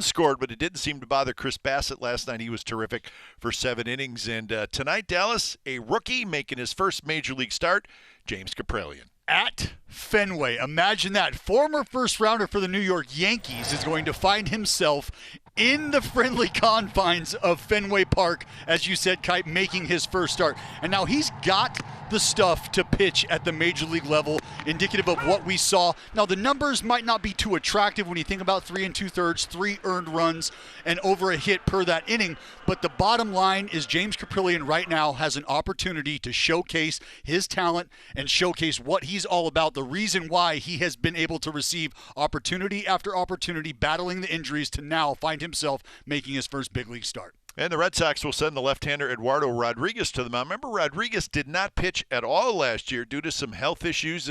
scored, but it didn't seem to bother Chris Bassett last night. He was terrific for 7 innings. And tonight, Dallas, a rookie making his first major league start, James Kaprielian. At Fenway. Imagine that. Former first rounder for the New York Yankees is going to find himself in the friendly confines of Fenway Park, as you said, Kite, making his first start. And now he's got the stuff to pitch at the major league level, indicative of what we saw. Now, the numbers might not be too attractive when you think about 3 2/3, 3 earned runs, and over a hit per that inning. But the bottom line is James Kaprielian right now has an opportunity to showcase his talent and showcase what he's all about, the reason why he has been able to receive opportunity after opportunity, battling the injuries to now find himself making his first big league start. And the Red Sox will send the left-hander Eduardo Rodriguez to the mound. Remember, Rodriguez did not pitch at all last year due to some health issues,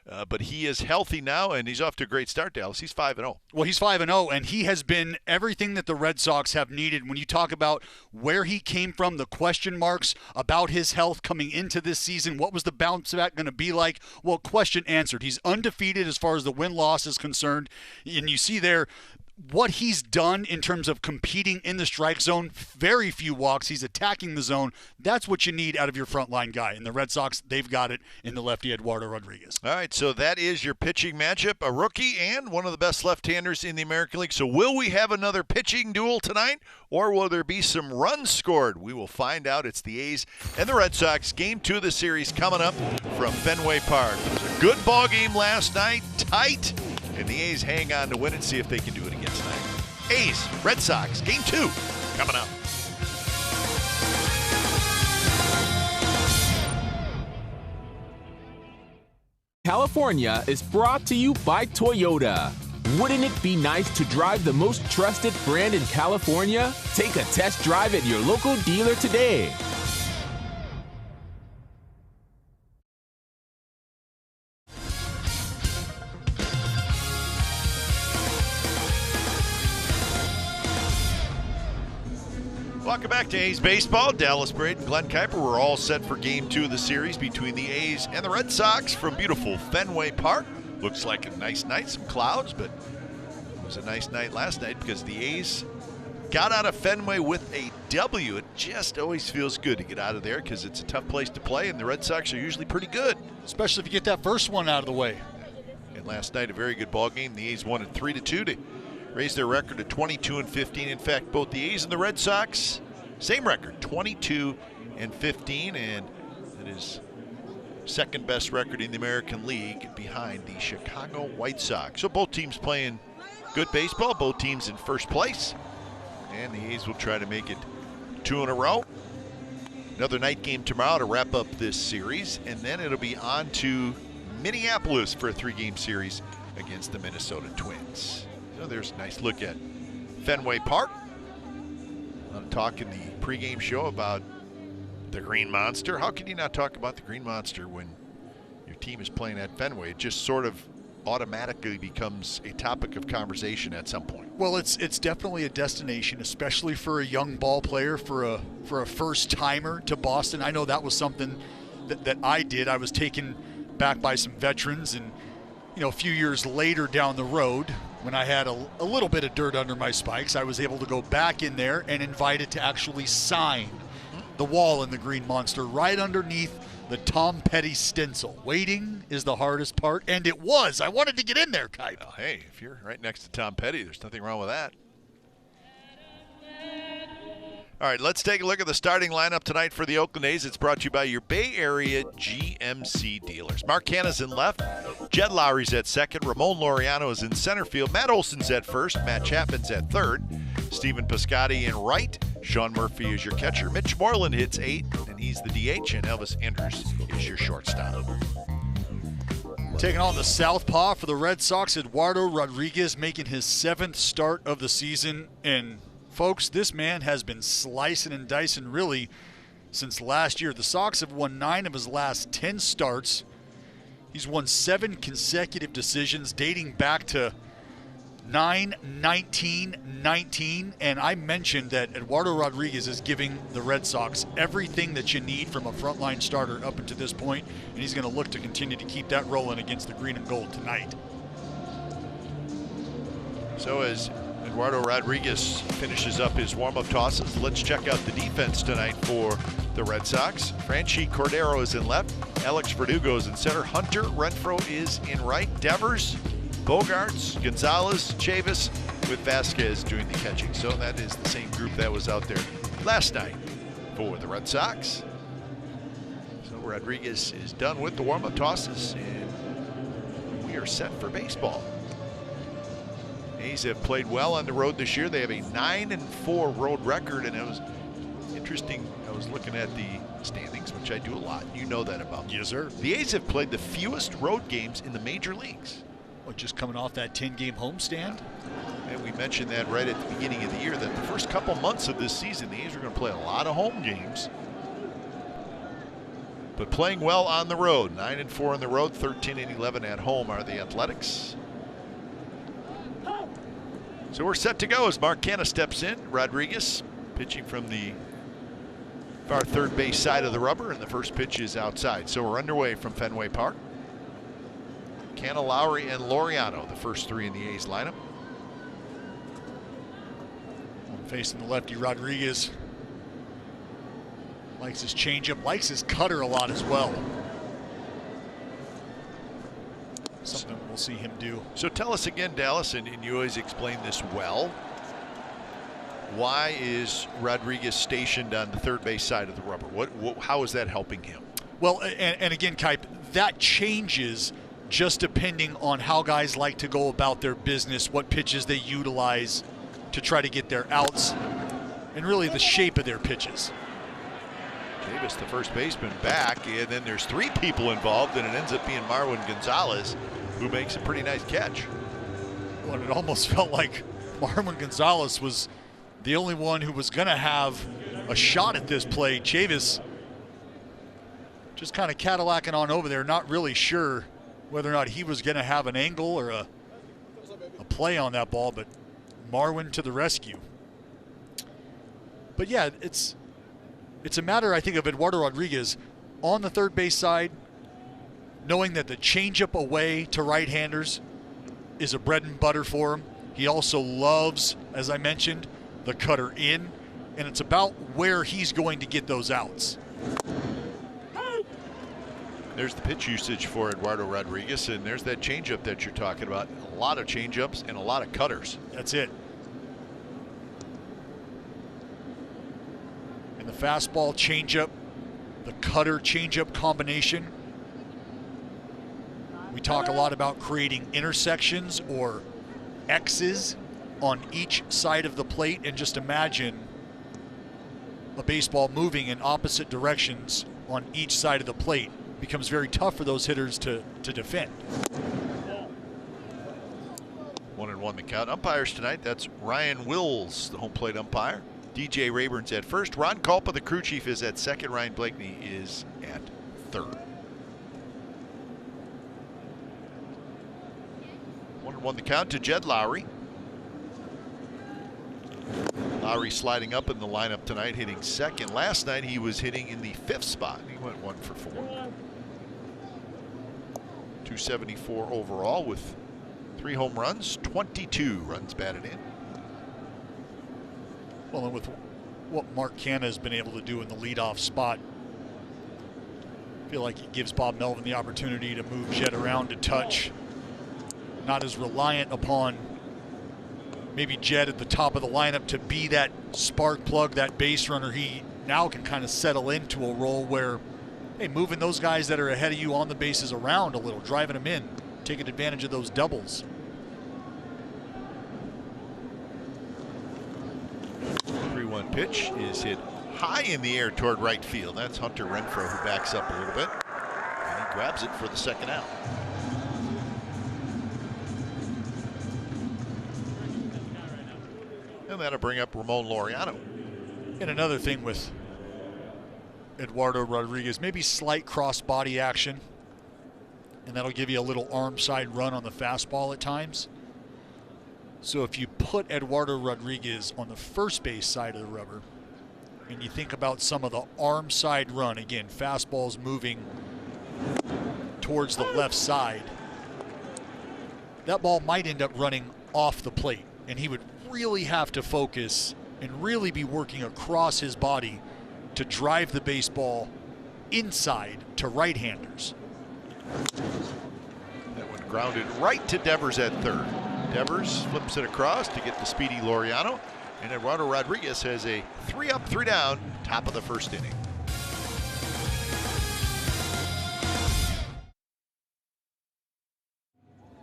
but he is healthy now, and he's off to a great start, Dallas. He's 5-0. Well, he's 5-0, and he has been everything that the Red Sox have needed. When you talk about where he came from, the question marks about his health coming into this season, what was the bounce back going to be like? Well, question answered. He's undefeated as far as the win-loss is concerned, and you see there what he's done in terms of competing in the strike zone. Very few walks. He's attacking the zone. That's what you need out of your frontline guy. And the Red Sox, they've got it in the lefty Eduardo Rodriguez. All right, so that is your pitching matchup, a rookie and one of the best left-handers in the American League. So will we have another pitching duel tonight, or will there be some runs scored? We will find out. It's the A's and the Red Sox. Game 2 of the series coming up from Fenway Park. It was a good ball game last night, tight. And the A's hang on to win and see if they can do it again tonight. A's, Red Sox, Game 2, coming up. California is brought to you by Toyota. Wouldn't it be nice to drive the most trusted brand in California? Take a test drive at your local dealer today. Welcome back to A's Baseball. Dallas Braden, Glenn Kuiper. We're all set for Game 2 of the series between the A's and the Red Sox from beautiful Fenway Park. Looks like a nice night, some clouds, but it was a nice night last night because the A's got out of Fenway with a W. It just always feels good to get out of there because it's a tough place to play, and the Red Sox are usually pretty good. Especially if you get that first one out of the way. And last night, a very good ball game. The A's won it 3-2 to raise their record to 22-15. In fact, both the A's and the Red Sox, same record, 22-15, and it is second best record in the American League behind the Chicago White Sox. So both teams playing good baseball, both teams in first place, and the A's will try to make it 2 in a row. Another night game tomorrow to wrap up this series, and then it'll be on to Minneapolis for a 3-game series against the Minnesota Twins. So there's a nice look at Fenway Park. I'm talking the pregame show about the Green Monster. How can you not talk about the Green Monster when your team is playing at Fenway? It just sort of automatically becomes a topic of conversation at some point. Well, it's definitely a destination, especially for a young ball player, for a first timer to Boston. I know that was something that I did. I was taken back by some veterans, and a few years later down the road, when I had a little bit of dirt under my spikes, I was able to go back in there and invited to actually sign the wall in the Green Monster right underneath the Tom Petty stencil. Waiting is the hardest part, and it was. I wanted to get in there, Kite. Well, hey, if you're right next to Tom Petty, there's nothing wrong with that. All right, let's take a look at the starting lineup tonight for the Oakland A's. It's brought to you by your Bay Area GMC dealers. Mark Hanna's in left. Jed Lowry's at second. Ramon Laureano is in center field. Matt Olson's at first. Matt Chapman's at third. Stephen Piscotty in right. Sean Murphy is your catcher. Mitch Moreland hits 8, and he's the DH. And Elvis Andrus is your shortstop. Taking on the southpaw for the Red Sox, Eduardo Rodriguez making his 7th start of the season. And folks, this man has been slicing and dicing really since last year. The Sox have won 9 of his last 10 starts. He's won 7 consecutive decisions dating back to 9-19-19. And I mentioned that Eduardo Rodriguez is giving the Red Sox everything that you need from a frontline starter up until this point, and he's going to look to continue to keep that rolling against the green and gold tonight. So as Eduardo Rodriguez finishes up his warm-up tosses. Let's check out the defense tonight for the Red Sox. Franchi Cordero is in left. Alex Verdugo is in center. Hunter Renfroe is in right. Devers, Bogarts, Gonzalez, Chavis, with Vasquez doing the catching. So that is the same group that was out there last night for the Red Sox. So Rodriguez is done with the warm-up tosses, and we are set for baseball. A's have played well on the road this year. They have a 9-4 road record, and it was interesting. I was looking at the standings, which I do a lot. You know that about me. Yes, sir. The A's have played the fewest road games in the major leagues. Well, just coming off that 10-game homestand. And we mentioned that right at the beginning of the year, that the first couple months of this season, the A's are going to play a lot of home games. But playing well on the road. 9-4 on the road, 13-11 at home are the Athletics. So we're set to go as Mark Canha steps in. Rodriguez pitching from the far third base side of the rubber, and the first pitch is outside. So we're underway from Fenway Park. Canha, Lowry, and Laureano, the first three in the A's lineup. Facing the lefty, Rodriguez likes his changeup, likes his cutter a lot as well. Something we'll see him do. So tell us again, Dallas, and you always explain this well. Why is Rodriguez stationed on the third base side of the rubber? How is that helping him? Well, and again, Kipe, that changes just depending on how guys like to go about their business, what pitches they utilize to try to get their outs, and really the shape of their pitches. Davis, the first baseman, back, and then there's three people involved, and it ends up being Marwin Gonzalez, who makes a pretty nice catch. Well, it almost felt like Marwin Gonzalez was the only one who was going to have a shot at this play. Chavis just kind of Cadillacing on over there, not really sure whether or not he was going to have an angle or a play on that ball, but Marwin to the rescue. But yeah, it's a matter, I think, of Eduardo Rodriguez on the third base side, knowing that the changeup away to right-handers is a bread and butter for him. He also loves, as I mentioned, the cutter in, and it's about where he's going to get those outs. There's the pitch usage for Eduardo Rodriguez, and there's that changeup that you're talking about. A lot of changeups and a lot of cutters. That's it. And the fastball changeup, the cutter changeup combination. We talk a lot about creating intersections or X's on each side of the plate, and just imagine a baseball moving in opposite directions on each side of the plate. It becomes very tough for those hitters to defend. 1-1 the count. Umpires tonight, that's Ryan Wills, the home plate umpire. DJ Rayburn's at first. Ron Culpa, the crew chief, is at second. Ryan Blakeney is at third. 1-1 the count to Jed Lowry. Lowry sliding up in the lineup tonight, hitting second. Last night he was hitting in the fifth spot. He went 1 for 4. 274 overall with 3 home runs, 22 runs batted in. Well, and with what Mark Canha has been able to do in the leadoff spot, I feel like it gives Bob Melvin the opportunity to move Jed around to touch. Not as reliant upon maybe Jed at the top of the lineup to be that spark plug, that base runner. He now can kind of settle into a role where, hey, moving those guys that are ahead of you on the bases around a little, driving them in, taking advantage of those doubles. 3-1 pitch is hit high in the air toward right field. That's Hunter Renfroe, who backs up a little bit, and he grabs it for the second out. And that'll bring up Ramon Laureano. And another thing with Eduardo Rodriguez, maybe slight cross-body action, and that'll give you a little arm side run on the fastball at times. So if you put Eduardo Rodriguez on the first base side of the rubber, and you think about some of the arm side run, again, fastballs moving towards the left side, that ball might end up running off the plate, and he would really have to focus and really be working across his body to drive the baseball inside to right-handers. That one grounded right to Devers at third. Devers flips it across to get to Speedy Laureano. And Eduardo Rodriguez has a 3-up, 3-down, top of the first inning.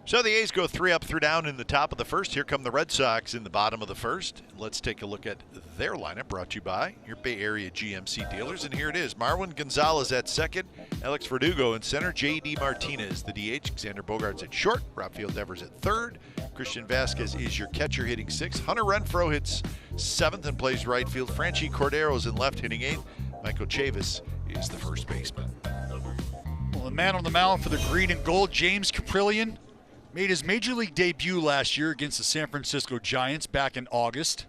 So the A's go 3-up, 3-down in the top of the first. Here come the Red Sox in the bottom of the first. Let's take a look at their lineup, brought to you by your Bay Area GMC dealers. And here it is. Marwin Gonzalez at second, Alex Verdugo in center, J.D. Martinez, the DH, Xander Bogaerts at short, Rafael Devers at third, Christian Vasquez is your catcher hitting sixth, Hunter Renfroe hits seventh and plays right field, Franchi Cordero's in left hitting eighth, Michael Chavis is the first baseman. Well, the man on the mound for the green and gold, James Caprillion, made his major league debut last year against the San Francisco Giants back in August.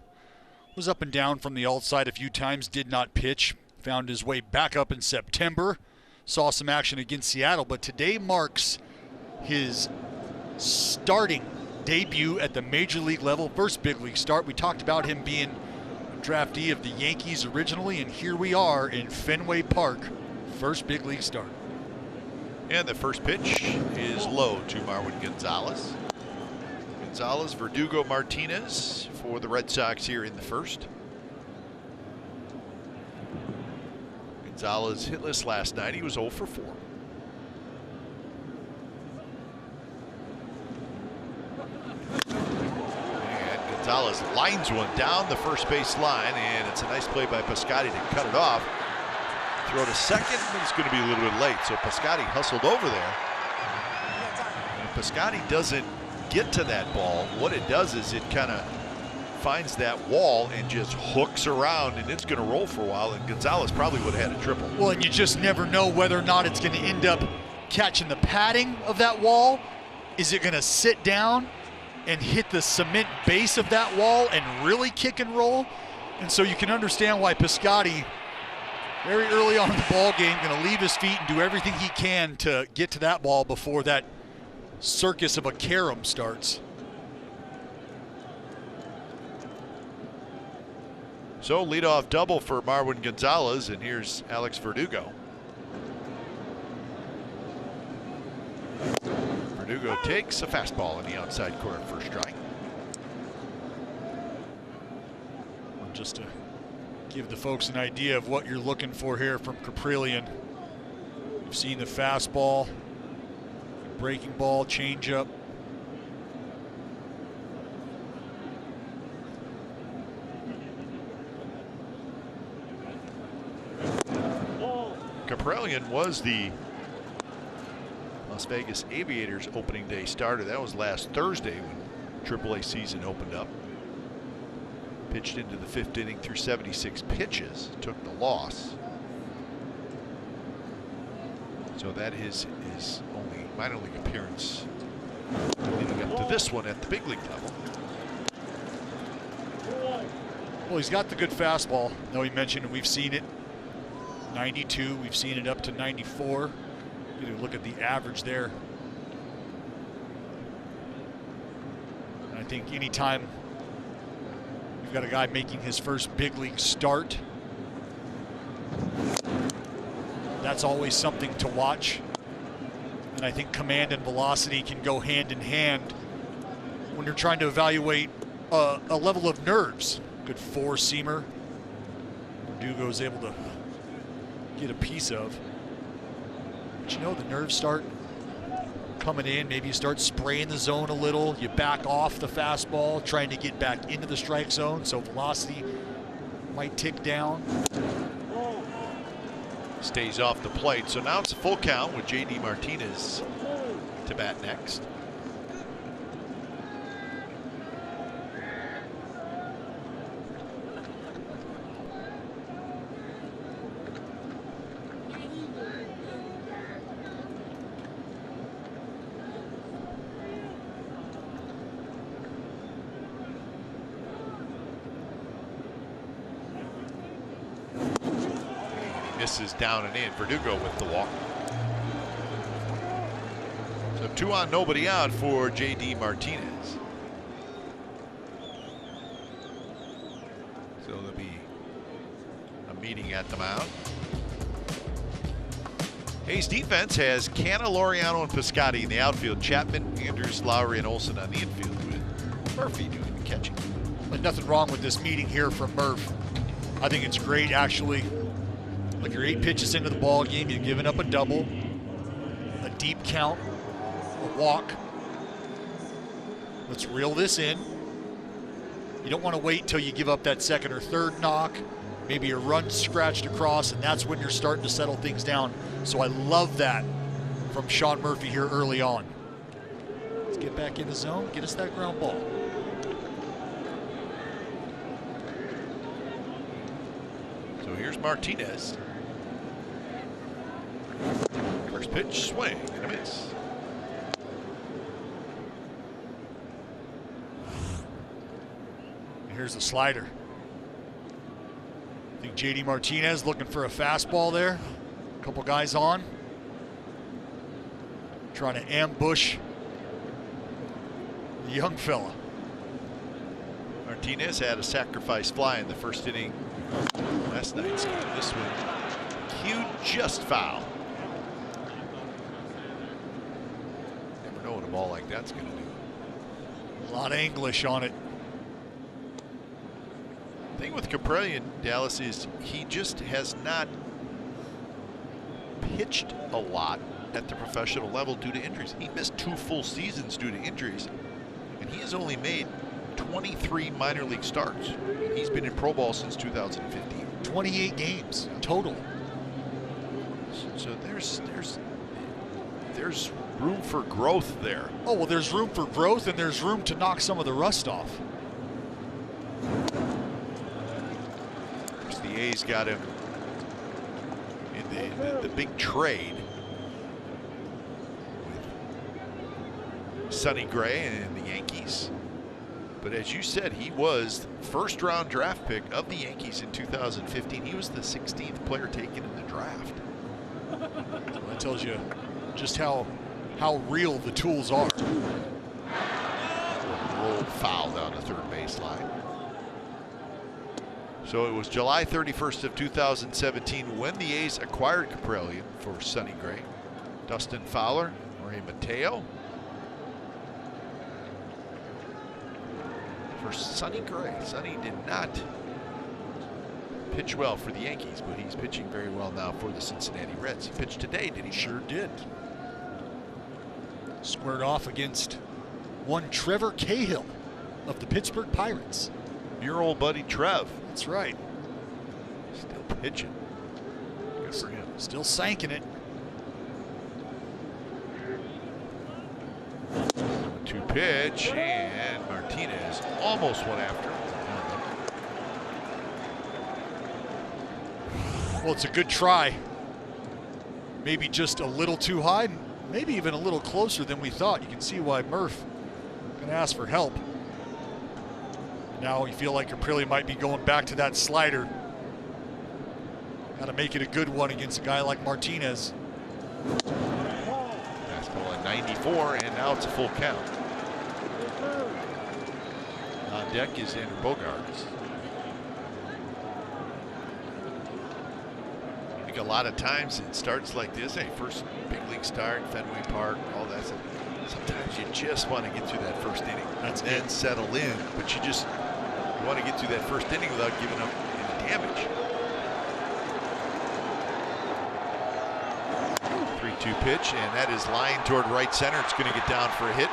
Was up and down from the alt side a few times, did not pitch. Found his way back up in September. Saw some action against Seattle, but today marks his starting debut at the major league level, first big league start. We talked about him being a draftee of the Yankees originally, and here we are in Fenway Park, first big league start. And the first pitch is low to Marwin Gonzalez. Gonzalez, Verdugo, Martinez for the Red Sox here in the first. Gonzalez hitless last night. He was 0 for 4. And Gonzalez lines one down the first base line, and it's a nice play by Piscotty to cut it off. Throw to second, but it's going to be a little bit late. So Piscotty hustled over there. And if Piscotty doesn't get to that ball, what it does is it kind of finds that wall and just hooks around, and it's going to roll for a while, and Gonzalez probably would have had a triple. Well, and you just never know whether or not it's going to end up catching the padding of that wall. Is it going to sit down and hit the cement base of that wall and really kick and roll? And so you can understand why Piscotty, very early on in the ball game, going to leave his feet and do everything he can to get to that ball before that circus of a carom starts. So leadoff double for Marwin Gonzalez, and here's Alex Verdugo. Verdugo takes a fastball in the outside corner, first strike. Just to give the folks an idea of what you're looking for here from Caprillion. You've seen the fastball, breaking ball, changeup. Caprillion was the Las Vegas Aviators opening day starter. That was last Thursday when AAA season opened up. Pitched into the fifth inning through 76 pitches, took the loss. So that is his only minor league appearance leading up to this one at the big league level. Well, he's got the good fastball. Though he mentioned we've seen it 92, we've seen it up to 94. You look at the average there. And I think anytime you've got a guy making his first big league start, that's always something to watch. And I think command and velocity can go hand in hand when you're trying to evaluate a level of nerves. Good four-seamer. Verdugo is able to get a piece of. But you know, the nerves start coming in. Maybe you start spraying the zone a little. You back off the fastball, trying to get back into the strike zone, so velocity might tick down. Stays off the plate. So now it's a full count with J.D. Martinez to bat next. Misses down and in. Verdugo with the walk. So 2 on, nobody out for J.D. Martinez. So there'll be a meeting at the mound. A's defense has Canna, Laureano, and Piscotti in the outfield. Chapman, Andrews, Lowry, and Olsen on the infield, with Murphy doing the catching. But nothing wrong with this meeting here from Murph. I think it's great, actually. Like, you're 8 pitches into the ball game, you've given up a double, a deep count, a walk. Let's reel this in. You don't want to wait until you give up that second or third knock, maybe a run scratched across, and that's when you're starting to settle things down. So I love that from Sean Murphy here early on. Let's get back in the zone, get us that ground ball. So here's Martinez. First pitch, swing and a miss. Here's the slider. I think JD Martinez looking for a fastball there. A couple guys on. Trying to ambush the young fella. Martinez had a sacrifice fly in the first inning last night. So this one cued just foul. Never know what a ball like that's going to do. A lot of English on it. The thing with Kaprelian, Dallas, is he just has not pitched a lot at the professional level due to injuries. He missed 2 full seasons due to injuries, and he has only made 23 minor league starts. He's been in pro ball since 2015. 28 games total. So there's room for growth there. Oh, well, there's room for growth, and there's room to knock some of the rust off. The A's got him in the big trade with Sonny Gray and the Yankees. But as you said, he was first-round draft pick of the Yankees in 2015. He was the 16th player taken in the draft. So that tells you just how real the tools are. Rolled foul down the third baseline. So it was July 31st of 2017 when the A's acquired Kaprelian for Sonny Gray. Dustin Fowler, Jorge Mateo. For Sonny Gray. Sonny did not pitch well for the Yankees, but he's pitching very well now for the Cincinnati Reds. He pitched today, did he? Sure did. Squared off against one Trevor Cahill of the Pittsburgh Pirates. Your old buddy Trev. That's right. Still pitching. Good for him. Still sanking it. 2 pitch, and Martinez almost went after him. Well, it's a good try. Maybe just a little too high, maybe even a little closer than we thought. You can see why Murph going to ask for help. Now you feel like Kaprelian might be going back to that slider. Got to make it a good one against a guy like Martinez. Fastball at 94, and now it's a full count. On deck is Andrew Bogaerts. I think a lot of times it starts like this. Hey, first big league start, Fenway Park, all that stuff. Sometimes you just want to get through that first inning and then settle in, but you want to get through that first inning without giving up any damage. 3-2 pitch, and that is lined toward right center. It's going to get down for a hit.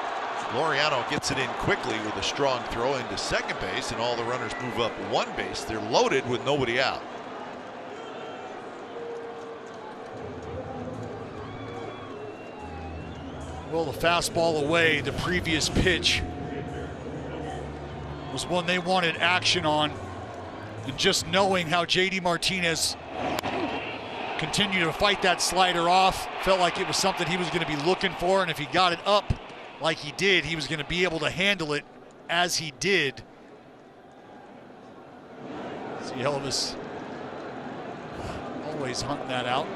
Laureano gets it in quickly with a strong throw into second base, and all the runners move up 1 base. They're loaded with nobody out. Well, the fastball away, the previous pitch was one they wanted action on. And just knowing how JD Martinez continued to fight that slider off, felt like it was something he was going to be looking for. And if he got it up like he did, he was going to be able to handle it as he did. See Elvis always hunting that out.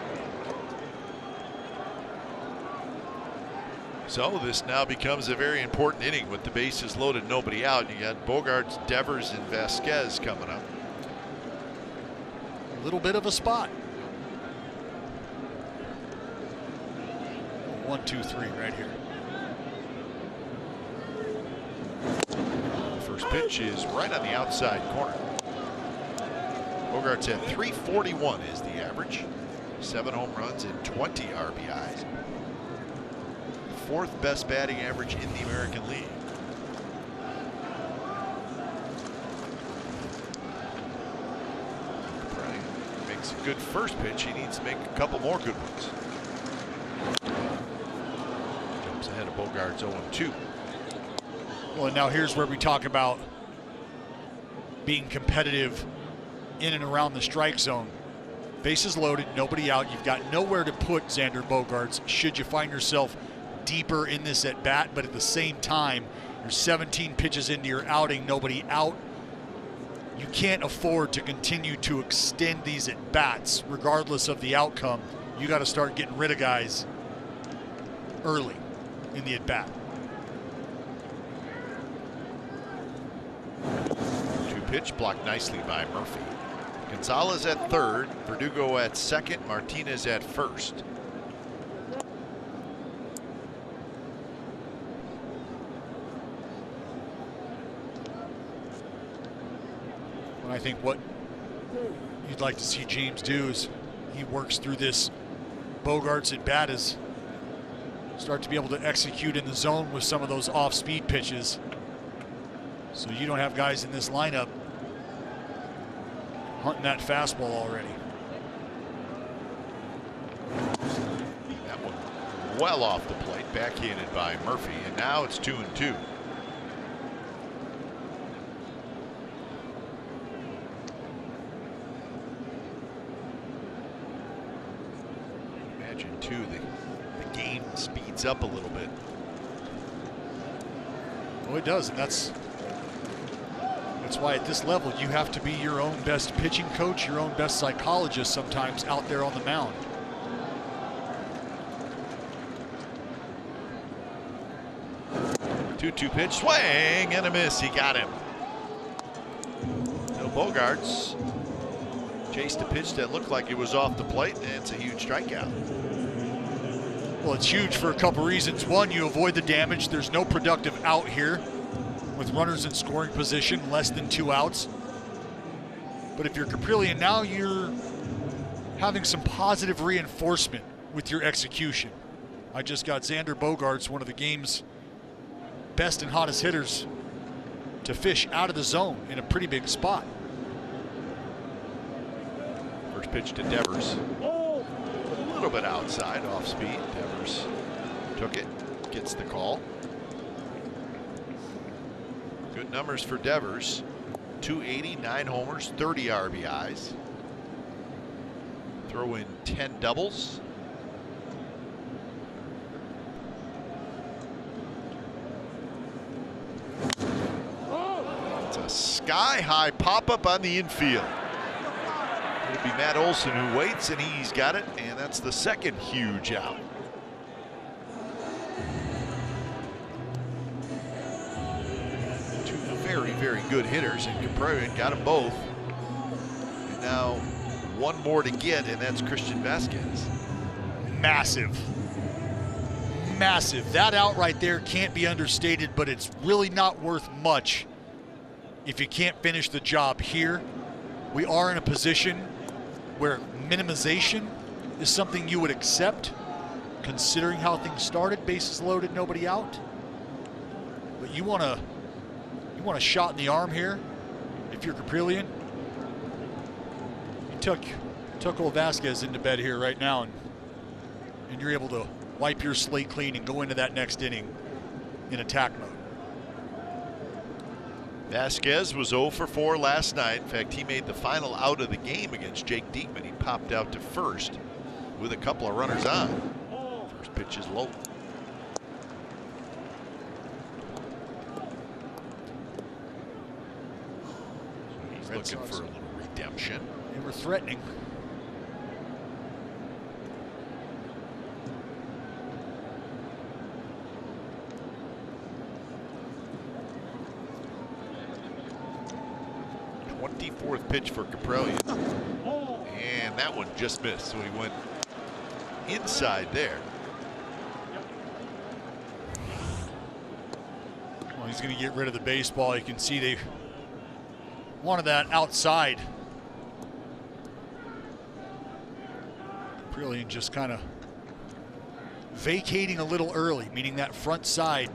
So this now becomes a very important inning with the bases loaded, nobody out. You got Bogaerts, Devers, and Vasquez coming up. little bit of a spot. 1, 2, 3 right here. First pitch is right on the outside corner. Bogarts at 341 is the average. 7 home runs and 20 RBIs. Fourth best batting average in the American League. Makes a good first pitch. He needs to make a couple more good ones. Jumps ahead of Bogarts 0-2. Well, and now here's where we talk about being competitive in and around the strike zone. Bases loaded, nobody out. You've got nowhere to put Xander Bogarts should you find yourself deeper in this at bat, but at the same time, you're 17 pitches into your outing, nobody out. You can't afford to continue to extend these at bats regardless of the outcome. You got to start getting rid of guys early in the at bat. 2-pitch blocked nicely by Murphy. Gonzalez at third, Verdugo at second, Martinez at first. I think what you'd like to see James do is he works through this Bogarts at bat is start to be able to execute in the zone with some of those off-speed pitches. So you don't have guys in this lineup hunting that fastball already. That one well off the plate, backhanded by Murphy, and now it's 2-2. Imagine too, the game speeds up a little bit. Well, it does, and that's why at this level you have to be your own best pitching coach, your own best psychologist sometimes out there on the mound. Two pitch swing and a miss. He got him. So Bogarts chased a pitch that looked like it was off the plate, and it's a huge strikeout. Well, it's huge for a couple reasons. One, you avoid the damage. There's no productive out here with runners in scoring position, less than 2 outs. But if you're Caprillion now, you're having some positive reinforcement with your execution. I just got Xander Bogarts, one of the game's best and hottest hitters, to fish out of the zone in a pretty big spot. First pitch to Devers. A little bit outside, off speed. Devers took it, gets the call. Good numbers for Devers. 280, 9 homers, 30 RBIs. Throw in 10 doubles. It's a sky-high pop-up on the infield. It'll be Matt Olson who waits, and he's got it, and that's the second huge out. Two very, very good hitters, and Caprillion got them both. And now one more to get, and that's Christian Vasquez. Massive. Massive. That out right there can't be understated, but it's really not worth much if you can't finish the job here. We are in a position where minimization is something you would accept, considering how things started, bases loaded, nobody out. But you want a shot in the arm here. If you're Caprillion, you took old Vasquez into bed here right now, and you're able to wipe your slate clean and go into that next inning in attack mode. Vasquez was 0 for 4 last night. In fact, he made the final out of the game against Jake Diekman. He popped out to first with a couple of runners on. First pitch is low. So he's looking for a little redemption. They were threatening. Fourth pitch for Caprillion. and that one just missed. So he went inside there. Well, he's going to get rid of the baseball. You can see they wanted that outside. Brilliant, just kind of vacating a little early, meaning that front side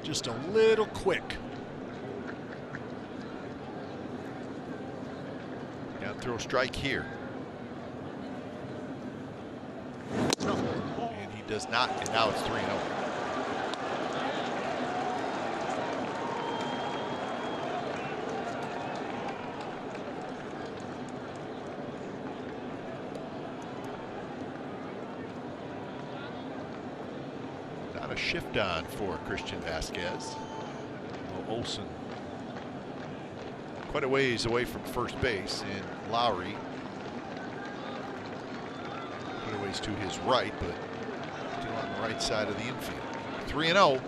just a little quick. Got to throw a strike here. And he does not, and now it's 3-0. A shift on for Christian Vasquez. Olsen quite a ways away from first base, and Lowry quite a ways to his right, but still on the right side of the infield. 3-0.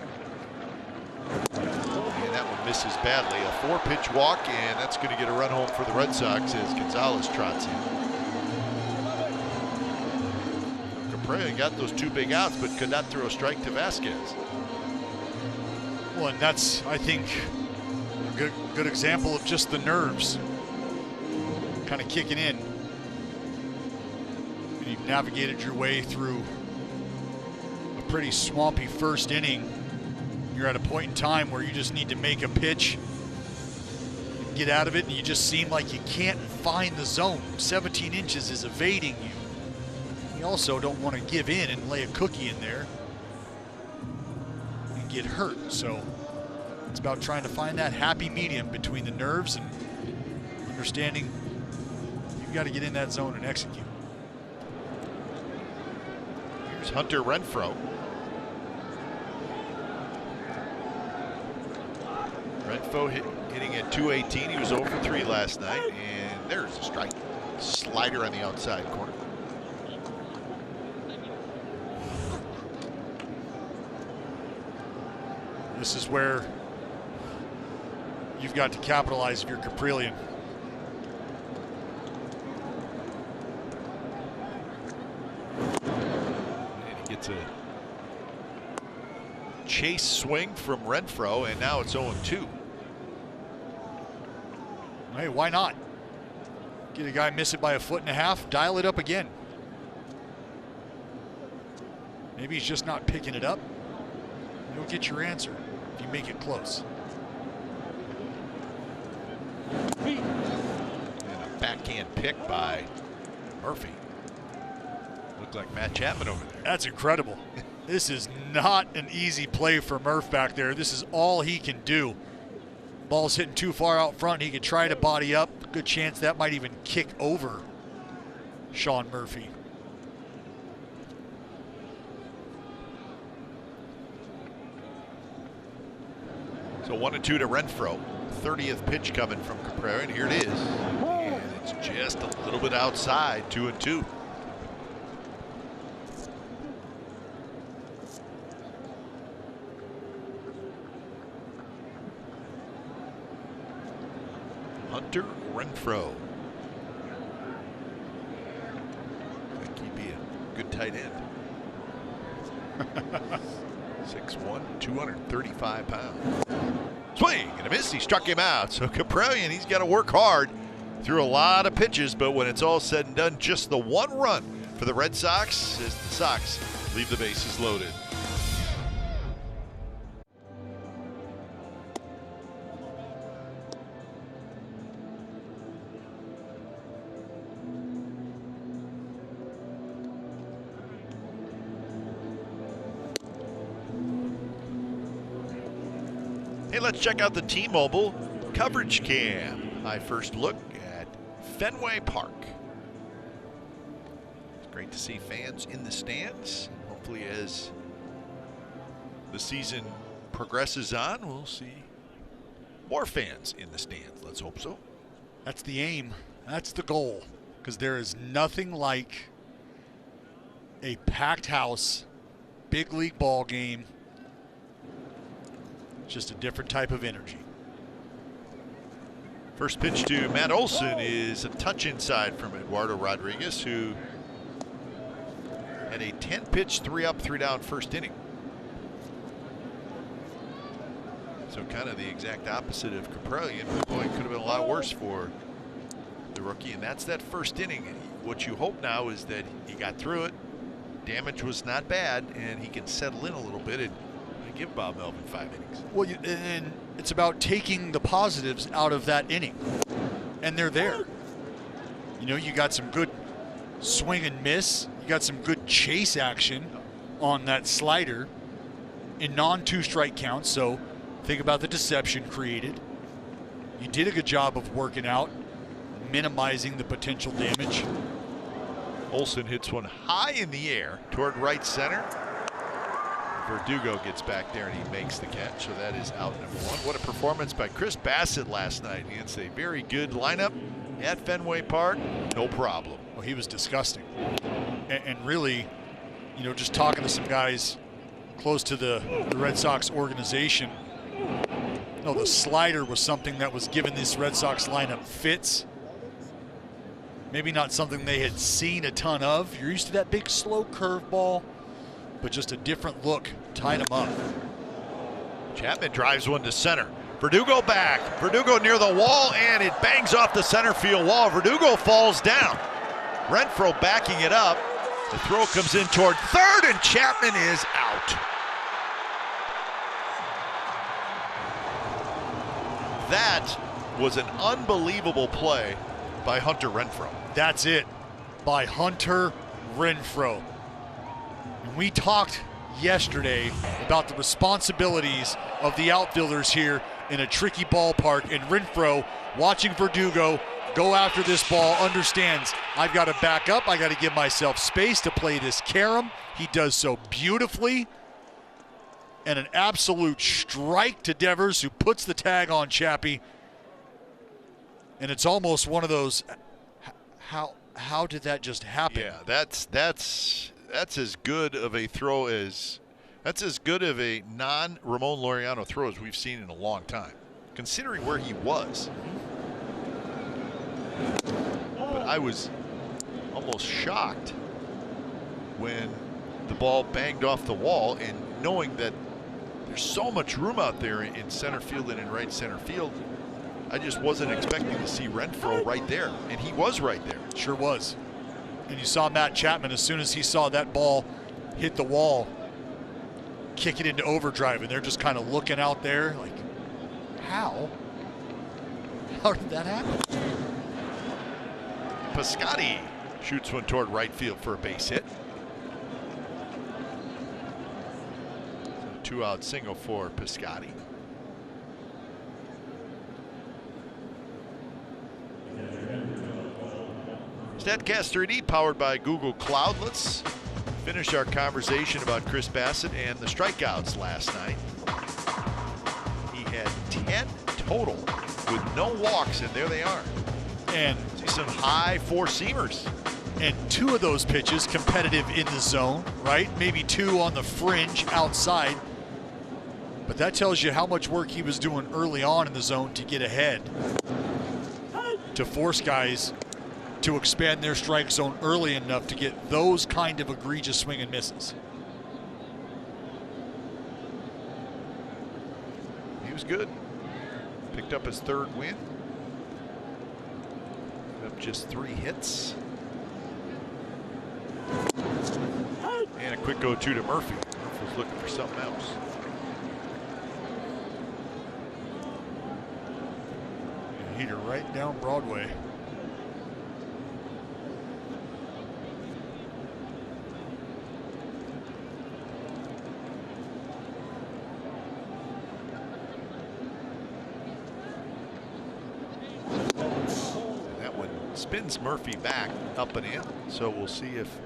And that one misses badly. A 4-pitch walk, and that's going to get a run home for the Red Sox as Gonzalez trots in. Cabrera got those 2 big outs, but could not throw a strike to Vasquez. Well, and that's, I think, a good example of just the nerves kind of kicking in. And you've navigated your way through a pretty swampy first inning. You're at a point in time where you just need to make a pitch, get out of it, and you just seem like you can't find the zone. 17 inches is evading you. You also don't want to give in and lay a cookie in there and get hurt. So it's about trying to find that happy medium between the nerves and understanding you've got to get in that zone and execute. Here's Hunter Renfroe. Renfroe hitting at 218. He was 0 for 3 last night, and there's a strike. Slider on the outside corner. This is where you've got to capitalize if you're Caprillion. And he gets a chase swing from Renfroe, and now it's 0-2. Hey, why not? Get a guy miss it by 1.5 feet, dial it up again. Maybe he's just not picking it up. You'll get your answer if you make it close. And a backhand pick by Murphy. Looked like Matt Chapman over there. That's incredible. This is not an easy play for Murph back there. This is all he can do. Ball's hitting too far out front. He could try to body up. Good chance that might even kick over Sean Murphy. So 1-2 to Renfroe. 30th pitch coming from Cabrera, and here it is. And it's just a little bit outside, 2-2. Hunter Renfroe. I think he'd be a good tight end. 6'1", 235 pounds. Swing and a miss. He struck him out. So Caprillion, he's got to work hard through a lot of pitches, but when it's all said and done, just the 1 run for the Red Sox as the Sox leave the bases loaded. Hey, let's check out the T-Mobile coverage cam. My first look at Fenway Park. It's great to see fans in the stands. Hopefully as the season progresses on, we'll see more fans in the stands. Let's hope so. That's the aim. That's the goal. Because there is nothing like a packed house, big league ball game. Just a different type of energy. First pitch to Matt Olson is a touch inside from Eduardo Rodriguez, who had a 10-pitch, 3-up, 3-down first inning. So kind of the exact opposite of Caprellian, but boy, it could have been a lot worse for the rookie, and that's that first inning. What you hope now is that he got through it, damage was not bad, and he can settle in a little bit and give Bob Melvin 5 innings. Well, and it's about taking the positives out of that inning, and they're there. You know, you got some good swing and miss. You got some good chase action on that slider in non-2-strike counts, so think about the deception created. You did a good job of working out, minimizing the potential damage. Olson hits one high in the air toward right center. Verdugo gets back there and he makes the catch, so that is out number one. What a performance by Chris Bassett last night against a very good lineup at Fenway Park. No problem. Well, he was disgusting. And really, you know, just talking to some guys close to the Red Sox organization, you know, the slider was something that was giving this Red Sox lineup fits. Maybe not something they had seen a ton of. You're used to that big slow curveball, but just a different look tied him up. Chapman drives one to center. Verdugo back. Verdugo near the wall, and it bangs off the center field wall. Verdugo falls down. Renfroe backing it up. The throw comes in toward third, and Chapman is out. That was an unbelievable play by Hunter Renfroe. That's it, by Hunter Renfroe. And we talked yesterday about the responsibilities of the outfielders here in a tricky ballpark, and Renfroe, watching Verdugo go after this ball, understands I've got to back up, I got to give myself space to play this carom. He does so beautifully. And an absolute strike to Devers, who puts the tag on Chappie. And it's almost one of those, how did that just happen? Yeah, that's as good of a throw as, that's as good of a non-Ramon Laureano throw as we've seen in a long time, considering where he was. But I was almost shocked when the ball banged off the wall, and knowing that there's so much room out there in center field and in right center field, I just wasn't expecting to see Renfroe right there, and he was right there. Sure was. And you saw Matt Chapman, as soon as he saw that ball hit the wall, kick it into overdrive, and they're just kind of looking out there like, how? How did that happen? Piscotty shoots one toward right field for a base hit. 2-out single for Piscotty. StatCast 3D powered by Google Cloud. Let's finish our conversation about Chris Bassett and the strikeouts last night. He had 10 total with no walks, and there they are. And see some high four-seamers. And 2 of those pitches competitive in the zone, right? Maybe 2 on the fringe outside. But that tells you how much work he was doing early on in the zone to get ahead, to force guys to expand their strike zone early enough to get those kind of egregious swing and misses. He was good. Picked up his 3rd win. Up just 3 hits. And a quick 0-2 to Murphy. Murphy was looking for something else. Heater right down Broadway. That one spins Murphy back up and in, so we'll see if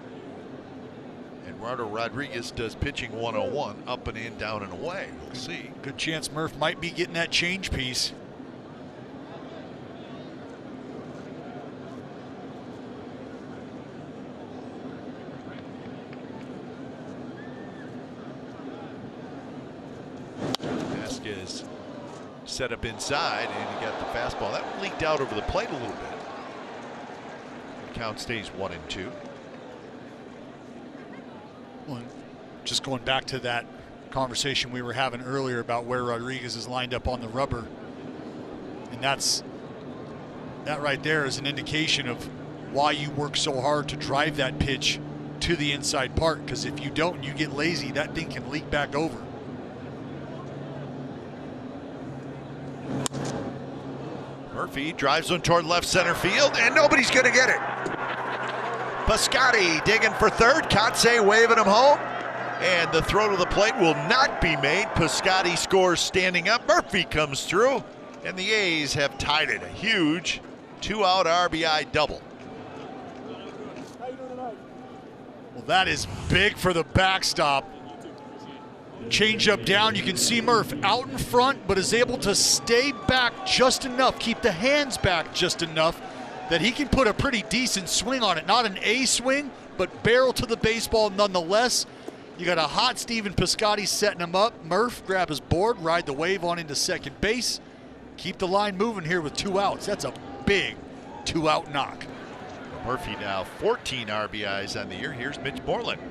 Eduardo Rodriguez does pitching 101 up and in, down and away. We'll see. Good chance Murph might be getting that change piece. Set up inside, and he got the fastball. That one leaked out over the plate a little bit. The count stays 1-2. Well, just going back to that conversation we were having earlier about where Rodriguez is lined up on the rubber, and that right there is an indication of why you work so hard to drive that pitch to the inside part, because if you don't and you get lazy, that thing can leak back over. Murphy drives one toward left center field, and nobody's going to get it. Piscotty digging for third. Kotsay waving him home. And the throw to the plate will not be made. Piscotty scores standing up. Murphy comes through, and the A's have tied it. A huge 2-out RBI double. Well, that is big for the backstop. Change up down. You can see Murph out in front, but is able to stay back just enough, keep the hands back just enough that he can put a pretty decent swing on it. Not an A swing, but barrel to the baseball nonetheless. You got a hot Stephen Piscotty setting him up. Murph grab his board, ride the wave on into second base. Keep the line moving here with 2 outs. That's a big 2-out knock. Murphy now 14 RBIs on the year. Here's Mitch Moreland.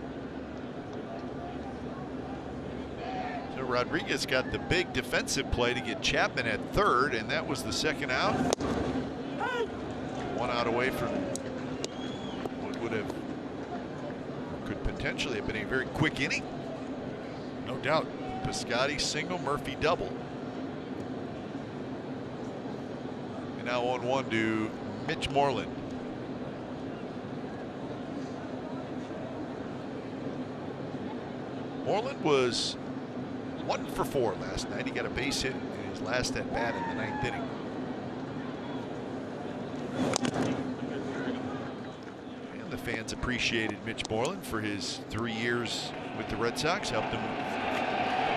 So Rodriguez got the big defensive play to get Chapman at third, and that was the second out. 1 out away from what could potentially have been a very quick inning. No doubt. Piscotty single, Murphy double. And now 1-1 to Mitch Moreland. Moreland was 1 for 4 last night. He got a base hit in his last at bat in the 9th inning. And the fans appreciated Mitch Moreland for his 3 years with the Red Sox. Helped him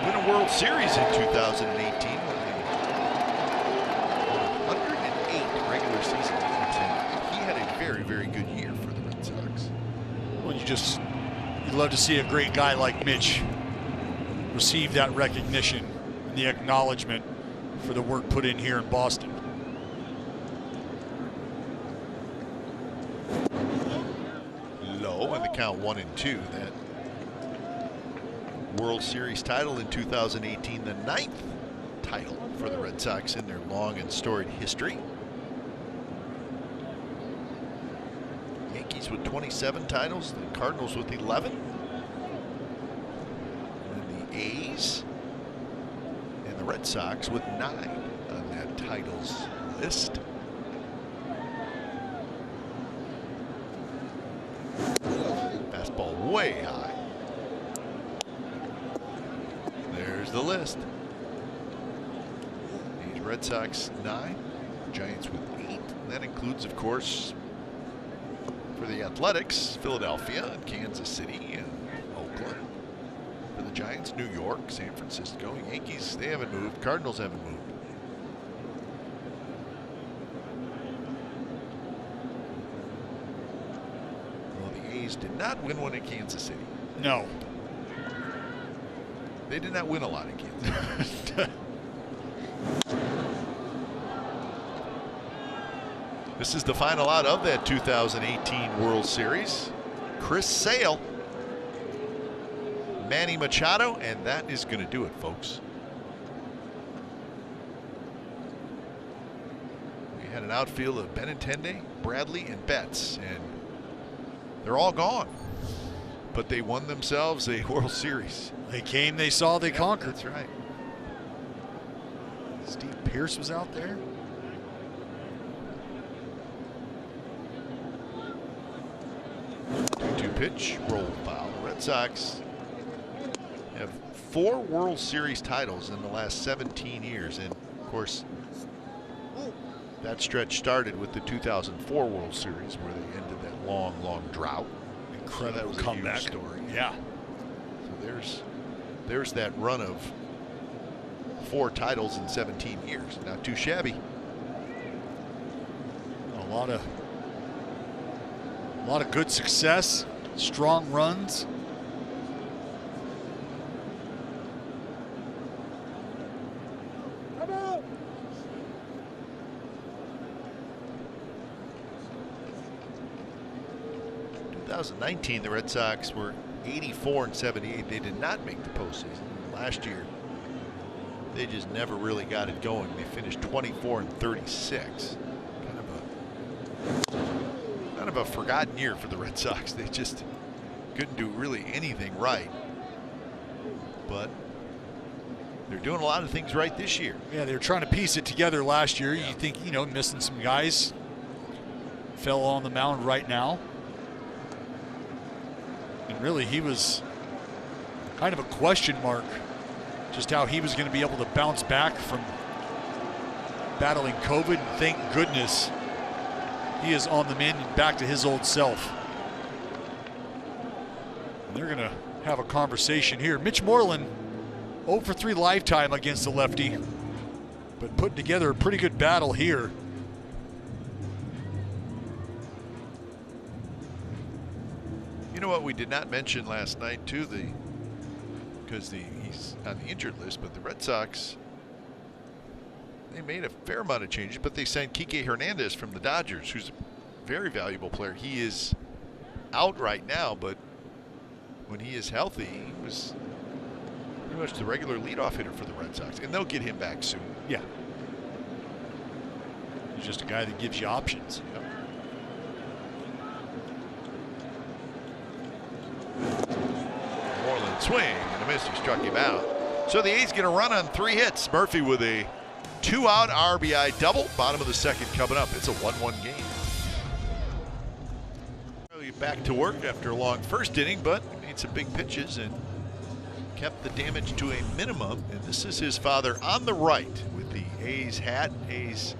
win a World Series in 2018 with a 108 regular season games. He had a very, very good year for the Red Sox. Well, you'd love to see a great guy like Mitch receive that recognition and the acknowledgement for the work put in here in Boston. Low, and the count 1-2. That World Series title in 2018, the 9th title for the Red Sox in their long and storied history. Yankees with 27 titles, the Cardinals with 11. And the A's and the Red Sox with 9 on that titles list. Fastball way high. There's the list. A's, Red Sox 9, Giants with 8. That includes, of course, for the Athletics, Philadelphia and Kansas City and Oakland. For the Giants, New York, San Francisco. Yankees, they haven't moved. Cardinals haven't moved. Well, the A's did not win one in Kansas City. No. They did not win a lot in Kansas City. This is the final out of that 2018 World Series. Chris Sale, Manny Machado, and that is going to do it, folks. We had an outfield of Benintendi, Bradley, and Betts, and they're all gone. But they won themselves a World Series. They came, they saw, they conquered. That's right. Steve Pearce was out there. Pitch, roll foul. The Red Sox have 4 World Series titles in the last 17 years. And, of course, that stretch started with the 2004 World Series where they ended that long, long drought. Incredible So comeback story. Yeah. So there's that run of 4 titles in 17 years. Not too shabby. A lot of good success, strong runs. 2019, the Red Sox were 84-78. They did not make the postseason. Last year, they just never really got it going. They finished 24-36. Kind of a forgotten year for the Red Sox. They just couldn't do really anything right. But they're doing a lot of things right this year. Yeah, they were trying to piece it together last year. You think, missing some guys. Fell on the mound right now. And really, he was kind of a question mark just how he was going to be able to bounce back from battling COVID. And thank goodness he is on the mend and back to his old self. And they're going to have a conversation here. Mitch Moreland, 0 for 3 lifetime against the lefty, but putting together a pretty good battle here. You know what we did not mention last night too, because he's on the injured list, but the Red Sox, they made a fair amount of changes, but they signed Kike Hernandez from the Dodgers, who's a very valuable player. He is out right now, but when he is healthy, he was pretty much the regular leadoff hitter for the Red Sox, and they'll get him back soon. Yeah. He's just a guy that gives you options. Yep. Moreland swing and a miss. He struck him out. So the A's going to run on 3 hits. Murphy with a 2-out RBI double. Bottom of the second coming up. It's a 1-1 game. Back to work after a long first inning, but made some big pitches and kept the damage to a minimum. And this is his father on the right with the A's hat, A's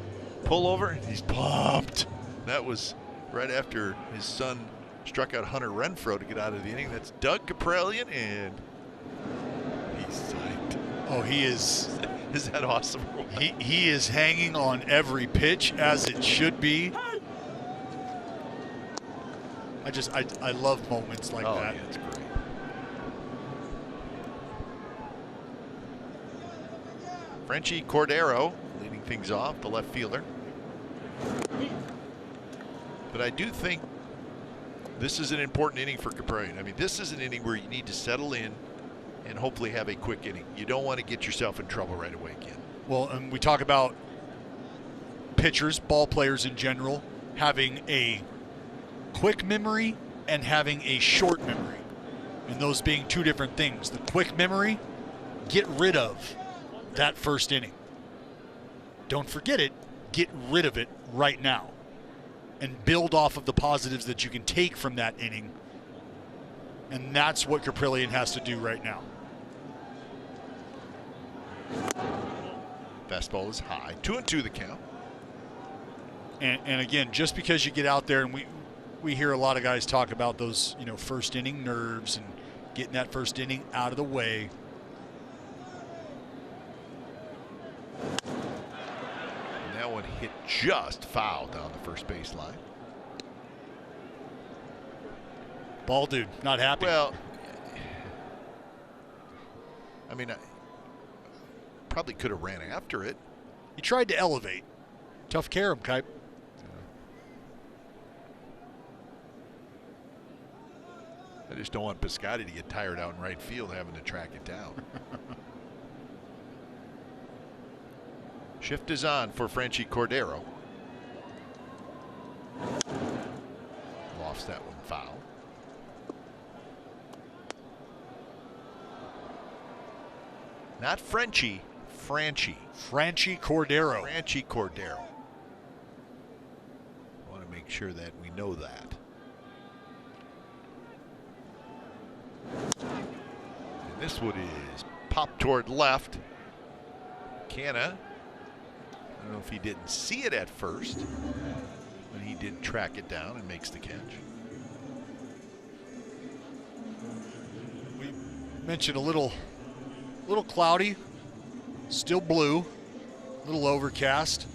pullover. He's pumped. That was right after his son struck out Hunter Renfroe to get out of the inning. That's Doug Caprellian, and he's psyched. Oh, he is. Is that awesome? He is hanging on every pitch, as it should be. I love moments like that. Yeah, it's great. Frenchie Cordero leading things off, the left fielder. But I do think this is an important inning for Caprellian. I mean, this is an inning where you need to settle in and hopefully have a quick inning. You don't want to get yourself in trouble right away again. Well, and we talk about pitchers, ball players in general, having a quick memory and having a short memory, and those being two different things. The quick memory, get rid of that first inning. Don't forget it, get rid of it right now and build off of the positives that you can take from that inning. And that's what Caprellian has to do right now. Fastball is high. 2-2 the count. And again, just because you get out there, and we hear a lot of guys talk about those, first inning nerves and getting that first inning out of the way. And that one hit just foul down the first base line. Ball dude, not happy. Well, I mean, I probably could have ran after it. He tried to elevate. Tough carom, Kipe. I just don't want Piscotty to get tired out in right field having to track it down. Shift is on for Frenchie Cordero. Lofts that one foul. Not Frenchie, Franchi. Frenchie Cordero. Frenchie Cordero. I want to make sure that we know that. And this one is popped toward left. Canna, I don't know if he didn't see it at first, but he did track it down and makes the catch. We mentioned a little cloudy, still blue, a little overcast.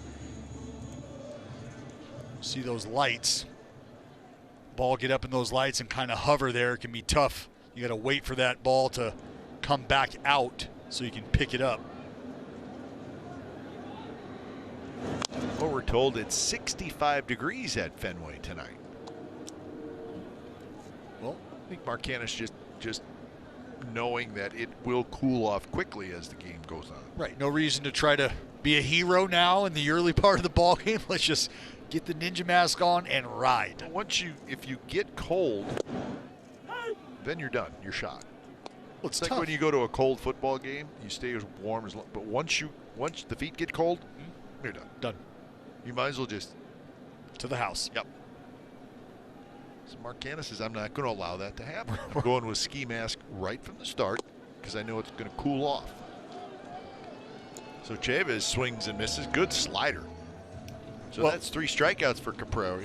See those lights. Ball get up in those lights and kind of hover there. It can be tough. You got to wait for that ball to come back out so you can pick it up. Well, we're told it's 65 degrees at Fenway tonight. Well, I think Markkanis just knowing that it will cool off quickly as the game goes on. right. No reason to try to be a hero now in the early part of the ball game. Let's just get the ninja mask on and ride. If you get cold, then you're done. You're shot. Well, It's like when you go to a cold football game, you stay as warm as long. But once the feet get cold, you're done. Done. You might as well just. To the house. Yep. So Markkanis says, I'm not going to allow that to happen. I'm going with ski mask right from the start because I know it's going to cool off. So Chavez swings and misses. Good slider. So that's 3 strikeouts for Caprera.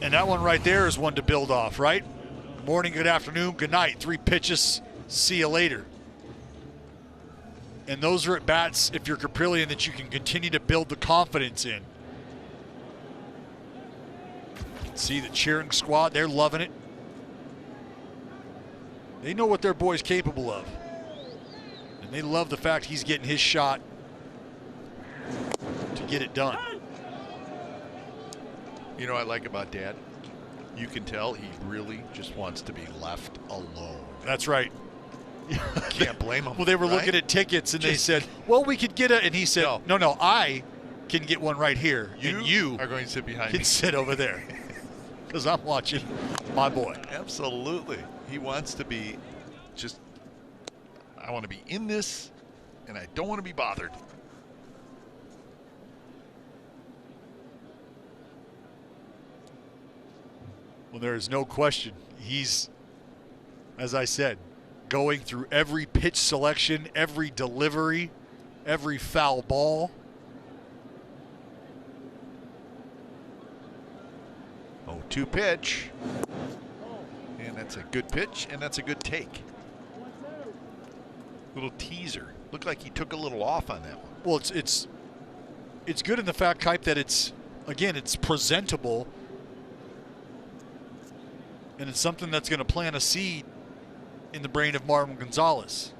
And that one right there is one to build off, right? Good morning, good afternoon, good night. 3 pitches. See you later. And those are at bats, if you're Caprillion, that you can continue to build the confidence in. See the cheering squad, they're loving it. They know what their boy's capable of. And they love the fact he's getting his shot to get it done. You know what I like about Dad? You can tell he really just wants to be left alone. That's right. Can't blame him. Well, they were right? looking at tickets and they said, well, we could get it. And he said, no, I can get one right here. You are going to sit behind can me. sit over there because I'm watching my boy. Absolutely. He wants to be just, I want to be in this and I don't want to be bothered. Well, there is no question. He's, as I said, going through every pitch selection, every delivery, every foul ball. Oh, 2 pitch. And that's a good pitch, and that's a good take. Little teaser. Looked like he took a little off on that one. Well, it's good in the fact, Kipe, that it's presentable. And it's something that's going to plant a seed in the brain of Marwin Gonzalez.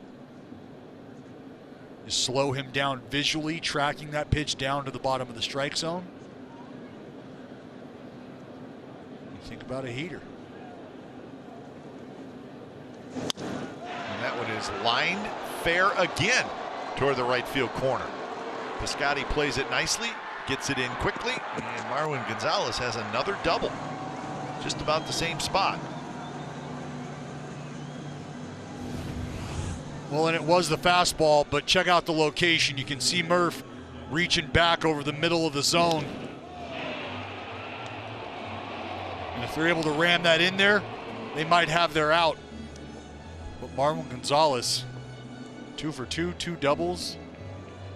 You slow him down visually, tracking that pitch down to the bottom of the strike zone. You think about a heater. And that one is lined fair again toward the right field corner. Piscotty plays it nicely, gets it in quickly, and Marwin Gonzalez has another double. Just about the same spot. Well, and it was the fastball, but check out the location. You can see Murph reaching back over the middle of the zone. And if they're able to ram that in there, they might have their out. But Marwin Gonzalez, 2 for 2, 2 doubles.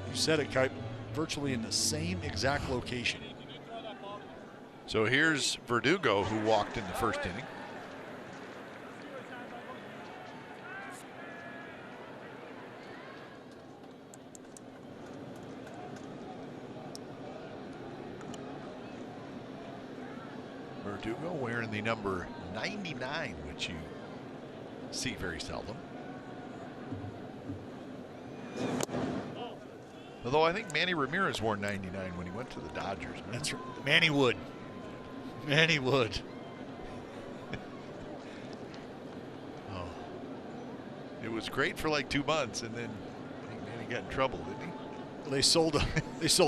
You said it, Kipe, virtually in the same exact location. So here's Verdugo, who walked in the first inning. Verdugo wearing the number 99, which you see very seldom. Although I think Manny Ramirez wore 99 when he went to the Dodgers. Remember? That's right. Manny would. Manny would. Oh. It was great for like 2 months, and then I think Manny got in trouble, didn't he? Well, they sold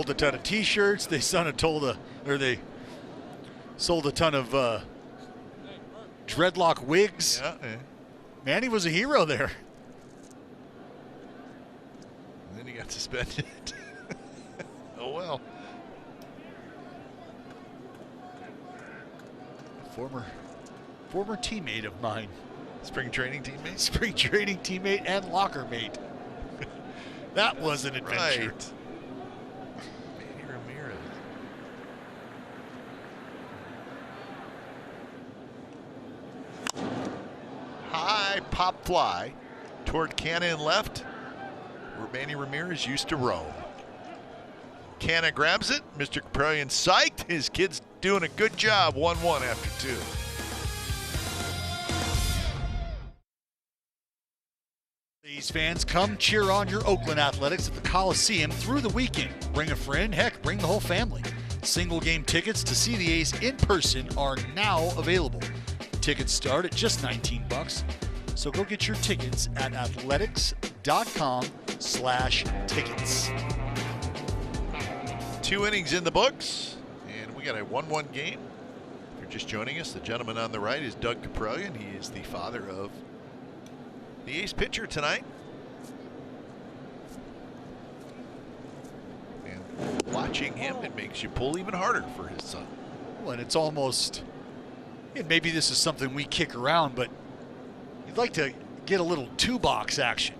a ton of T-shirts. They sold a ton of dreadlock wigs. Yeah. Manny was a hero there. And then he got suspended. Oh well. Former teammate of mine. Spring training teammate? Spring training teammate and locker mate. That was an adventure. Right. Manny Ramirez. High pop fly toward Canna and left, where Manny Ramirez used to roam. Canna grabs it. Mr. Caprillion psyched. His kid's doing a good job. 1-1 after 2. These fans, come cheer on your Oakland Athletics at the Coliseum through the weekend. Bring a friend, heck, bring the whole family. Single game tickets to see the A's in person are now available. Tickets start at just $19. So go get your tickets at athletics.com/tickets. 2 innings in the books, and we got a 1-1 game. If you're just joining us, the gentleman on the right is Doug Caprellian. He is the father of the ace pitcher tonight. And watching him, it makes you pull even harder for his son. Well, and it's almost, and maybe this is something we kick around, but you'd like to get a little two-box action,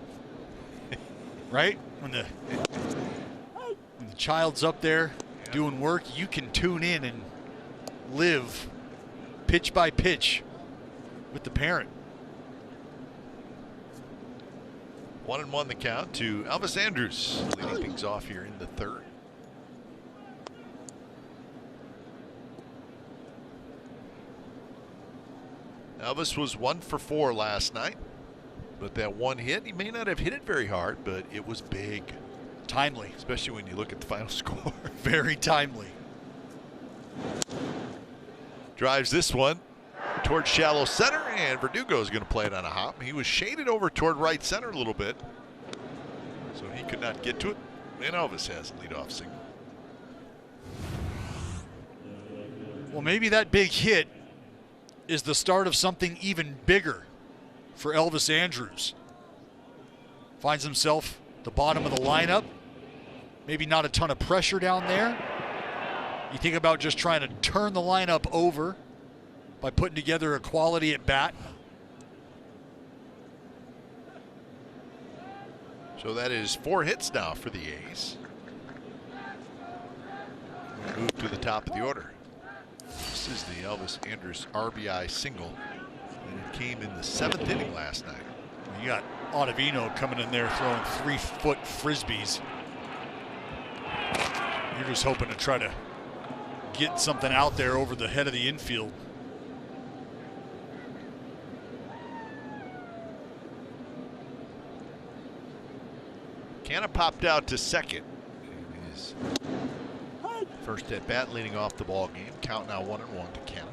right? When the child's up there doing work, you can tune in and live pitch by pitch with the parent. 1-1 the count to Elvis Andrus, leading things off here in the third. Elvis was 1 for 4 last night, but that one hit, he may not have hit it very hard, but it was big. Timely. Especially when you look at the final score. Very timely. Drives this one towards shallow center, and Verdugo is going to play it on a hop. He was shaded over toward right center a little bit, so he could not get to it. And Elvis has a leadoff single. Well, maybe that big hit is the start of something even bigger for Elvis Andrus. Finds himself at the bottom of the lineup. Maybe not a ton of pressure down there. You think about just trying to turn the lineup over by putting together a quality at bat. So that is 4 hits now for the A's. Move to the top of the order. This is the Elvis Andrus RBI single, and it came in the 7th inning last night. You got Ottavino coming in there throwing 3-foot frisbees. You're just hoping to try to get something out there over the head of the infield. Canna popped out to second. His first at bat leading off the ball game. Count now 1-1 to Canna.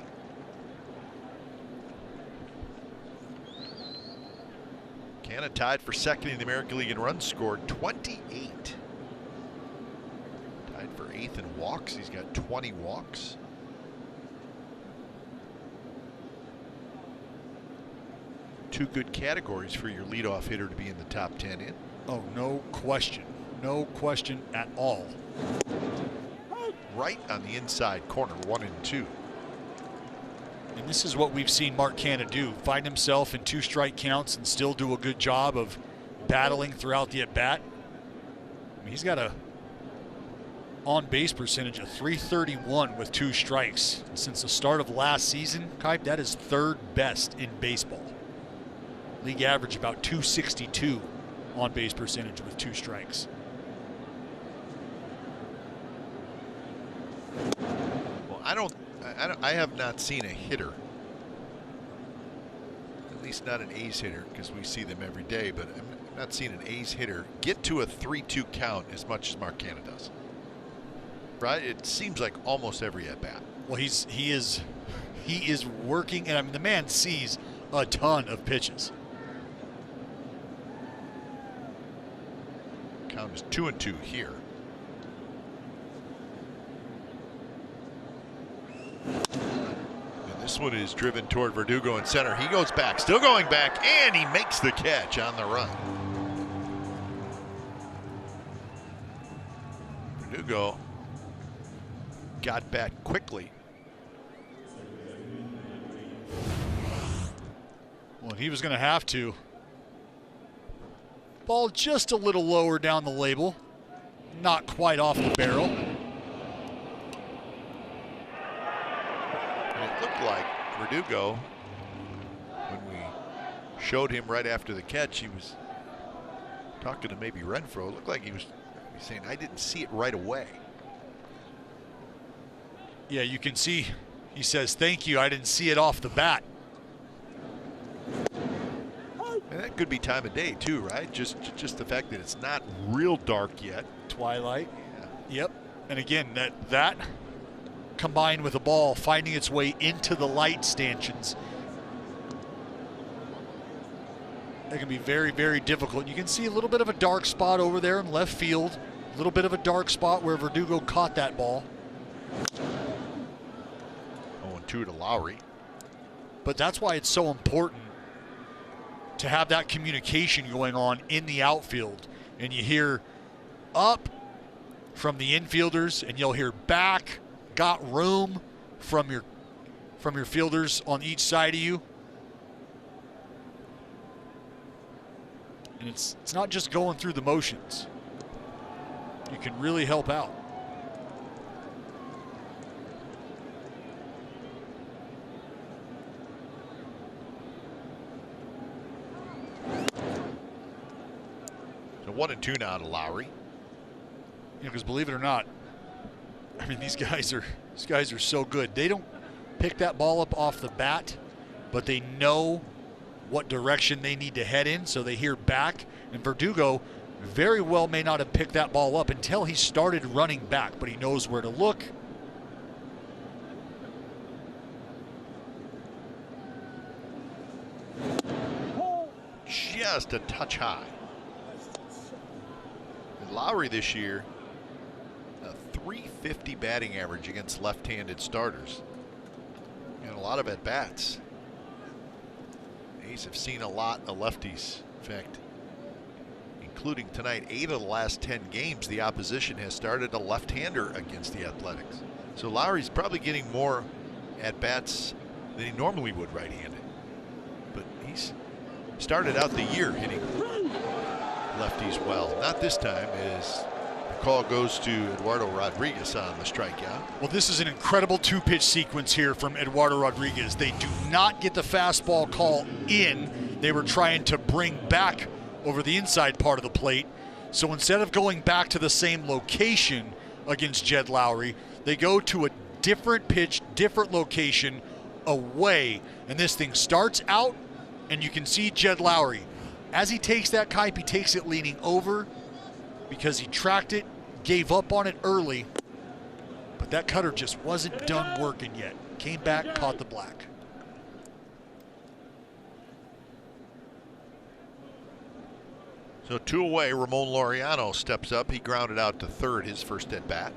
Canna tied for second in the American League in runs scored, 28. Tied for 8th in walks. He's got 20 walks. Two good categories for your leadoff hitter to be in the top 10 in. Oh, no question. No question at all. Right on the inside corner, 1 and 2. And this is what we've seen Mark Canha do. Find himself in 2 strike counts and still do a good job of battling throughout the at-bat. I mean, he's got a on-base percentage of .331 with 2 strikes. Since the start of last season, Kipe, that is 3rd best in baseball. League average about .262 on-base percentage with 2 strikes. Well, I have not seen a hitter, at least not an A's hitter, because we see them every day, but I'm not seeing an A's hitter get to a 3-2 count as much as Mark Canha does. Right? It seems like almost every at bat. Well, he is working, and I mean the man sees a ton of pitches. Count is 2-2 here. And this one is driven toward Verdugo in center. He goes back, still going back, and he makes the catch on the run. Verdugo got back quickly. Well, he was going to have to. Ball just a little lower down the label. Not quite off the barrel. And it looked like Verdugo, when we showed him right after the catch, he was talking to maybe Renfroe. It looked like he was saying, I didn't see it right away. Yeah, you can see he says, thank you, I didn't see it off the bat. And that could be time of day too, right? Just the fact that it's not real dark yet. Twilight. Yeah. Yep. And again, that combined with the ball finding its way into the light stanchions That can be very, very difficult. You can see a little bit of a dark spot over there in left field. A little bit of a dark spot where Verdugo caught that ball. 0-2 to Lowry. But that's why it's so important to have that communication going on in the outfield. And you hear up from the infielders, and you'll hear back, got room from your fielders on each side of you. And it's not just going through the motions. You can really help out. So 1-2 now to Lowry. You know, because believe it or not, I mean, these guys are so good. They don't pick that ball up off the bat, but they know what direction they need to head in, so they hear back. And Verdugo very well may not have picked that ball up until he started running back, but he knows where to look. Just a touch high. And Lowry this year, a .350 batting average against left-handed starters. And a lot of at-bats. A's have seen a lot of lefties. In fact, including tonight, 8 of the last 10 games, the opposition has started a left-hander against the Athletics. So Lowry's probably getting more at-bats than he normally would right-handed. But he's started out the year hitting lefties well. Not this time, as the call goes to Eduardo Rodriguez on the strikeout. Well, this is an incredible two-pitch sequence here from Eduardo Rodriguez. They do not get the fastball call in. They were trying to bring back over the inside part of the plate. So instead of going back to the same location against Jed Lowry, they go to a different pitch, different location away. And this thing starts out, and you can see Jed Lowry. As he takes that Kipe, he takes it leaning over because he tracked it, gave up on it early, but that cutter just wasn't done working yet. Came back, caught the black. So 2 away, Ramon Laureano steps up. He grounded out to third, his first at bat.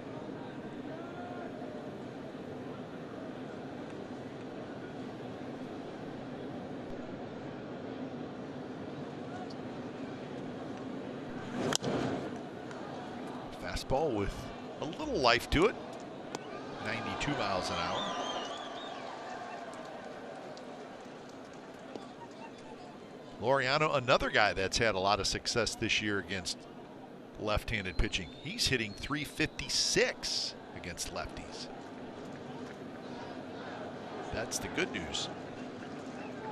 Fastball with a little life to it. 92 miles an hour. Laureano, another guy that's had a lot of success this year against left-handed pitching. He's hitting .356 against lefties. That's the good news.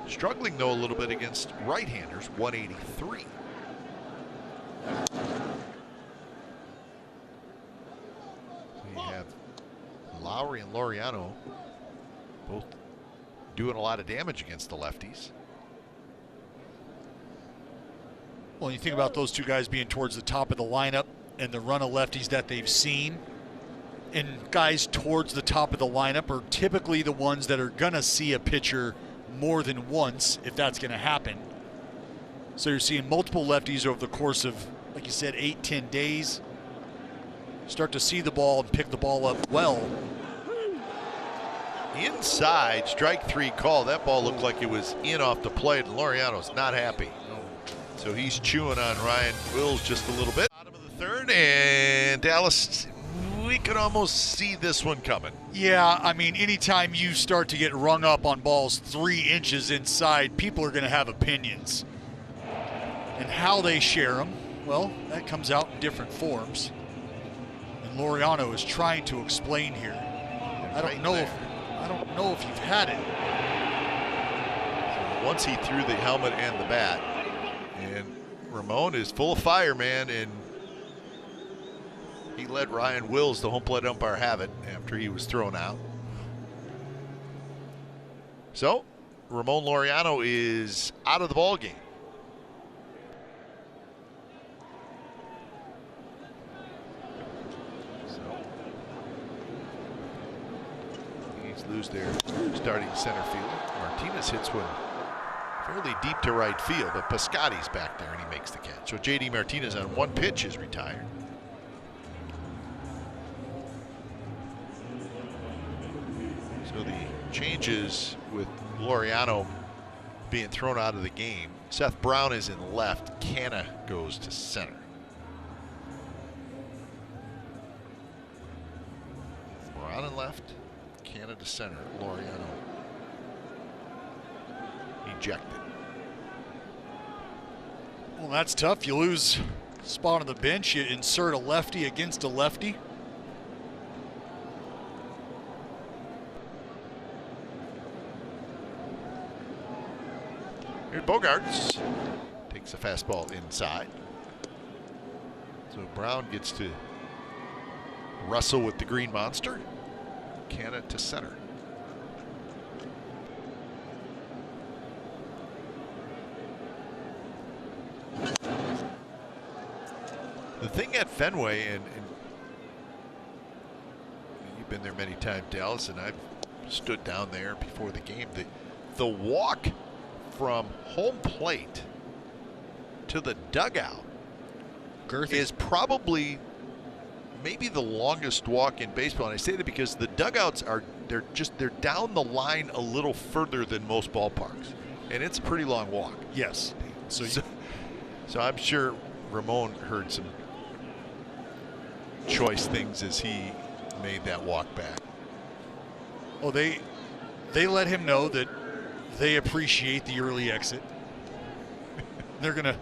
Struggling, though, a little bit against right-handers, 183. So you have Lowry and Laureano both doing a lot of damage against the lefties. Well, you think about those two guys being towards the top of the lineup and the run of lefties that they've seen. And guys towards the top of the lineup are typically the ones that are going to see a pitcher more than once, if that's going to happen. So you're seeing multiple lefties over the course of, like you said, 8-10 days. Start to see the ball and pick the ball up well. Inside, strike 3 call. That ball looked like it was in off the plate, and Laureano's not happy. So he's chewing on Ryan Wills just a little bit. Bottom of the third, and Dallas, we could almost see this one coming. Yeah, I mean, anytime you start to get rung up on balls 3 inches inside, people are going to have opinions. And how they share them, well, that comes out in different forms. And Laureano is trying to explain here. I don't know if you've had it. Once he threw the helmet and the bat, and Ramon is full of fire, man, and he let Ryan Wills, the home plate umpire, have it after he was thrown out. So Ramon Laureano is out of the ball game. Lose their starting center fielder. Martinez hits one fairly deep to right field, but Piscotty's back there and he makes the catch. So J.D. Martinez on one pitch is retired. So the changes with Laureano being thrown out of the game. Seth Brown is in left. Canna goes to center. Brown in left. Canna to center. Laureano ejected. Well, that's tough. You lose spot on the bench. You insert a lefty against a lefty. Here's Bogaerts. Takes a fastball inside. So Brown gets to wrestle with the Green Monster. Canna to center. The thing at Fenway, and you've been there many times, Dallas, and I've stood down there before the game. The walk from home plate to the dugout is probably maybe the longest walk in baseball. And I say that because the dugouts they're down the line a little further than most ballparks, and it's a pretty long walk. Yes. So I'm sure Ramon heard some choice things as he made that walk back. Oh, they let him know that they appreciate the early exit. They're going to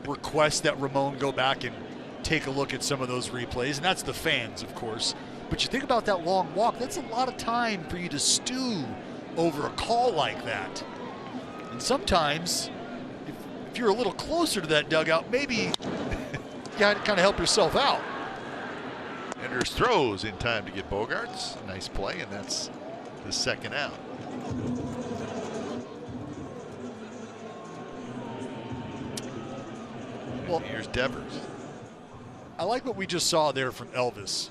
request that Ramon go back and take a look at some of those replays, and that's the fans, of course. But you think about that long walk, that's a lot of time for you to stew over a call like that. And sometimes, if you're a little closer to that dugout, maybe you got to kind of help yourself out. Enders throws in time to get Bogaerts. Nice play, and that's the second out. Well, here's Devers. I like what we just saw there from Elvis,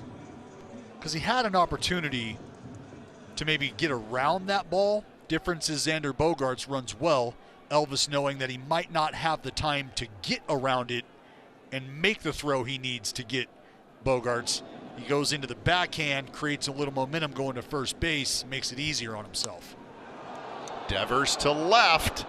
because he had an opportunity to maybe get around that ball. Difference is Xander Bogaerts runs well. Elvis knowing that he might not have the time to get around it and make the throw he needs to get Bogaerts. He goes into the backhand, creates a little momentum going to first base, makes it easier on himself. Devers to left.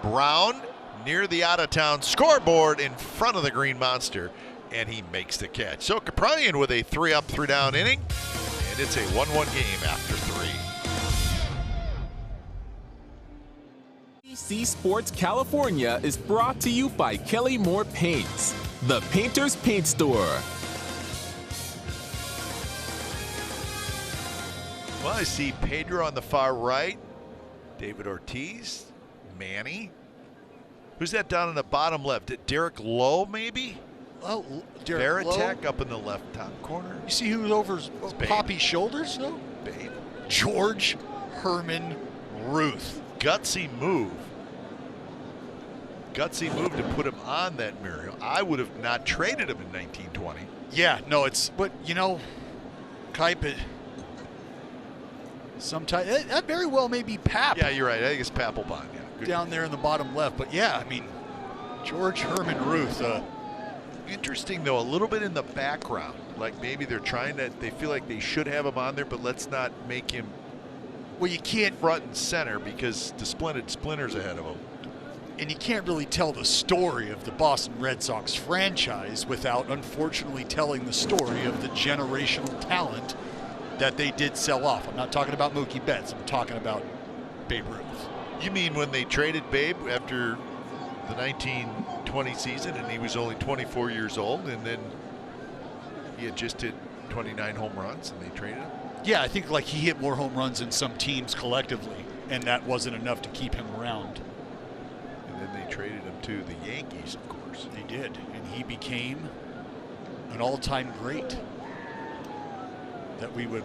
Brown near the out-of-town scoreboard in front of the Green Monster, and he makes the catch. So Kaprielian with a 3-up, 3-down inning, and it's a 1-1 game after 3. ABC Sports California is brought to you by Kelly Moore Paints, the Painter's Paint Store. Well, I see Pedro on the far right, David Ortiz, Manny. Who's that down in the bottom left? Derek Lowe, maybe? Oh, Derek Veritek Lowe. up in the left top corner. You see who's over Poppy's shoulders, though? Babe. George Herman Ruth. Gutsy move. Gutsy move to put him on that Muriel. I would have not traded him in 1920. Yeah, no, but you know, Kuip, sometimes that very well may be Pap. Yeah, you're right. I think it's Papelbon. Yeah, good. Down there in the bottom left. But yeah, I mean, George Herman Ruth. Interesting, though, a little bit in the background. Like maybe they're trying to, they feel like they should have him on there, but let's not make him well, you can't front and center because the Splinter's ahead of him. And you can't really tell the story of the Boston Red Sox franchise without, unfortunately, telling the story of the generational talent that they did sell off. I'm not talking about Mookie Betts. I'm talking about Babe Ruth. You mean when they traded Babe after the 1920 season and he was only 24 years old, and then he had just hit 29 home runs and they traded him? Yeah, I think like he hit more home runs than some teams collectively, and that wasn't enough to keep him around. And then they traded him to the Yankees, of course. They did, and he became an all-time great that we would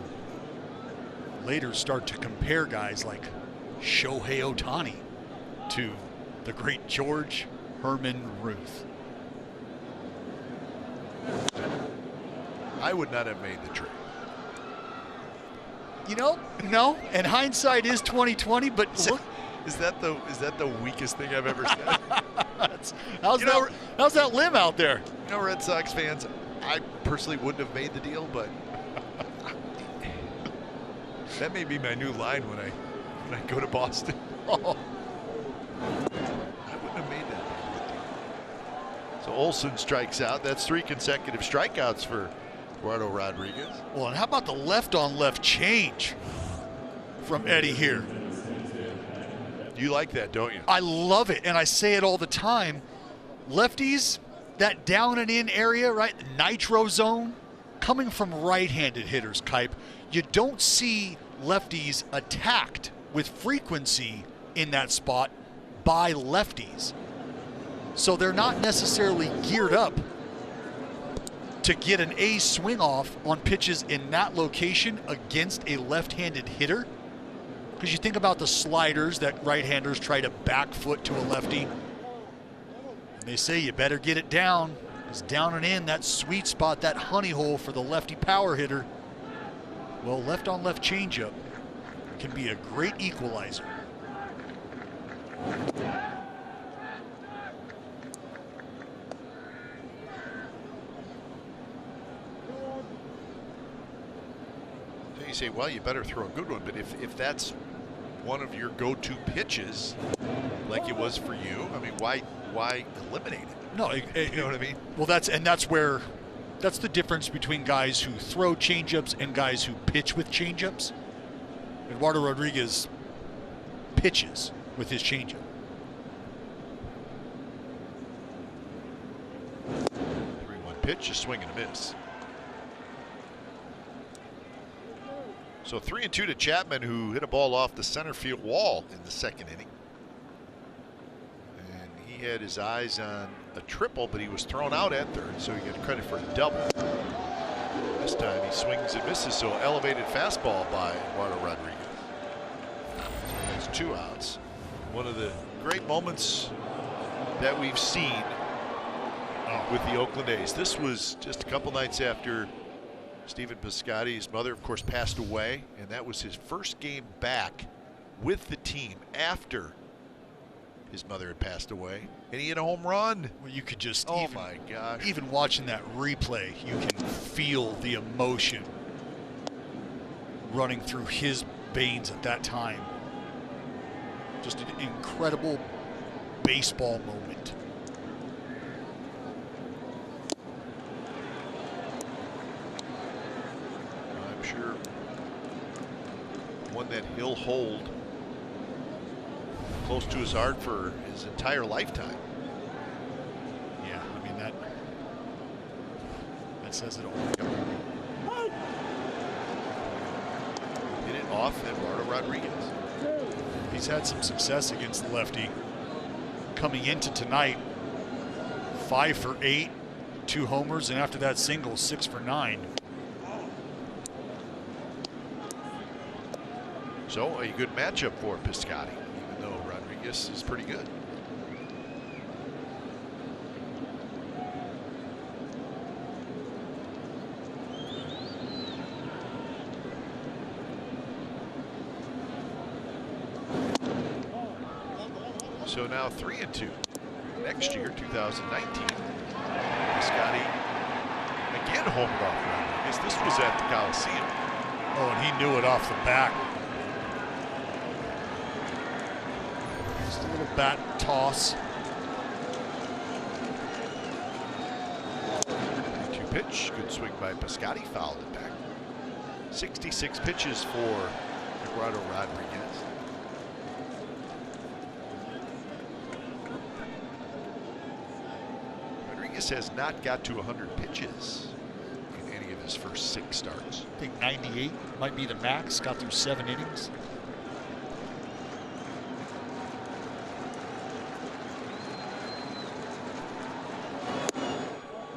later start to compare guys like Shohei Ohtani to the great George Herman Ruth. I would not have made the trade. You know, no, and hindsight is 20/20, but Is that the weakest thing I've ever said? How's that limb out there? You know, Red Sox fans, I personally wouldn't have made the deal, but that may be my new line when I go to Boston. Oh. I wouldn't have made that deal. So Olsen strikes out. That's 3 consecutive strikeouts for Eduardo Rodriguez. Well, and how about the left-on-left change from Eddie here? You like that, don't you? I love it, and I say it all the time. Lefties, that down and in area, right, the nitro zone, coming from right-handed hitters, Kipe, you don't see lefties attacked with frequency in that spot by lefties. So they're not necessarily geared up to get an A swing off on pitches in that location against a left-handed hitter. Because you think about the sliders that right-handers try to back foot to a lefty. And they say you better get it down, because down and in, that sweet spot, that honey hole for the lefty power hitter. Well, left-on-left changeup can be a great equalizer. So you say, well, you better throw a good one, but if that's one of your go-to pitches, like it was for you, I mean, why eliminate it? No, you know what I mean? Well, that's the difference between guys who throw changeups and guys who pitch with changeups. Eduardo Rodriguez pitches with his changeup. 3-1 pitch, a swing and a miss. So 3-2 to Chapman, who hit a ball off the center field wall in the second inning. And he had his eyes on a triple, but he was thrown out at third, so he got credit for a double. This time he swings and misses, so elevated fastball by Eduardo Rodriguez. So that's 2 outs. One of the great moments that we've seen with the Oakland A's. This was just a couple nights after Stephen Piscotty's mother, of course, passed away, and that was his first game back with the team after his mother had passed away, and he hit a home run. Well, you could just, oh my gosh, even watching that replay, you can feel the emotion running through his veins at that time. Just an incredible baseball moment. I'm sure one that he'll hold close to his heart for his entire lifetime. Yeah, I mean, that says it all. Hit it off Eduardo Rodriguez. He's had some success against the lefty. Coming into tonight, 5 for 8, 2 homers, and after that single, 6 for 9. So a good matchup for Piscotty, even though Rodriguez is pretty good. So now 3-2. Next year, 2019, Piscotty again homered off Rodriguez. This was at the Coliseum. Oh, and he knew it off the bat. Just a little bat toss. 2 pitch, good swing by Piscotty, fouled it back. 66 pitches for Eduardo Rodriguez. Rodriguez has not got to 100 pitches in any of his first 6 starts. I think 98 might be the max. Got through 7 innings.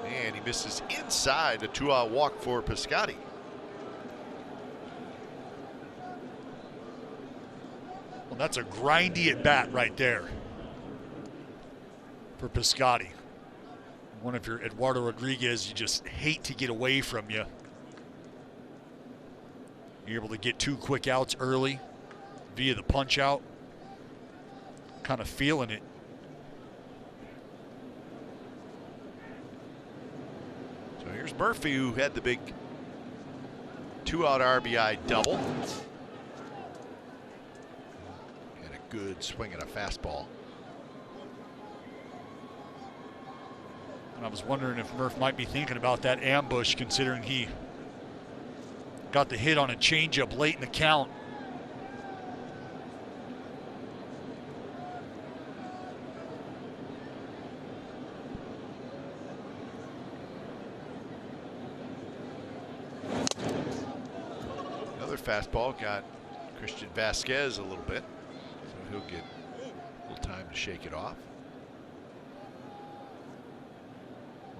And he misses inside, a 2-out walk for Piscotty. Well, that's a grindy at bat right there for Piscotty. One of your Eduardo Rodriguez, you just hate to get away from you. You're able to get 2 quick outs early via the punch out. kind of feeling it. So here's Murphy, who had the big 2-out RBI double. And a good swing at a fastball. And I was wondering if Murph might be thinking about that ambush, considering he got the hit on a changeup late in the count. Another fastball got Christian Vasquez a little bit, so he'll get a little time to shake it off.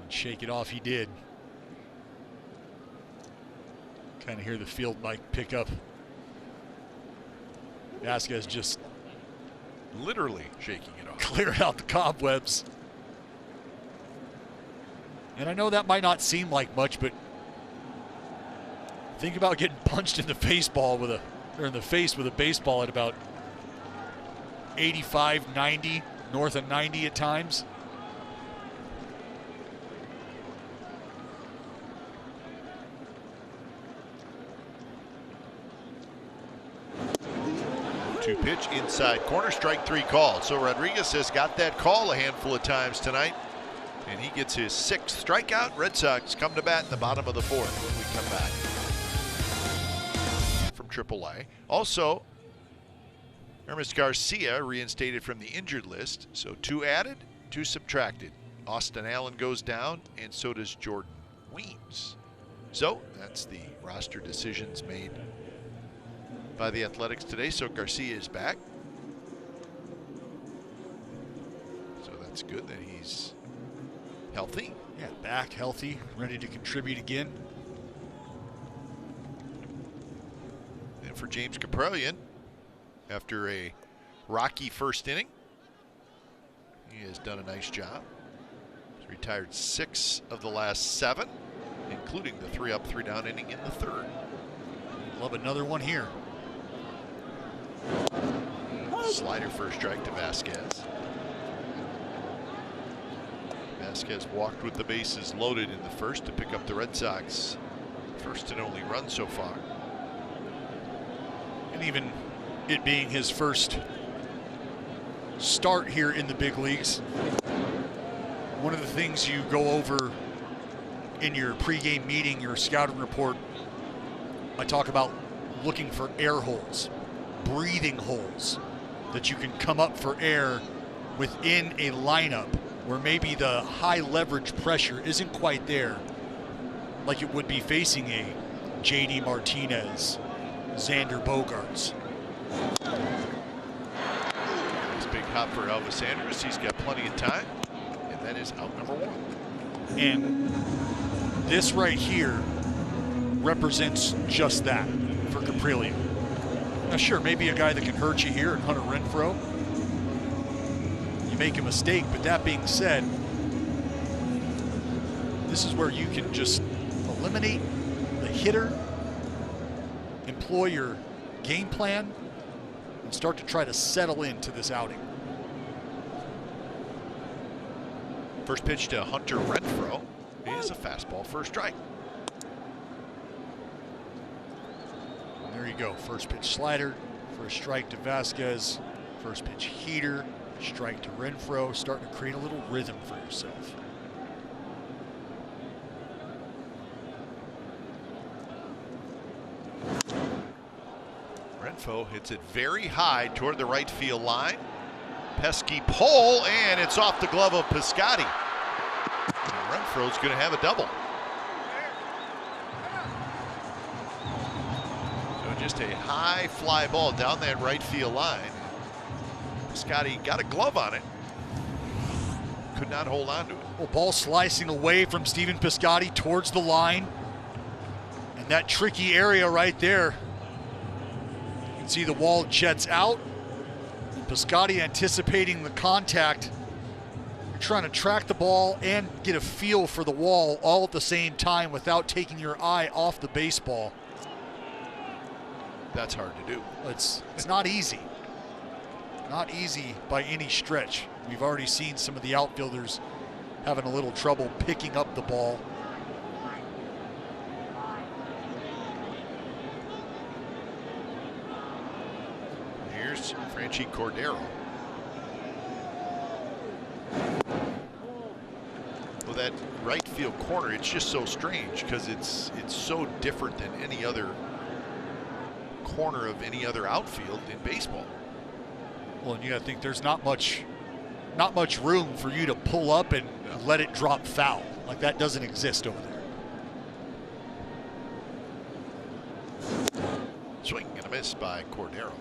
Shake it off he did. Kind of hear the field mic pick up. Vasquez just literally shaking it off. Clearing out the cobwebs. And I know that might not seem like much, but think about getting punched in the face with a baseball at about 85, 90, north of 90 at times. Pitch inside corner, strike 3 called. So Rodriguez has got that call a handful of times tonight, and he gets his 6th strikeout. Red Sox come to bat in the bottom of the 4th when we come back from AAA. Also, Hermes Garcia reinstated from the injured list. So 2 added, 2 subtracted. Austin Allen goes down, and so does Jordan Weems. So that's the roster decisions made by the Athletics today. So Garcia is back. So that's good that he's healthy. Yeah, back, healthy, ready to contribute again. And for James Kaprielian, after a rocky first inning, he has done a nice job. He's retired 6 of the last 7, including the 3-up, 3-down inning in the 3rd. Love another one here. Slider for a strike to Vasquez. Vasquez walked with the bases loaded in the first to pick up the Red Sox first and only run so far. And even it being his first start here in the big leagues, one of the things you go over in your pregame meeting, your scouting report, I talk about looking for air holes, breathing holes, that you can come up for air within a lineup where maybe the high leverage pressure isn't quite there, like it would be facing a JD Martinez, Xander Bogaerts. Nice big hop for Elvis Andrus. He's got plenty of time, and that is out number 1. And this right here represents just that for Kaprielian. Now, sure, maybe a guy that can hurt you here, and Hunter Renfroe. You make a mistake, but that being said, this is where you can just eliminate the hitter, employ your game plan, and start to try to settle into this outing. First pitch to Hunter Renfroe is a fastball for a strike. There you go. First pitch slider for a strike to Vasquez. First pitch heater, strike to Renfroe. Starting to create a little rhythm for yourself. Renfroe hits it very high toward the right field line. Pesky pole, and it's off the glove of Piscotty. And Renfroe's going to have a double. Just a high fly ball down that right field line. Piscotty got a glove on it. Could not hold on to it. Well, ball slicing away from Stephen Piscotty towards the line. And that tricky area right there. You can see the wall jets out. Piscotty anticipating the contact. You're trying to track the ball and get a feel for the wall all at the same time without taking your eye off the baseball. That's hard to do. It's not easy. not easy by any stretch. We've already seen some of the outfielders having a little trouble picking up the ball. Here's Franchi Cordero. Well, that right field corner, it's just so strange because it's so different than any other corner of any other outfield in baseball. Well, and you gotta think there's not much room for you to pull up and let it drop foul. Like, that doesn't exist over there. Swing and a miss by Cordero.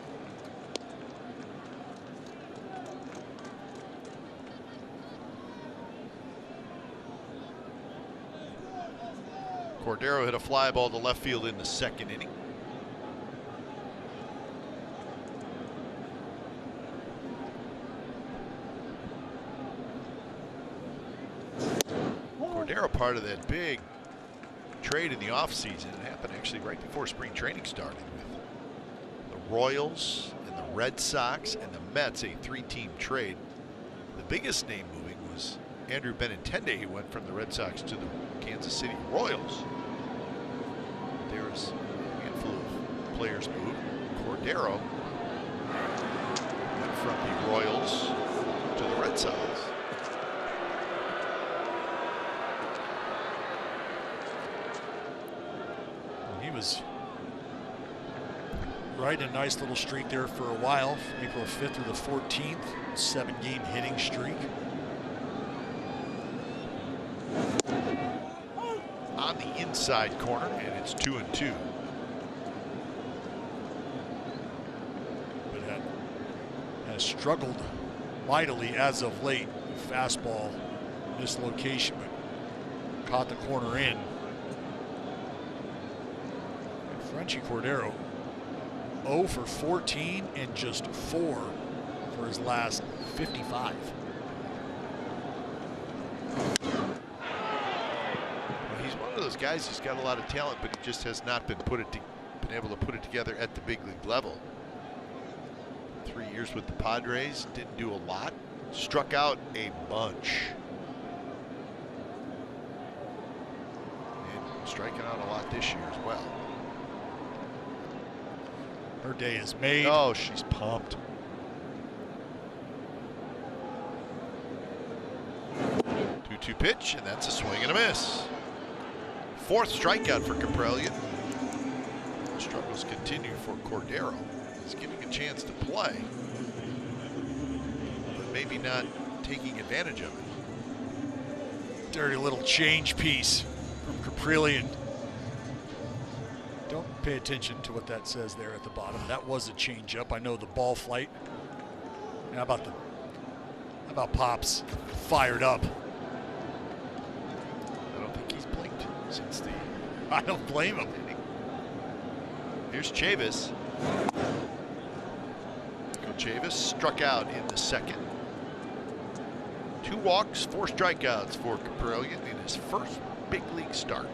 Cordero hit a fly ball to left field in the second inning. Cordero, part of that big trade in the offseason. It happened actually right before spring training started, with the Royals and the Red Sox and the Mets, a three-team trade. The biggest name moving was Andrew Benintendi, who went from the Red Sox to the Kansas City Royals. There's a handful of players moved. Cordero went from the Royals to the Red Sox. He was riding a nice little streak there for a while, from April 5th through the 14th, 7-game hitting streak. On the inside corner, and it's 2-2. But has struggled mightily as of late. Fastball, mislocation, but caught the corner in. And Franchi Cordero 0 for 14 and just 4 for his last 55. Those guys, he's got a lot of talent, but he just has not been able to put it together at the big league level. 3 years with the Padres, didn't do a lot, struck out a bunch, and striking out a lot this year as well. Her day is made. Oh, she's pumped. 2-2 pitch, and that's a swing and a miss. 4th strikeout for Kaprelian. Struggles continue for Cordero. He's getting a chance to play, but maybe not taking advantage of it. Dirty little change piece from Kaprelian. Don't pay attention to what that says there at the bottom. That was a changeup. I know the ball flight. And how about Pops fired up? Since the I don't blame him. Here's Chavis. Chavis struck out in the second. 2 walks, 4 strikeouts for Kaprelian in his first big league start.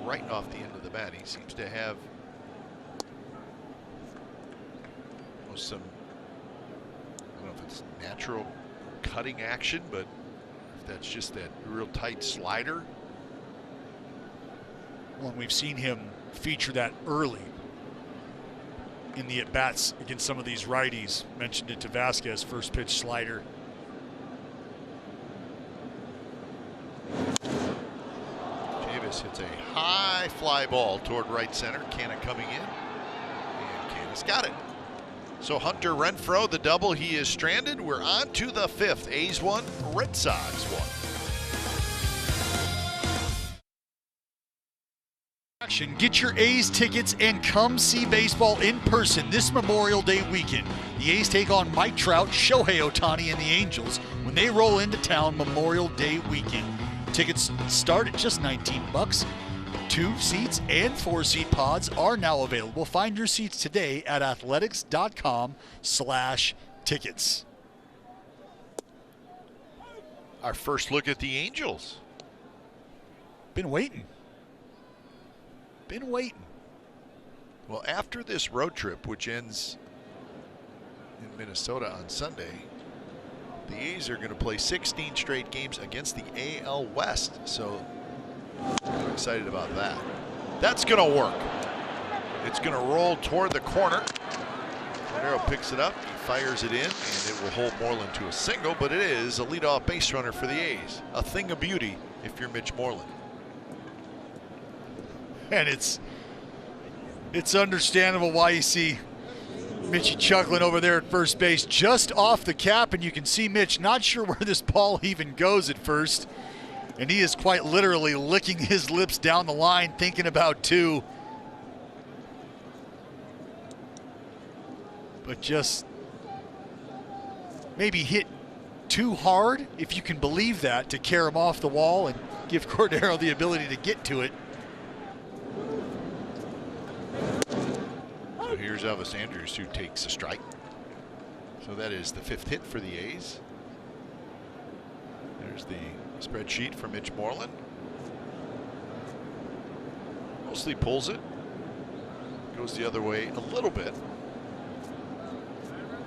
Right off the end of the bat, he seems to have some, I don't know if it's natural cutting action, but if that's just that real tight slider. Well, and we've seen him feature that early in the at-bats against some of these righties. Mentioned it to Vasquez, first pitch slider. Hits a high fly ball toward right center. Canna coming in, and Canna's got it. So Hunter Renfroe, the double, he is stranded. We're on to the 5th. A's 1, Red Sox 1. Get your A's tickets and come see baseball in person this Memorial Day weekend. The A's take on Mike Trout, Shohei Ohtani, and the Angels when they roll into town Memorial Day weekend. Tickets start at just $19. 2 seats and 4-seat pods are now available. Find your seats today at athletics.com/tickets. Our first look at the Angels. Been waiting. Well, after this road trip, which ends in Minnesota on Sunday, the A's are going to play 16 straight games against the AL West. So I'm excited about that. That's going to work. It's going to roll toward the corner. Cordero picks it up, he fires it in, and it will hold Moreland to a single, but it is a leadoff base runner for the A's. A thing of beauty if you're Mitch Moreland. And it's understandable why you see Mitchy chuckling over there at first base, just off the cap, and you can see Mitch not sure where this ball even goes at first. And he is quite literally licking his lips down the line, thinking about two. But just maybe hit too hard, if you can believe that, to carry him off the wall and give Cordero the ability to get to it. So here's Elvis Andrus, who takes a strike. So that is the 5th hit for the A's. There's the spreadsheet for Mitch Moreland. Mostly pulls it. Goes the other way a little bit.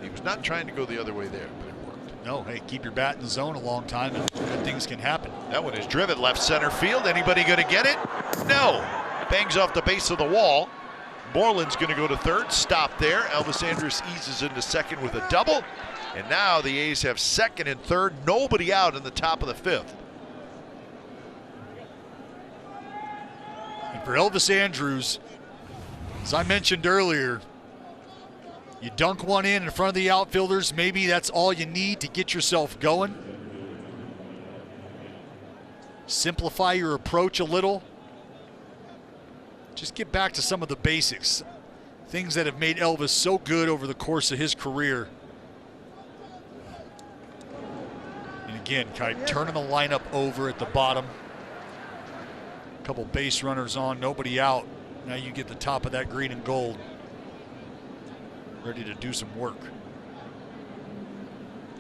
He was not trying to go the other way there, but it worked. No, hey, keep your bat in the zone a long time and good things can happen. That one is driven left center field. Anybody going to get it? No. Bangs off the base of the wall. Moreland's going to go to third. Stop there. Elvis Andrus eases into second with a double. And now the A's have second and third. Nobody out in the top of the 5th. And for Elvis Andrus, as I mentioned earlier, you dunk one in front of the outfielders. Maybe that's all you need to get yourself going. Simplify your approach a little. Just get back to some of the basics. Things that have made Elvis so good over the course of his career. And again, Kite turning the lineup over at the bottom. A couple base runners on, nobody out. Now you get the top of that green and gold. Ready to do some work.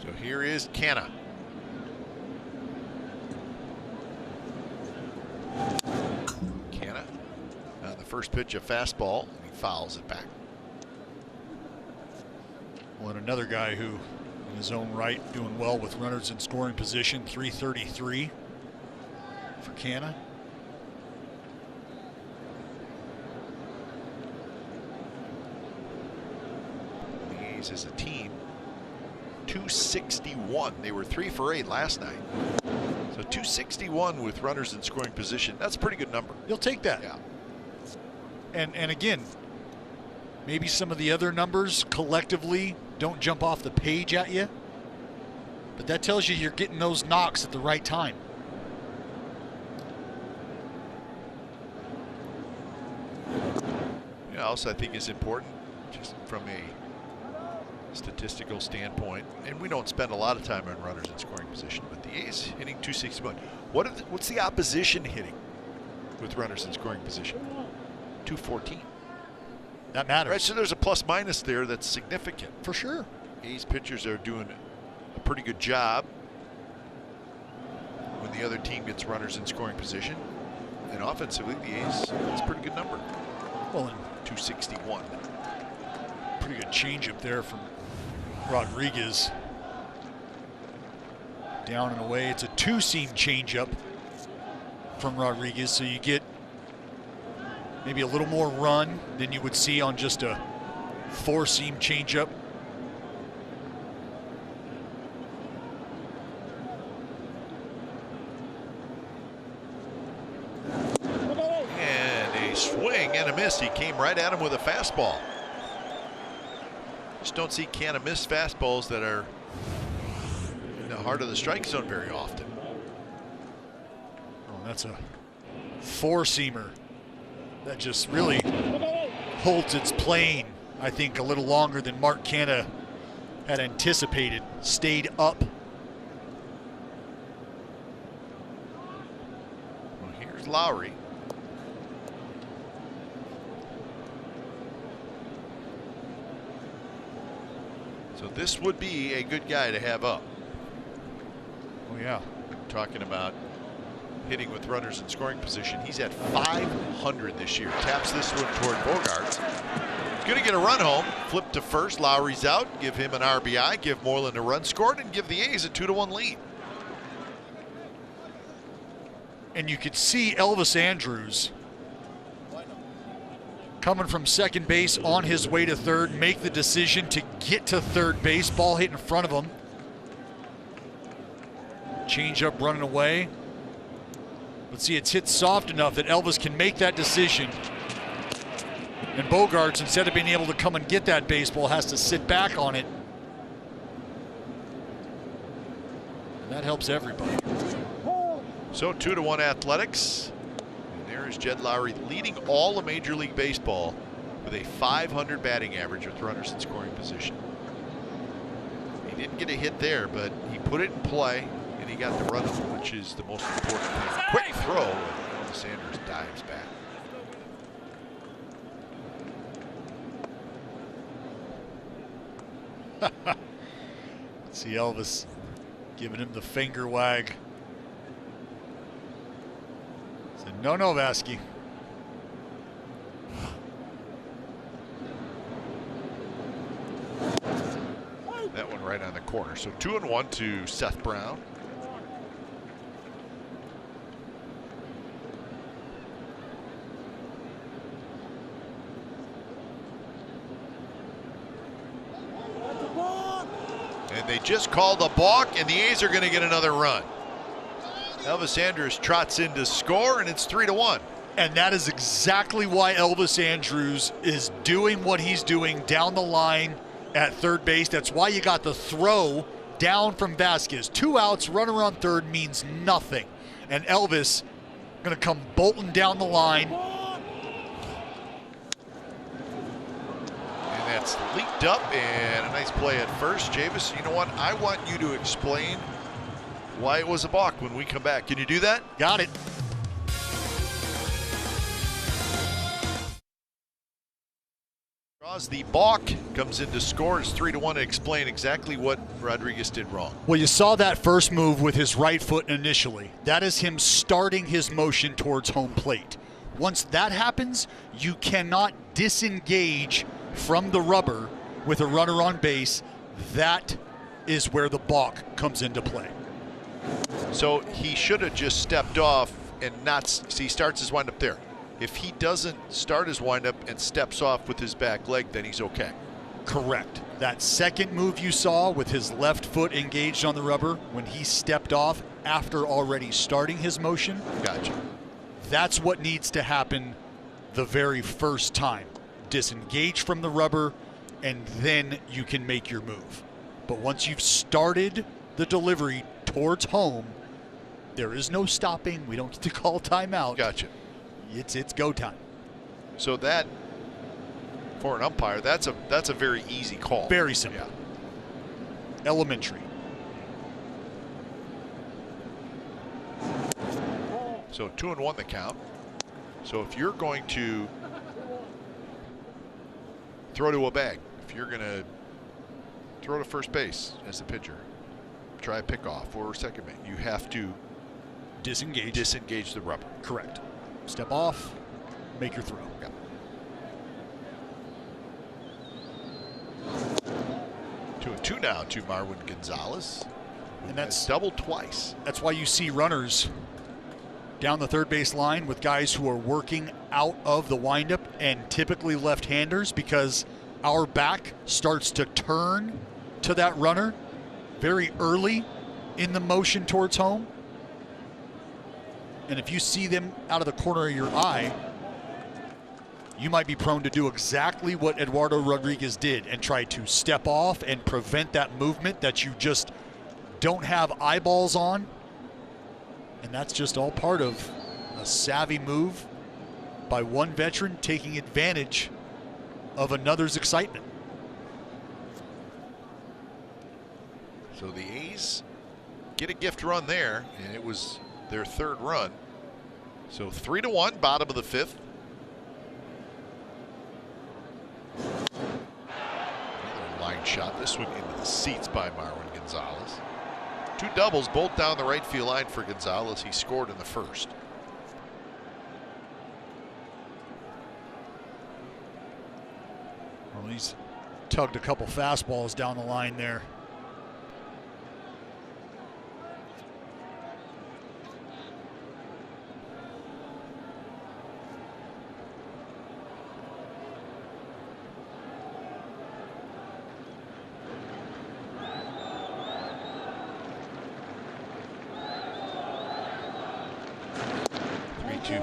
So here is Canna. Canna on the first pitch, a fastball, and he fouls it back. Well, and another guy who, in his own right, doing well with runners in scoring position, 333 for Canna. As a team, 261. They were 3 for 8 last night. So 261 with runners in scoring position. That's a pretty good number. You'll take that. Yeah. And again, maybe some of the other numbers collectively don't jump off the page at you, but that tells you you're getting those knocks at the right time. Yeah, also I think is important just from a statistical standpoint, and we don't spend a lot of time on runners in scoring position, but the A's hitting 261. What's the opposition hitting with runners in scoring position? 214. That matters. Right, so there's a plus minus there that's significant. For sure. A's pitchers are doing a pretty good job when the other team gets runners in scoring position, and offensively the A's, that's a pretty good number. Well, and 261. Pretty good changeup there from Rodriguez. Down and away. It's a two-seam changeup from Rodriguez, so you get maybe a little more run than you would see on just a four-seam changeup. And a swing and a miss. He came right at him with a fastball. Just don't see Canna miss fastballs that are in the heart of the strike zone very often. Oh, that's a four-seamer that just really holds its plane, I think, a little longer than Mark Canna had anticipated. Stayed up. Well, here's Lowry. So this would be a good guy to have up. Oh, yeah. talking about hitting with runners in scoring position. He's at 500 this year. Taps this one toward Bogaerts. Going to get a run home. Flip to first. Lowry's out. Give him an RBI. Give Moreland a run scored, and give the A's a 2-1 lead. And you could see Elvis Andrus coming from second base on his way to third, make the decision to get to third base. Ball hit in front of him. Change up running away. Let's see, it's hit soft enough that Elvis can make that decision. And Bogaerts, instead of being able to come and get that baseball, has to sit back on it. And that helps everybody. So 2-1 Athletics. And there is Jed Lowry leading all of Major League Baseball with a .500 batting average with runners in scoring position. He didn't get a hit there, but he put it in play, and he got the run, which is the most important thing. Quick throw, and Sanders dives back. See Elvis giving him the finger wag. Said, no, Vasky. That one right on the corner. So 2-1 to Seth Brown. And they just called a balk, and the A's are going to get another run. Elvis Andrus trots in to score, and it's 3-1. And that is exactly why Elvis Andrus is doing what he's doing down the line at third base. That's why you got the throw down from Vasquez. 2 outs, runner on third means nothing. And Elvis going to come bolting down the line. And that's leaked up, and a nice play at first. Javis, you know what? I want you to explain why it was a balk when we come back. Can you do that? Got it. Draws the balk, comes in to score. It's 3-1 to explain exactly what Rodriguez did wrong. Well, you saw that first move with his right foot initially. That is him starting his motion towards home plate. Once that happens, you cannot disengage from the rubber with a runner on base. That is where the balk comes into play. So he should have just stepped off and not, see, he starts his windup there. If he doesn't start his windup and steps off with his back leg, then he's okay. Correct. That second move you saw with his left foot engaged on the rubber, when he stepped off after already starting his motion. Gotcha. That's what needs to happen the very first time. Disengage from the rubber, and then you can make your move. But once you've started the delivery towards home, there is no stopping. We don't get to call timeout. Gotcha. It's go time. So that, for an umpire, that's a very easy call. Very simple. Yeah. Elementary. So 2-1 the count. So if you're going to throw to a bag, if you're going to throw to first base as a pitcher, try a pickoff or second base, you have to disengage the rubber. Correct. Step off, make your throw. Yeah. 2-2 now to Marwin Gonzalez. And that's doubled twice. That's why you see runners down the third base line with guys who are working out of the windup, and typically left-handers, because our back starts to turn to that runner very early in the motion towards home. And if you see them out of the corner of your eye, you might be prone to do exactly what Eduardo Rodriguez did and try to step off and prevent that movement that you just don't have eyeballs on. And that's just all part of a savvy move by one veteran taking advantage of another's excitement. So the A's get a gift run there, and it was their third run. So 3-1, bottom of the fifth. Another line shot, this one into the seats by Marwin Gonzalez. 2 doubles, both down the right field line for Gonzalez. He scored in the first. Well, he's tugged a couple fastballs down the line there.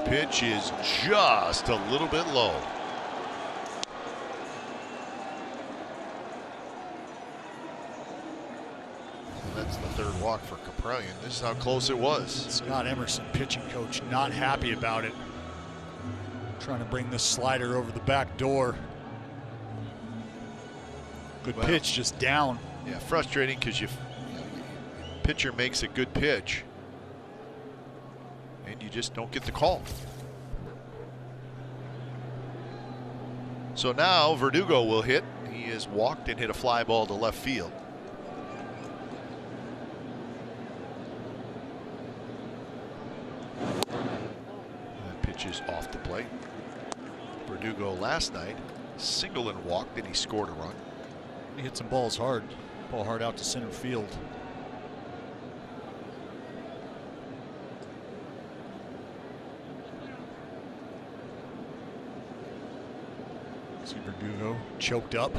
Pitch is just a little bit low. So that's the third walk for Caprellian. This is how close it was. Scott Emerson, pitching coach, not happy about it. Trying to bring this slider over the back door. Good pitch, just down. Yeah, frustrating because pitcher makes a good pitch and you just don't get the call. So now Verdugo will hit. He has walked and hit a fly ball to left field. That pitch is off the plate. Verdugo last night singled and walked, and he scored a run. He hit some balls hard. Ball hard out to center field. See Verdugo choked up.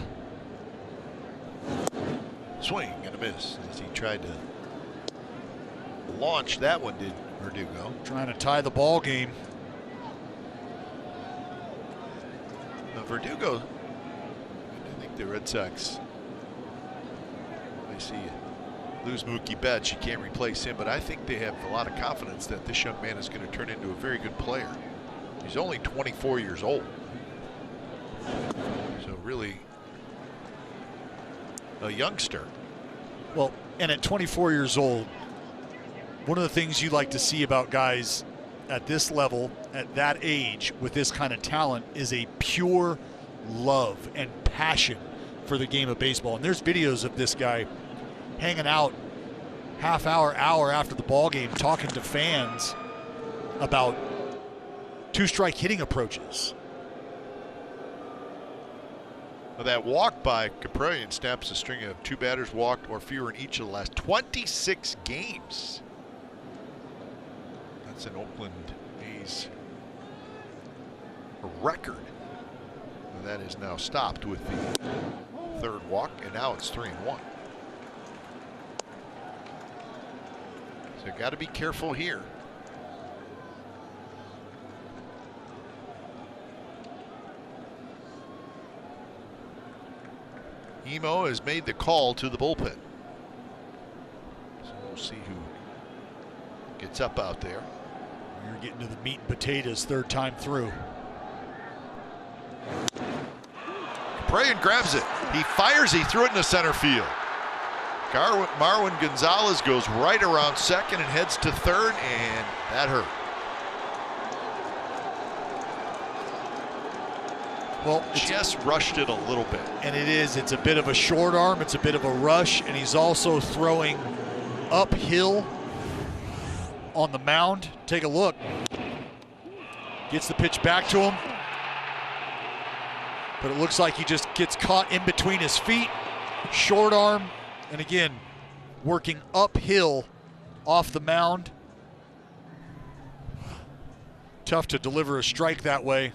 Swing and a miss as he tried to launch that one, did Verdugo. Trying to tie the ball game. Now Verdugo, I think the Red Sox, they see you lose Mookie Betts, you can't replace him, but I think they have a lot of confidence that this young man is going to turn into a very good player. He's only 24 years old. So really a youngster. Well, and at 24 years old, one of the things you like to see about guys at this level, at that age, with this kind of talent, is a pure love and passion for the game of baseball. And there's videos of this guy hanging out half hour, hour after the ball game, talking to fans about two-strike hitting approaches. Well, that walk by Caprellian snaps a string of 2 batters walked or fewer in each of the last 26 games. That's an Oakland A's record. And that is now stopped with the 3rd walk, and now it's 3-1. So got to be careful here. Emo has made the call to the bullpen. So we'll see who gets up out there. You're getting to the meat and potatoes 3rd time through. Caprellian grabs it. He fires, he threw it into center field. Marwin Gonzalez goes right around second and heads to third, and that hurt. Well, just rushed it a little bit. And it's a bit of a short arm, it's a bit of a rush, and he's also throwing uphill on the mound. Take a look. Gets the pitch back to him. But it looks like he just gets caught in between his feet. Short arm, and again, working uphill off the mound. Tough to deliver a strike that way.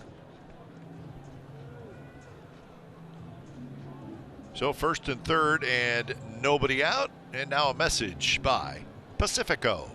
So 1st and 3rd and nobody out, and now a message by Pacifico.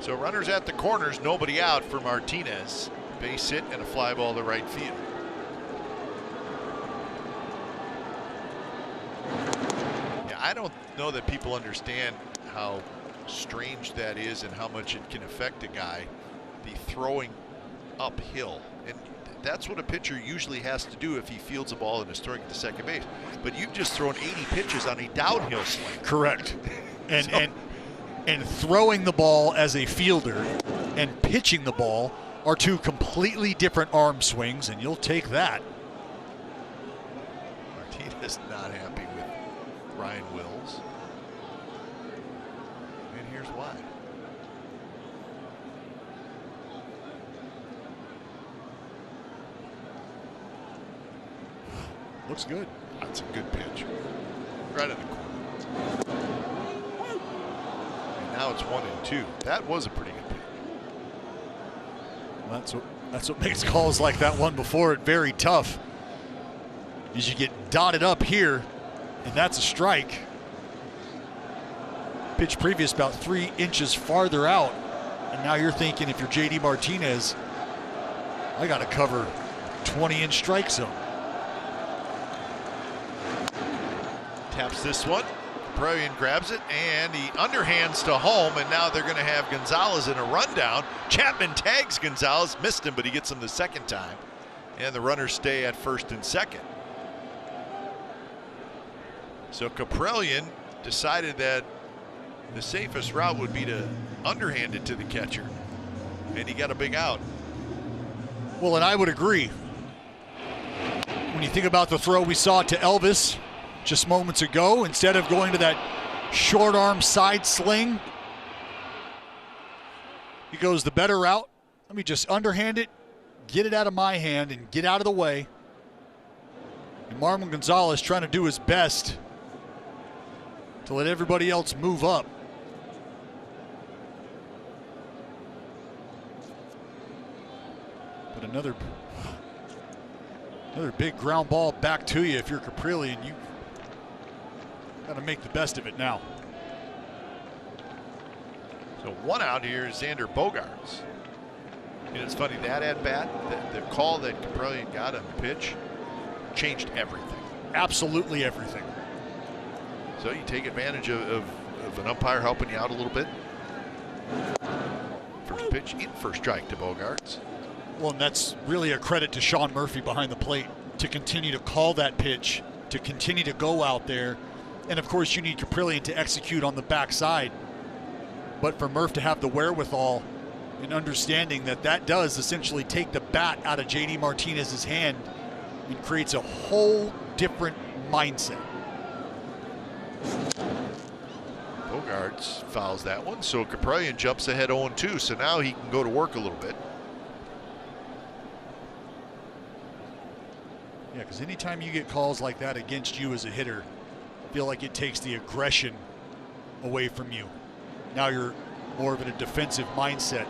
So runners at the corners, nobody out for Martinez. Base hit and a fly ball to right field. Yeah, I don't know that people understand how strange that is and how much it can affect a guy. The throwing uphill. And that's what a pitcher usually has to do if he fields a ball and is throwing it to second base. But you've just thrown 80 pitches on a downhill swing. Correct. And throwing the ball as a fielder and pitching the ball are two completely different arm swings, and you'll take that. Martinez not happy with Ryan Wills. And here's why. Looks good. That's a good pitch. Right in the corner. And now it's 1-2. That was a pretty good pitch. Well, that's what makes calls like that one before it very tough. Is you get dotted up here, and that's a strike. Pitch previous about 3 inches farther out, and now you're thinking, if you're JD Martinez, I got to cover 20-inch strike zone. Taps this one. Caprellian grabs it, and he underhands to home, and now they're going to have Gonzalez in a rundown. Chapman tags Gonzalez, missed him, but he gets him the second time. And the runners stay at first and second. So Caprellian decided that the safest route would be to underhand it to the catcher, and he got a big out. Well, and I would agree. When you think about the throw we saw to Elvis just moments ago, instead of going to that short arm side sling, he goes the better route. Let me just underhand it, get it out of my hand, and get out of the way. And Marwin Gonzalez trying to do his best to let everybody else move up. But another big ground ball back to you if you're Caprellian. You got to make the best of it now. So one out here is Xander Bogaerts. And it's funny, that at bat, the call that Caprellian got on the pitch changed everything. Absolutely everything. So you take advantage of an umpire helping you out a little bit. First pitch in for strike to Bogaerts. Well, and that's really a credit to Sean Murphy behind the plate to continue to call that pitch, to continue to go out there. And of course, you need Caprellian to execute on the backside. But for Murph to have the wherewithal and understanding that that does essentially take the bat out of JD Martinez's hand and creates a whole different mindset. Bogaerts fouls that one, so Caprellian jumps ahead 0-2, so now he can go to work a little bit. Yeah, because anytime you get calls like that against you as a hitter, I feel like it takes the aggression away from you. Now you're more of in a defensive mindset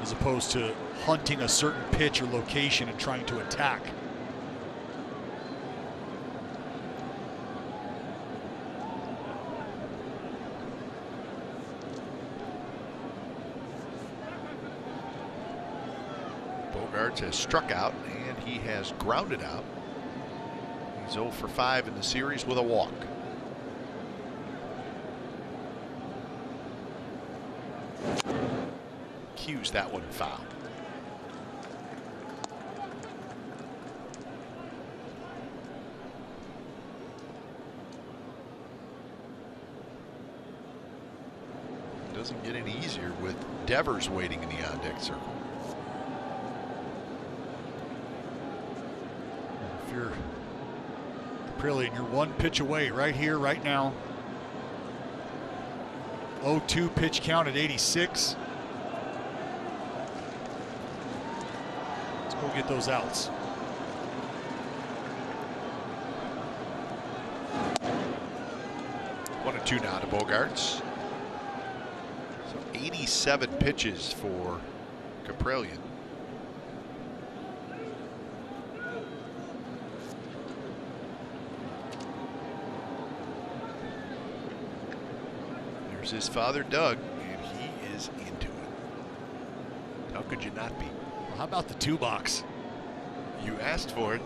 as opposed to hunting a certain pitch or location and trying to attack. Bogaerts has struck out and he has grounded out. He's 0 for 5 in the series with a walk. Cues that one foul. Doesn't get any easier with Devers waiting in the on-deck circle. If you're Caprellian, you're one pitch away right here, right now. 0-2 pitch count at 86. Let's go get those outs. One and two now to Bogaerts. So 87 pitches for Caprellian. There's his father, Doug, and he is into it. How could you not be? How about the 2-box? You asked for it.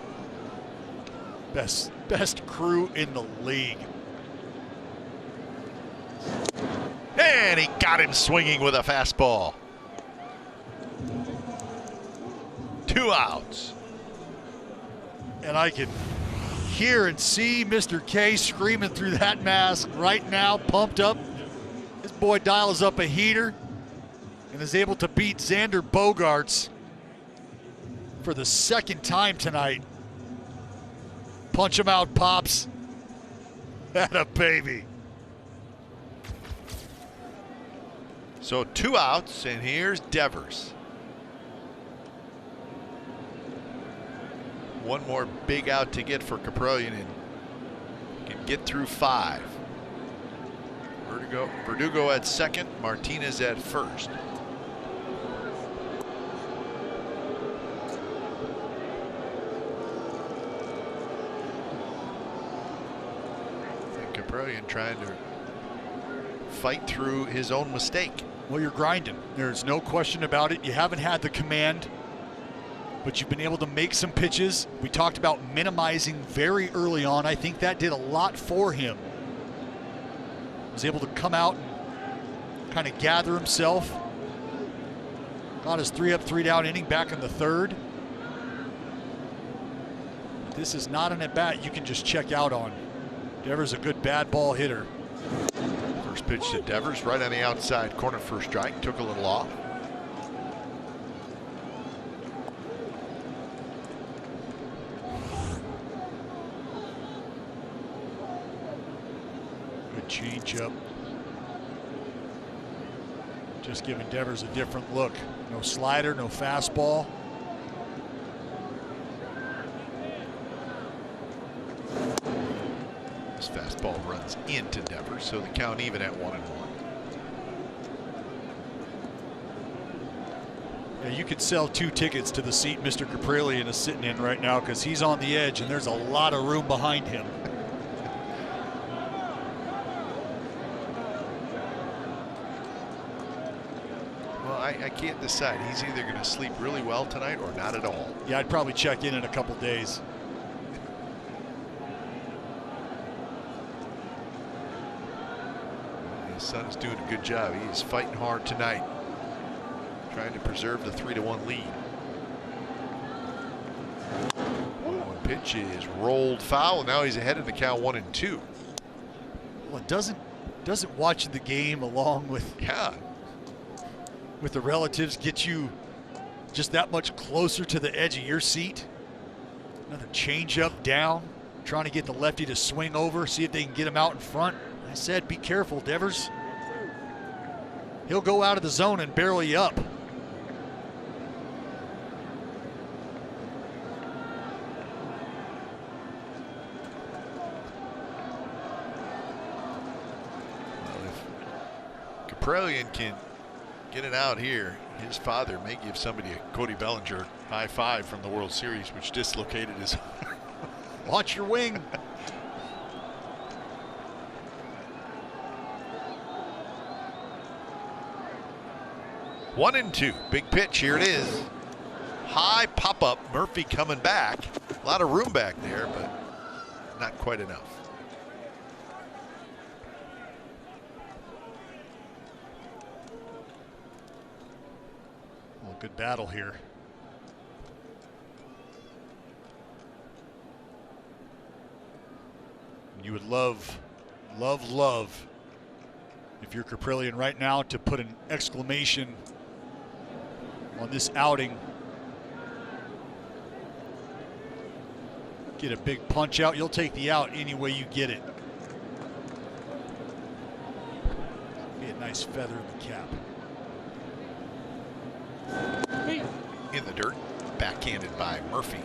Best crew in the league. And he got him swinging with a fastball. 2 outs. And I can hear and see Mr. K screaming through that mask right now, pumped up. This boy dials up a heater and is able to beat Xander Bogaerts for the second time tonight. Punch him out, Pops. Atta baby. So 2 outs, and here's Devers. One more big out to get for Kaprielian, and can get through 5. Verdugo at second, Martinez at first. And Kaprielian trying to fight through his own mistake. Well, you're grinding. There's no question about it. You haven't had the command, but you've been able to make some pitches. We talked about minimizing very early on. I think that did a lot for him. Was able to come out and kind of gather himself. Got his 3-up, 3-down inning back in the 3rd. This is not an at-bat you can just check out on. Devers a good bad ball hitter. First pitch to Devers, right on the outside corner for strike. Took a little off. Good change-up. Just giving Devers a different look. No slider, no fastball. This fastball runs into Devers, so the count even at 1-1. Yeah, you could sell 2 tickets to the seat Mr. Kaprielian is sitting in right now, because he's on the edge and there's a lot of room behind him. Well, I can't decide. He's either going to sleep really well tonight or not at all. Yeah, I'd probably check in a couple days. His son's doing a good job. He's fighting hard tonight, trying to preserve the 3-1 lead. 1-1 pitch is rolled foul. Now he's ahead in the count 1-2. Well, doesn't watching the game along with the relatives get you just that much closer to the edge of your seat? Another change up down, trying to get the lefty to swing over, see if they can get him out in front. I said, be careful, Devers. He'll go out of the zone and barrel you up. Well, if Kaprielian can get it out here, his father may give somebody a Cody Bellinger high five from the World Series, which dislocated his. Watch your wing. One and two. Big pitch. Here it is. High pop up. Murphy coming back. A lot of room back there, but not quite enough. Well, good battle here. You would love if you're Kaprielian right now to put an exclamation on this outing. Get a big punch out. You'll take the out any way you get it. Be a nice feather in the cap. In the dirt, backhanded by Murphy.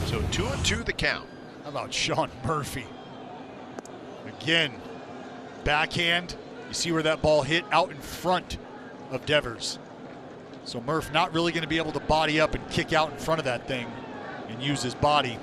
So 2-2 the count. How about Sean Murphy? Again, backhand. You see where that ball hit? Out in front of Devers. So Murph not really going to be able to body up and kick out in front of that thing and use his body.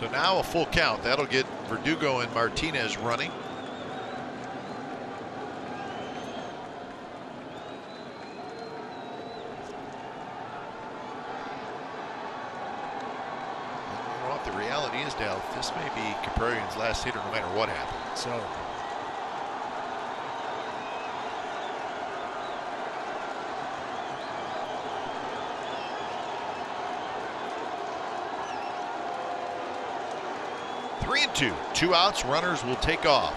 So now a full count. That'll get Verdugo and Martinez running. the reality is, Dal, this may be Caprarian's last hitter no matter what happens. So. Three and two. 2 outs. Runners will take off.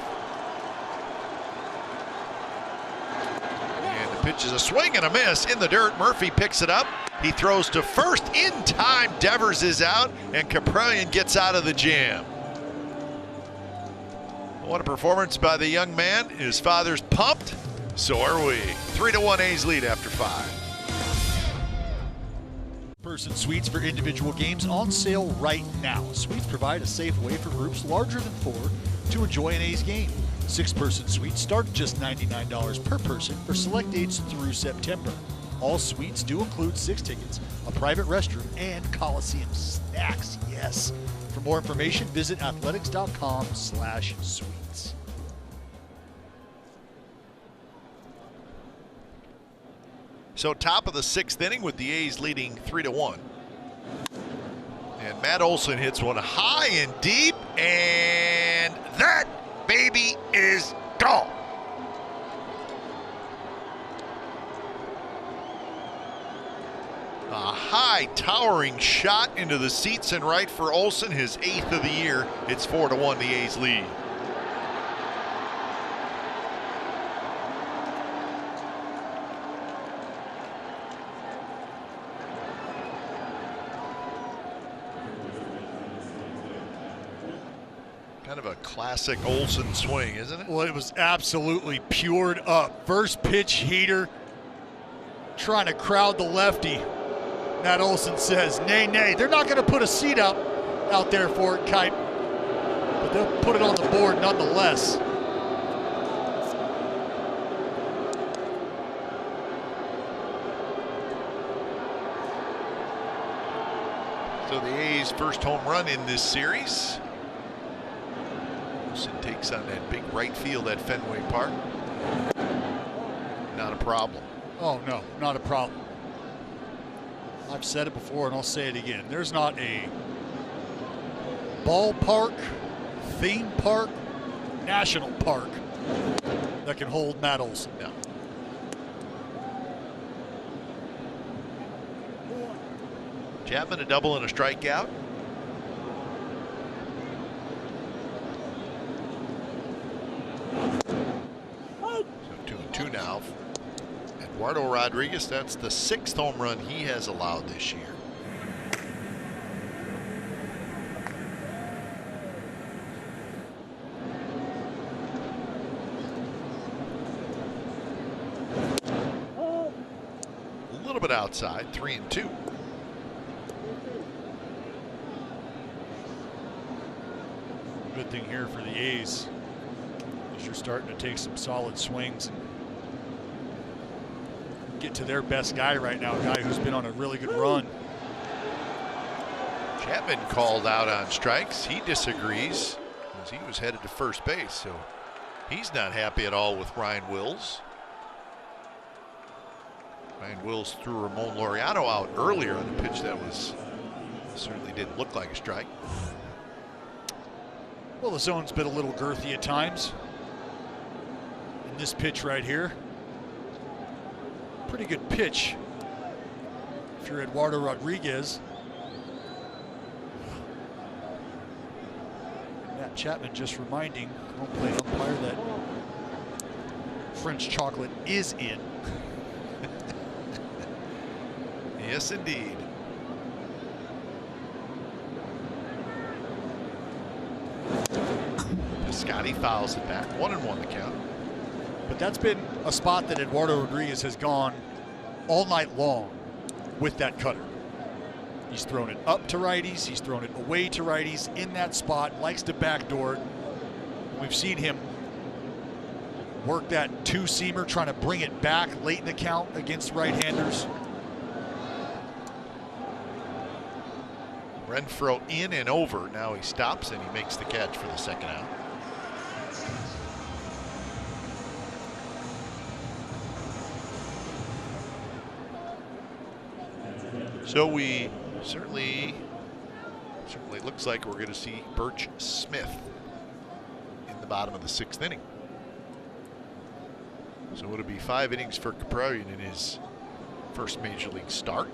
And the pitch is a swing and a miss in the dirt. Murphy picks it up. He throws to first in time. Devers is out, and Caprarian gets out of the jam. What a performance by the young man. His father's pumped. So are we. 3-1 A's lead after 5. Person suites for individual games on sale right now. Suites provide a safe way for groups larger than 4 to enjoy an A's game. 6-person suites start at just $99 per person for select dates through September. All suites do include 6 tickets, a private restroom, and Coliseum snacks. Yes. For more information, visit athletics.com/suites. So top of the 6th inning with the A's leading 3-1. And Matt Olson hits one high and deep, and that baby is gone. A high towering shot into the seats and right for Olson, his 8th of the year. It's 4-1, the A's lead. Kind of a classic Olson swing, isn't it? Well, it was absolutely pured up. First pitch heater, trying to crowd the lefty. Matt Olson says, nay, nay. They're not going to put a seat out there for it, Kite, but they'll put it on the board nonetheless. So the A's first home run in this series. Olson takes on that big right field at Fenway Park. Not a problem. Oh, no, not a problem. I've said it before and I'll say it again. There's not a ballpark, theme park, national park that can hold Matt Olson. No. Chapman a double and a strikeout. So 2-2 now. Eduardo Rodriguez, that's the 6th home run he has allowed this year. A little bit outside, 3-2. Good thing here for the A's is you're starting to take some solid swings and get to their best guy right now, a guy who's been on a really good run. Chapman called out on strikes. He disagrees as he was headed to first base, so he's not happy at all with Ryan Wills. Ryan Wills threw Ramon Laureano out earlier on a pitch that was certainly didn't look like a strike. Well, the zone's been a little girthy at times. And this pitch right here, pretty good pitch if you're Eduardo Rodriguez. Matt Chapman just reminding home plate umpire that French chocolate is in. Yes, indeed. Scotty fouls it back. 1-1 the count. But that's been a spot that Eduardo Rodriguez has gone all night long with that cutter. He's thrown it up to righties. He's thrown it away to righties in that spot. Likes to backdoor it. We've seen him work that two-seamer, trying to bring it back late in the count against right-handers. Renfroe in and over. Now he stops and he makes the catch for the second out. So we certainly certainly looks like we're going to see Birch Smith in the bottom of the 6th inning. So it'll be 5 innings for Kaprelian in his first major league start.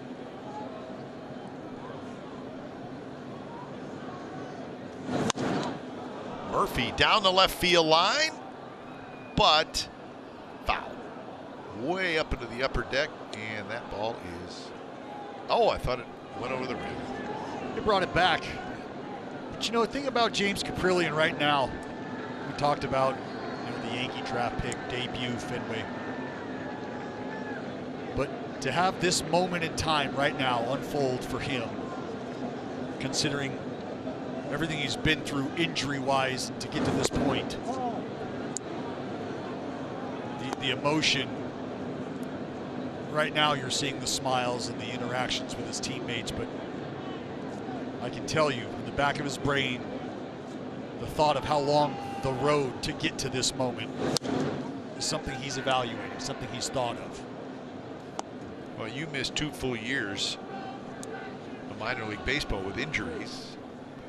Murphy down the left field line, but foul. Way up into the upper deck, and that ball is, oh, I thought it went over the rim. They brought it back. But you know, the thing about James Kaprelian right now, we talked about the Yankee draft pick, debut, Fenway. But to have this moment in time right now unfold for him, considering everything he's been through injury-wise to get to this point, the emotion, right now you're seeing the smiles and the interactions with his teammates, but I can tell you, in the back of his brain, the thought of how long the road to get to this moment is something he's evaluating, something he's thought of. Well, you missed 2 full years of minor league baseball with injuries.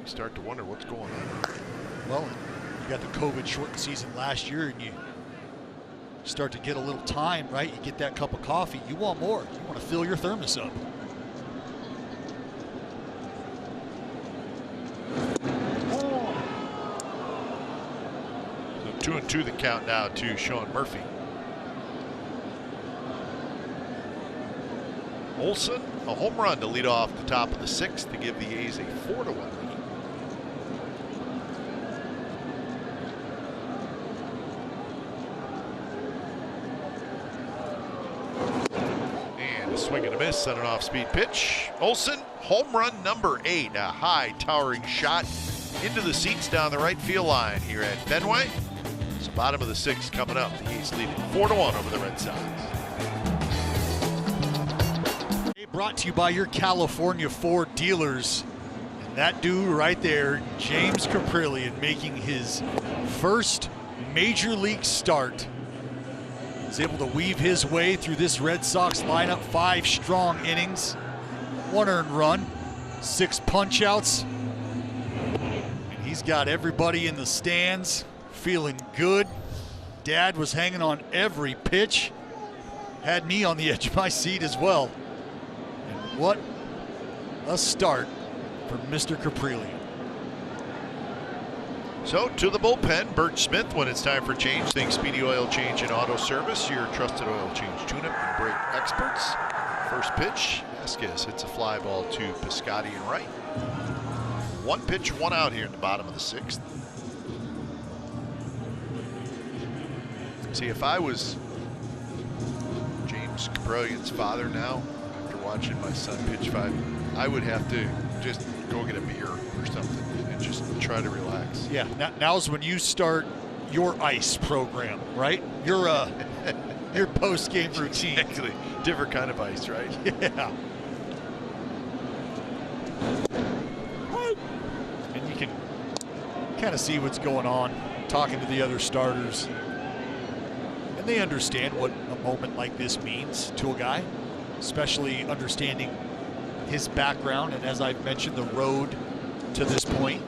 You start to wonder what's going on. Well, you got the COVID shortened season last year, and you start to get a little time, right? You get that cup of coffee, you want more. You want to fill your thermos up. So 2-2 the count now to Sean Murphy. Olson, a home run to lead off the top of the 6th to give the A's a 4-1 lead. And a swing and a miss on an off-speed pitch. Olson, home run number 8, a high towering shot into the seats down the right field line here at Fenway. So bottom of the 6th coming up. The A's lead 4-1 over the Red Sox. Brought to you by your California Ford dealers. And that dude right there, James Kaprelian, making his first major league start. He's able to weave his way through this Red Sox lineup. 5 strong innings, 1 earned run, 6 punch outs. And he's got everybody in the stands feeling good. Dad was hanging on every pitch. Had me on the edge of my seat as well. What a start for Mr. Kaprelian. So to the bullpen, Birch Smith when it's time for change. Think Speedy Oil Change and Auto Service, your trusted oil change tune-up and brake experts. First pitch, Vasquez hits a fly ball to Piscotti and right. 1 pitch, 1 out here in the bottom of the 6th. See, if I was James Kaprelian's father now, watching my son pitch 5, I would have to just go get a beer or something and just try to relax. Yeah, now's when you start your ice program, right? Your post-game routine. Exactly. Different kind of ice, right? Yeah. And you can kind of see what's going on, talking to the other starters. And they understand what a moment like this means to a guy, especially understanding his background and, as I've mentioned, the road to this point.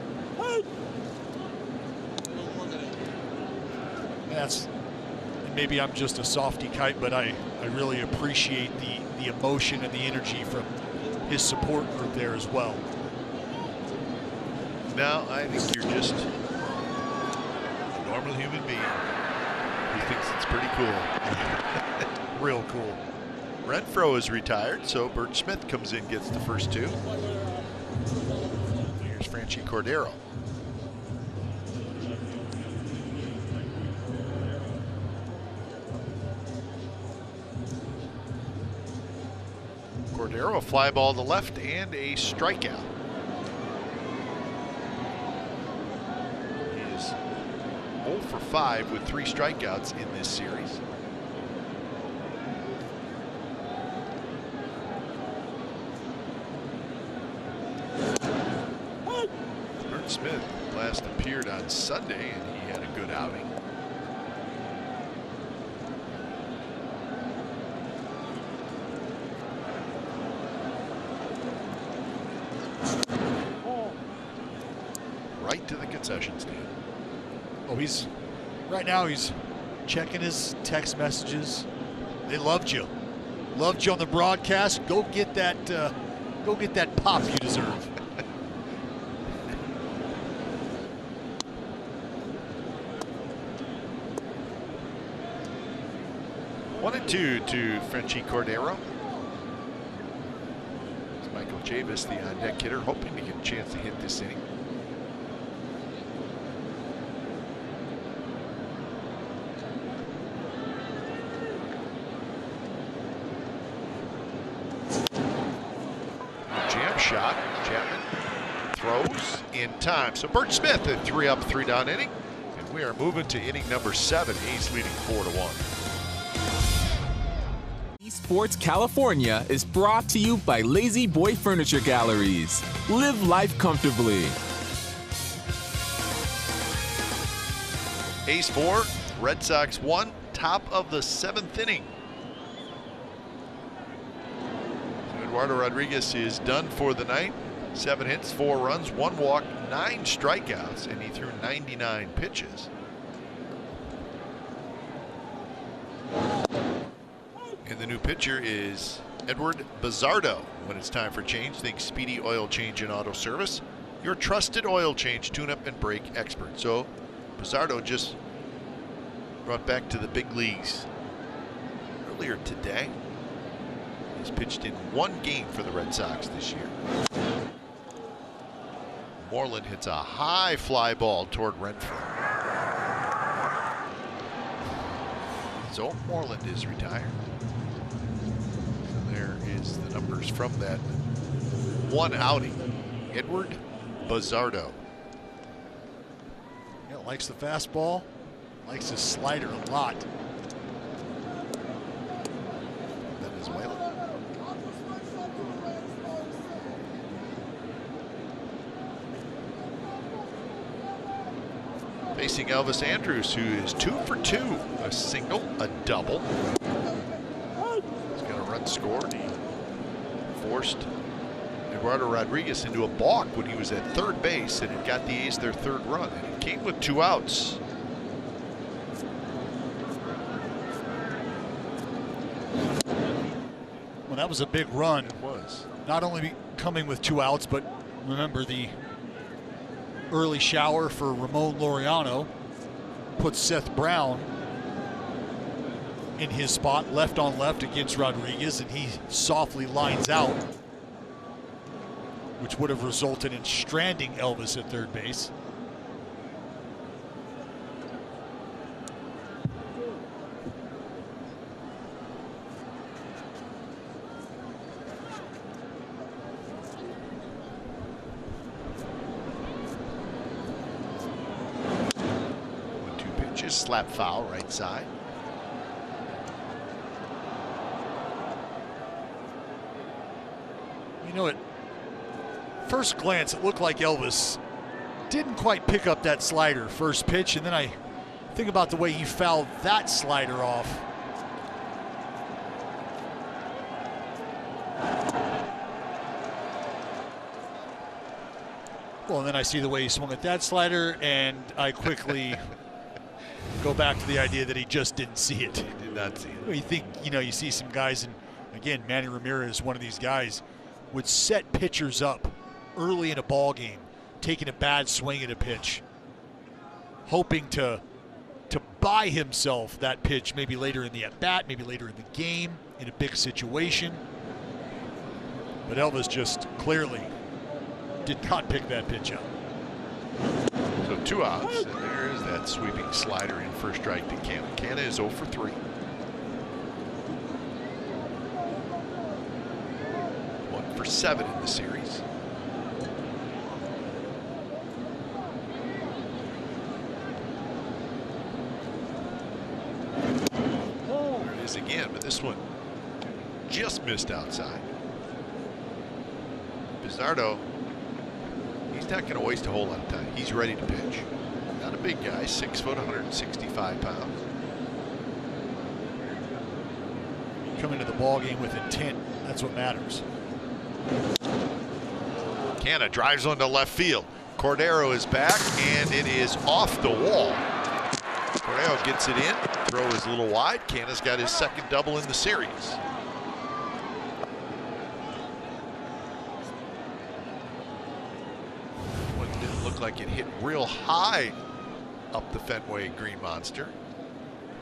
And maybe I'm just a softy kite, but I really appreciate the emotion and the energy from his support group there as well. No, I think you're just a normal human being who thinks it's pretty cool. Real cool. Renfroe is retired, so Birch Smith comes in, gets the first 2. Here's Franchi Cordero. Cordero, a fly ball to left and a strikeout. He is 0 for 5 with 3 strikeouts in this series. Smith last appeared on Sunday, and he had a good outing. to the concession stand. Oh, right now he's checking his text messages. They loved you. Loved you on the broadcast. Go get that pop you deserve. 1-2 to Frenchie Cordero. It's Michael Chavis, the on-deck hitter, hoping to get a chance to hit this inning. Jam shot. Chapman throws in time. So Bert Smith, a 3-up, 3-down inning. And we are moving to inning number 7. He's leading 4-1. Sports California is brought to you by Lazy Boy Furniture Galleries. Live life comfortably. A's 4, Red Sox 1, top of the 7th inning. So Eduardo Rodriguez is done for the night. 7 hits, 4 runs, 1 walk, 9 strikeouts, and he threw 99 pitches. And the new pitcher is Edward Bizzardo. When it's time for change, think Speedy Oil Change and Auto Service, your trusted oil change, tune-up, and brake expert. So Bizzardo just brought back to the big leagues earlier today. He's pitched in 1 game for the Red Sox this year. Moreland hits a high fly ball toward Renfroe. So Moreland is retired. There is the numbers from that 1 outing. Edward Bizzardo. Yeah, likes the fastball, likes his slider a lot. Venezuela. Facing Elvis Andrus, who is 2 for 2. A single, a double. He's got a run scored. He forced Eduardo Rodriguez into a balk when he was at third base, and it got the A's their 3rd run. And it came with 2 outs. Well, that was a big run. It was. Not only coming with 2 outs, but remember the early shower for Ramon Laureano puts Seth Brown in his spot, left on left against Rodriguez, and he softly lines out, which would have resulted in stranding Elvis at third base. Slap foul, right side. You know, at first glance, it looked like Elvis didn't quite pick up that slider first pitch, and then I think about the way he fouled that slider off. Well, and then I see the way he swung at that slider, and I quickly go back to the idea that he just didn't see it. He did not see it. You think, you see some guys, and again, Manny Ramirez, one of these guys, would set pitchers up early in a ball game, taking a bad swing at a pitch, hoping to buy himself that pitch maybe later in the at-bat, maybe later in the game, in a big situation. But Elvis just clearly did not pick that pitch up. So 2 outs, and there is that sweeping slider in for a strike to Canna. Canna is 0 for 3. 1 for 7 in the series. There it is again, but this one just missed outside. Bizzardo, he's not going to waste a whole lot of time. He's ready to pitch. Not a big guy, 6 foot, 165 pounds. Come into the ball game with intent. That's what matters. Canna drives onto left field. Cordero is back, and it is off the wall. Cordero gets it in. Throw is a little wide. Canna's got his second double in the series. One didn't look like it hit real high up the Fenway Green Monster,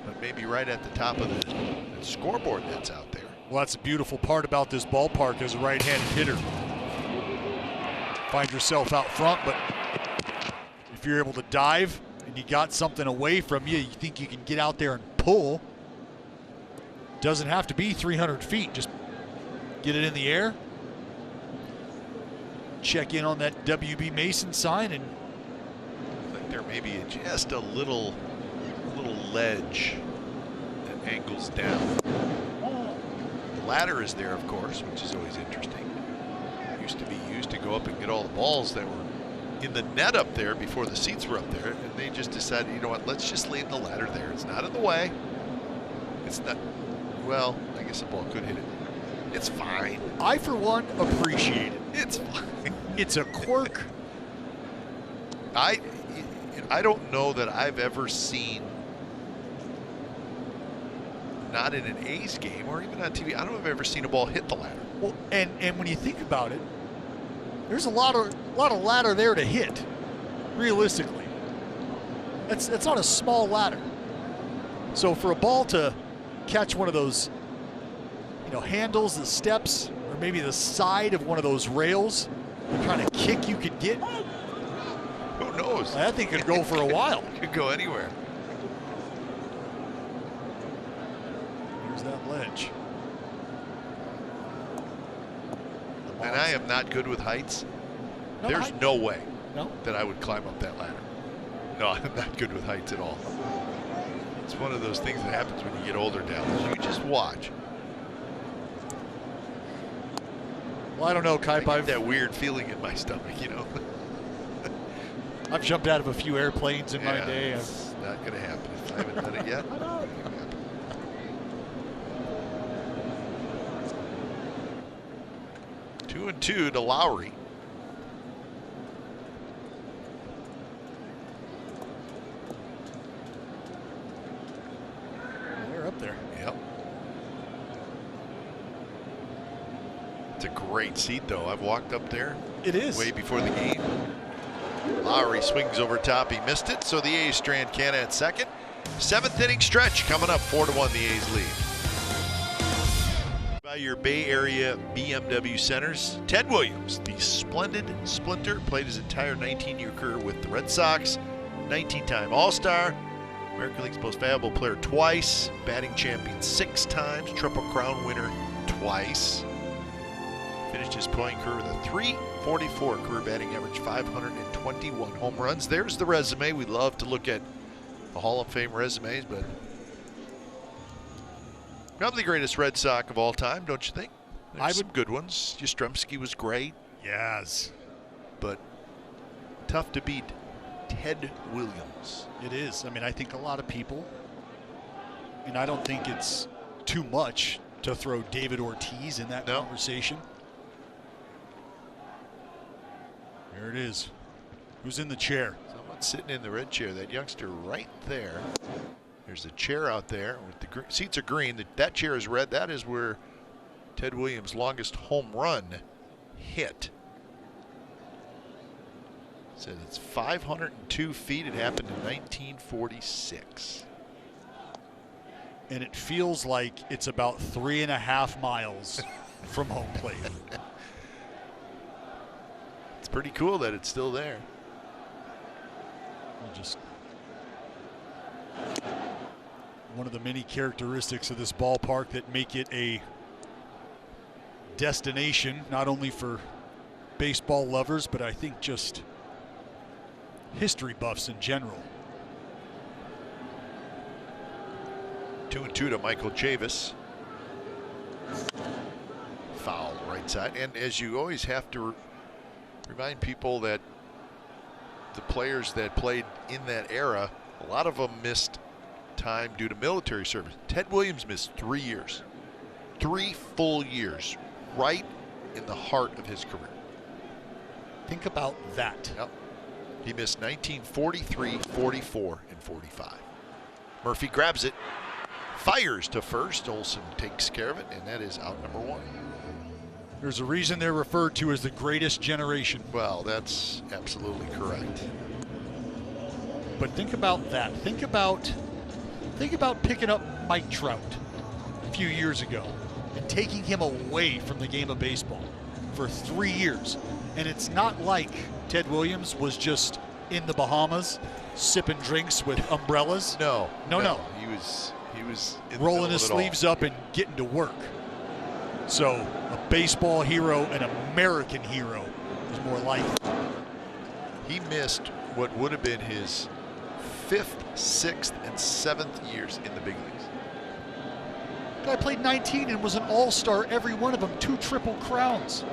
but maybe right at the top of the scoreboard that's out there. Well, that's a beautiful part about this ballpark as a right-handed hitter. Find yourself out front, but if you're able to dive and you got something away from you, you think you can get out there and pull. Doesn't have to be 300 feet. Just get it in the air. Check in on that WB Mason sign, and I think there may be just a little ledge that angles down. The ladder is there, of course, which is always interesting. It used to be used to go up and get all the balls that were in the net up there before the seats were up there, and they just decided, you know what, let's just leave the ladder there. It's not in the way. It's not, well, I guess the ball could hit it. It's fine. I, for one, appreciate it. It's fine. It's a quirk. I don't know that I've ever seen, not in an A's game or even on TV, I don't know if I've ever seen a ball hit the ladder. Well, and when you think about it, there's a lot of ladder there to hit, realistically. That's not a small ladder. So for a ball to catch one of those, handles, the steps, or maybe the side of one of those rails, the kind of kick you could get, who knows? that thing could go for a while. It could go anywhere. Here's that ledge. And I am not good with heights. No, There's no way No? that I would climb up that ladder. No, I'm not good with heights at all. It's one of those things that happens when you get older, Dallas. You just watch. Well, I don't know, I Kipe. get that weird feeling in my stomach, I've jumped out of a few airplanes in my day. It's not going to happen. I haven't done it yet. Not gonna happen. 2-2 to Lowry. They're up there. Yep. It's a great seat, though. I've walked up there. It is. Way before the game. Lowry swings over top. He missed it, so the A's strand Canna at second. Seventh inning stretch coming up. 4-1 the A's lead. By your Bay Area BMW centers, Ted Williams, the splendid splinter, played his entire 19-year career with the Red Sox, 19-time All-Star, American League's most valuable player twice, batting champion 6 times, Triple Crown winner twice. Finished his playing career with a .344 career batting average, 521 home runs. There's the resume. We love to look at the Hall of Fame resumes, but probably the greatest Red Sox of all time, don't you think? There's some good ones. Yastrzemski was great. Yes. But tough to beat Ted Williams. It is. I mean, I think a lot of people, and I don't think it's too much to throw David Ortiz in that conversation. There it is. Who's in the chair? Someone sitting in the red chair. That youngster right there. There's a chair out there. With the seats are green. That chair is red. That is where Ted Williams' longest home run hit. Said it's 502 feet. It happened in 1946. And it feels like it's about 3.5 miles from home plate. It's pretty cool that it's still there. Just one of the many characteristics of this ballpark that make it a destination, not only for baseball lovers, but I think just history buffs in general. 2-2 to Michael Chavis. Foul right side. And as you always have to remind people that the players that played in that era, a lot of them missed time due to military service. Ted Williams missed 3 years. 3 full years, right in the heart of his career. Think about that. Yep. He missed 19, 43, 44, and 45. Murphy grabs it, fires to first. Olsen takes care of it, and that is out number 1. There's a reason they're referred to as the greatest generation. Well, that's absolutely correct. But think about that. Think about picking up Mike Trout a few years ago and taking him away from the game of baseball for 3 years. And it's not like Ted Williams was just in the Bahamas sipping drinks with umbrellas. No. He was in rolling his sleeves up and getting to work. So a baseball hero, an American hero, is more like it. He missed what would have been his 5th, 6th, and 7th years in the big leagues. Guy played 19 and was an all-star every one of them, 2 triple crowns.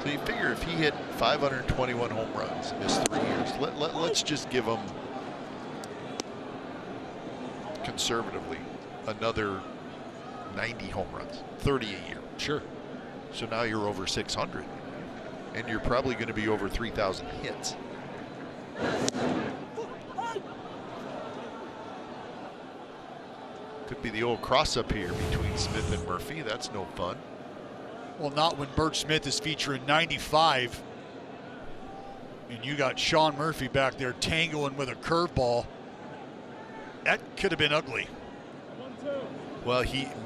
So you figure if he hit 521 home runs in his 3 years, let's just give him conservatively another 90 home runs, 30 a year. Sure. So now you're over 600, and you're probably going to be over 3,000 hits. Could be the old cross-up here between Smith and Murphy. That's no fun. Well, not when Bert Smith is featuring 95, and you got Sean Murphy back there tangoing with a curveball. That could have been ugly. Well,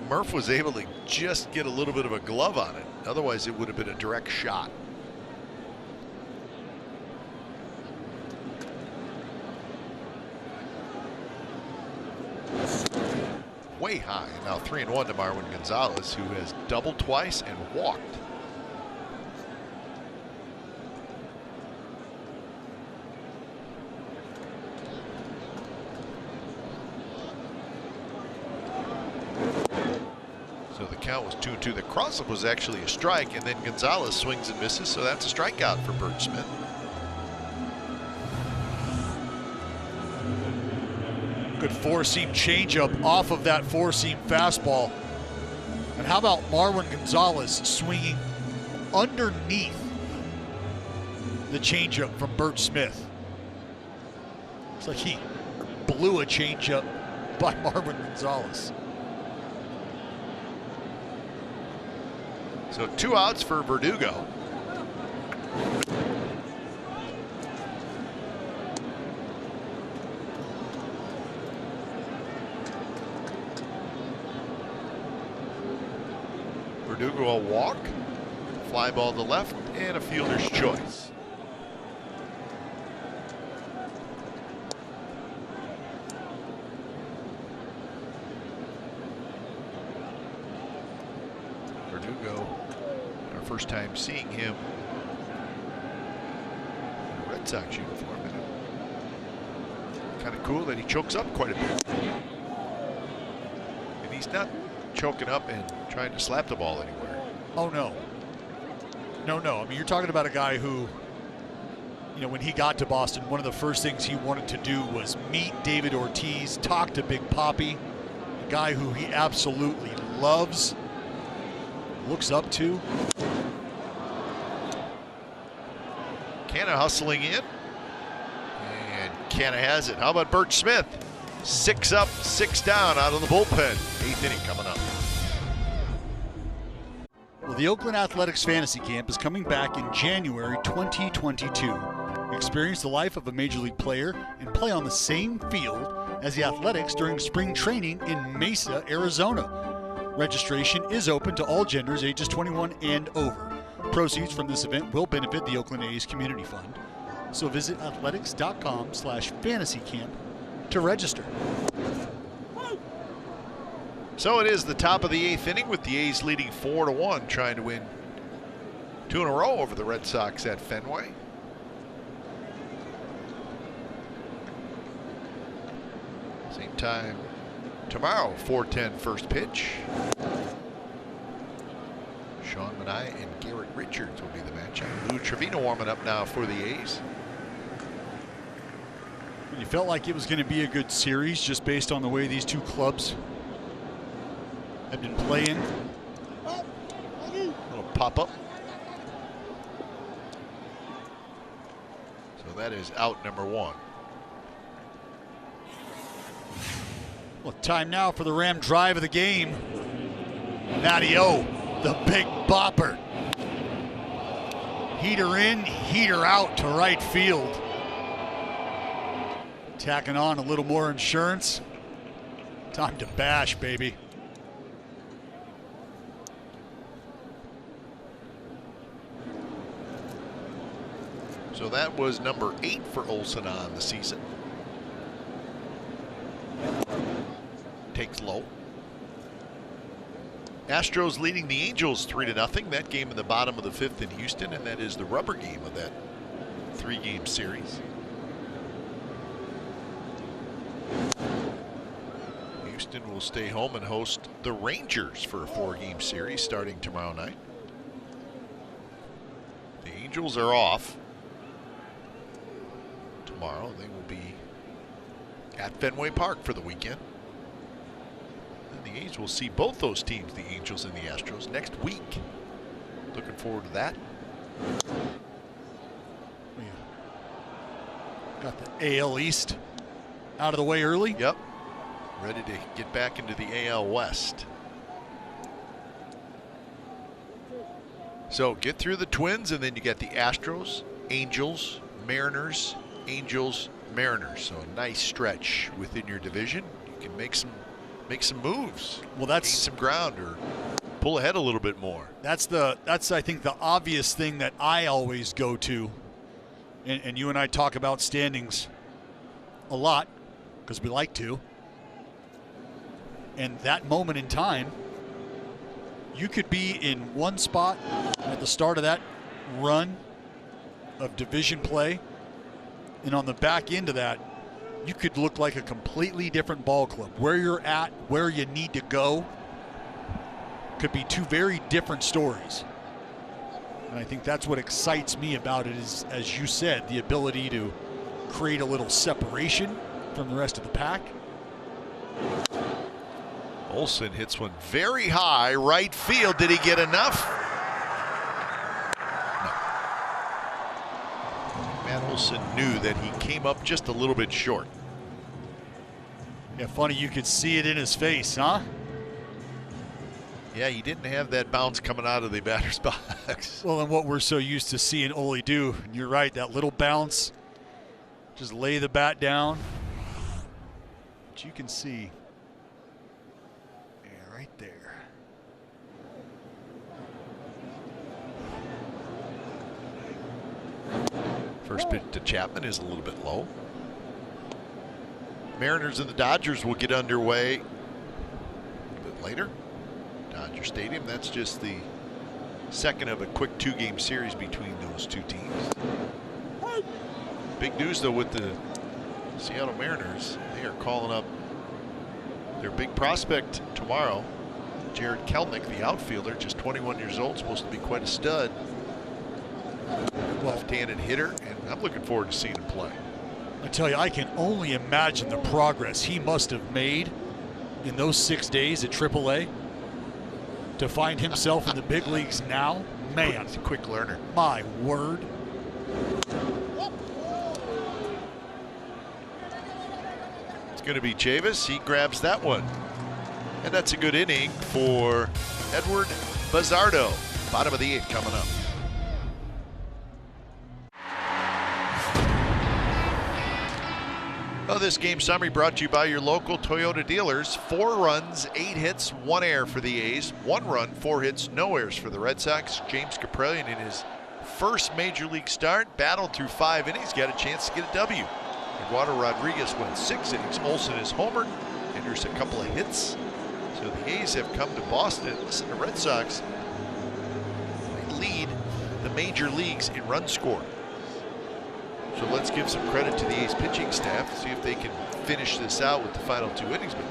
Murph was able to just get a little bit of a glove on it. Otherwise, it would have been a direct shot. Way high. And now 3-1 to Marwin Gonzalez, who has doubled twice and walked. So the count was 2-2. The cross-up was actually a strike, and then Gonzalez swings and misses, so that's a strikeout for Bert Smith. Good four-seam changeup off of that four-seam fastball. And how about Marwin Gonzalez swinging underneath the changeup from Bert Smith? It's like he blew a changeup by Marwin Gonzalez. So 2 outs for Verdugo. Verdugo a walk, fly ball to left, and a fielder's choice. Verdugo, our first time seeing him in a Red Sox uniform. Kind of cool that he chokes up quite a bit. And he's not choking up and trying to slap the ball anywhere. Oh, no. No. I mean, you're talking about a guy who, you know, when he got to Boston, one of the first things he wanted to do was meet David Ortiz, talk to Big Papi, a guy who he absolutely loves, looks up to. Canna hustling in. And Canna has it. How about Bert Smith? 6 up, 6 down out of the bullpen. 8th inning coming up. Well, the Oakland Athletics Fantasy Camp is coming back in January 2022. Experience the life of a Major League player and play on the same field as the Athletics during spring training in Mesa, Arizona. Registration is open to all genders ages 21 and over. Proceeds from this event will benefit the Oakland A's Community Fund. So visit athletics.com/fantasycamp to register. So it is the top of the 8th inning with the A's leading 4-1, trying to win 2 in a row over the Red Sox at Fenway. Same time tomorrow, 4:10 first pitch. Sean Manaea and Garrett Richards will be the matchup. Lou Trevino warming up now for the A's. You felt like it was going to be a good series just based on the way these two clubs have been playing. Little pop-up. So that is out number 1. Well, time now for the Ram drive of the game. Matty O, the big bopper. Heater in, heater out to right field. Tacking on a little more insurance. Time to bash, baby. So that was number 8 for Olsen on the season. Takes low. Astros leading the Angels 3-0. That game in the bottom of the 5th in Houston, and that is the rubber game of that 3-game series. Houston will stay home and host the Rangers for a 4-game series starting tomorrow night. The Angels are off tomorrow. They will be at Fenway Park for the weekend. And the A's will see both those teams, the Angels and the Astros, next week. Looking forward to that. Got the AL East out of the way early. Yep. Ready to get back into the AL West. So get through the Twins, and then you get the Astros, Angels, Mariners, Angels, Mariners. So a nice stretch within your division. You can make some moves. Well, that's gain some ground or pull ahead a little bit more. That's I think the obvious thing that I always go to, and you and I talk about standings a lot because we like to. And that moment in time, you could be in one spot at the start of that run of division play, and on the back end of that, you could look like a completely different ball club. Where you're at, where you need to go, could be two very different stories. And I think that's what excites me about it is, as you said, the ability to create a little separation from the rest of the pack. Olsen hits one very high right field. Did he get enough? No. Matt Olsen knew that he came up just a little bit short. Yeah, funny you could see it in his face, huh? Yeah, he didn't have that bounce coming out of the batter's box. Well, and what we're so used to seeing Ole do, and you're right, that little bounce, just lay the bat down. But you can see, yeah, right there. First pitch to Chapman is a little bit low. Mariners and the Dodgers will get underway a bit later. Dodger Stadium. That's just the second of a quick 2-game series between those two teams. Big news though with the Seattle Mariners. They are calling up their big prospect tomorrow, Jared Kelenic, the outfielder, just 21 years old, supposed to be quite a stud. Left-handed hitter, and I'm looking forward to seeing him play. I tell you, I can only imagine the progress he must have made in those 6 days at AAA to find himself in the big leagues now. Man, he's a quick learner. My word. It's going to be Chavis. He grabs that one. And that's a good inning for Edward Bazardo. Bottom of the 8th coming up. Well, this game summary brought to you by your local Toyota dealers. 4 runs, 8 hits, 1 error for the A's. 1 run, 4 hits, no errors for the Red Sox. James Kaprielian in his first major league start battled through 5 innings, got a chance to get a W. Eduardo Rodriguez went 6 innings. Olsen is homered, and there's a couple of hits. So the A's have come to Boston. Listen, the Red Sox, they lead the major leagues in run score. So let's give some credit to the A's pitching staff, see if they can finish this out with the final 2 innings. But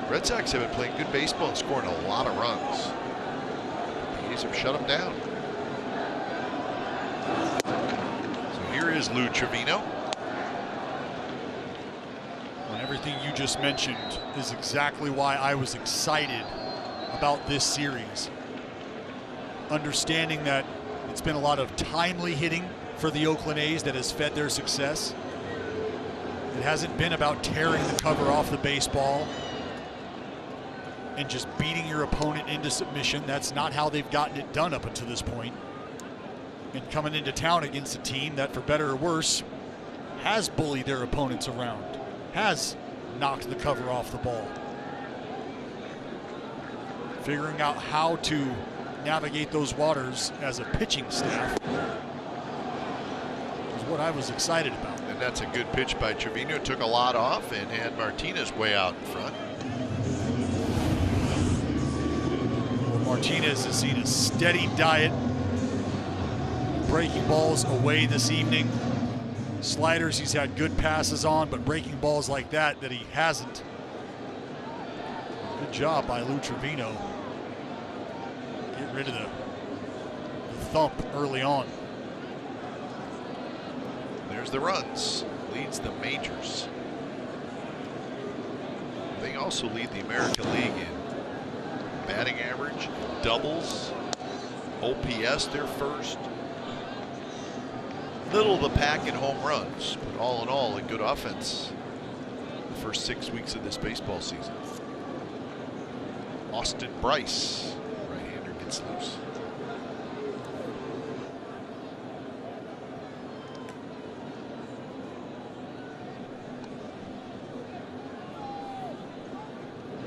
the Red Sox have been playing good baseball and scoring a lot of runs. The A's have shut them down. So here is Lou Trevino. And everything you just mentioned is exactly why I was excited about this series. Understanding that It's been a lot of timely hitting for the Oakland A's that has fed their success. It hasn't been about tearing the cover off the baseball and just beating your opponent into submission. That's not how they've gotten it done up until this point. And coming into town against a team that, for better or worse, has bullied their opponents around, has knocked the cover off the ball. Figuring out how to navigate those waters as a pitching staff is what I was excited about. And that's a good pitch by Trevino. Took a lot off and had Martinez way out in front. Martinez has seen a steady diet. Breaking balls away this evening. Sliders he's had good passes on, but breaking balls like that he hasn't. Good job by Lou Trevino. Get rid of the thump early on. There's the runs. Leads the majors. They also lead the American League in batting average, doubles, OPS, they're first. Middle of the pack in home runs, but all in all, a good offense the first 6 weeks of this baseball season. Austin Bryce, right-hander, gets loose.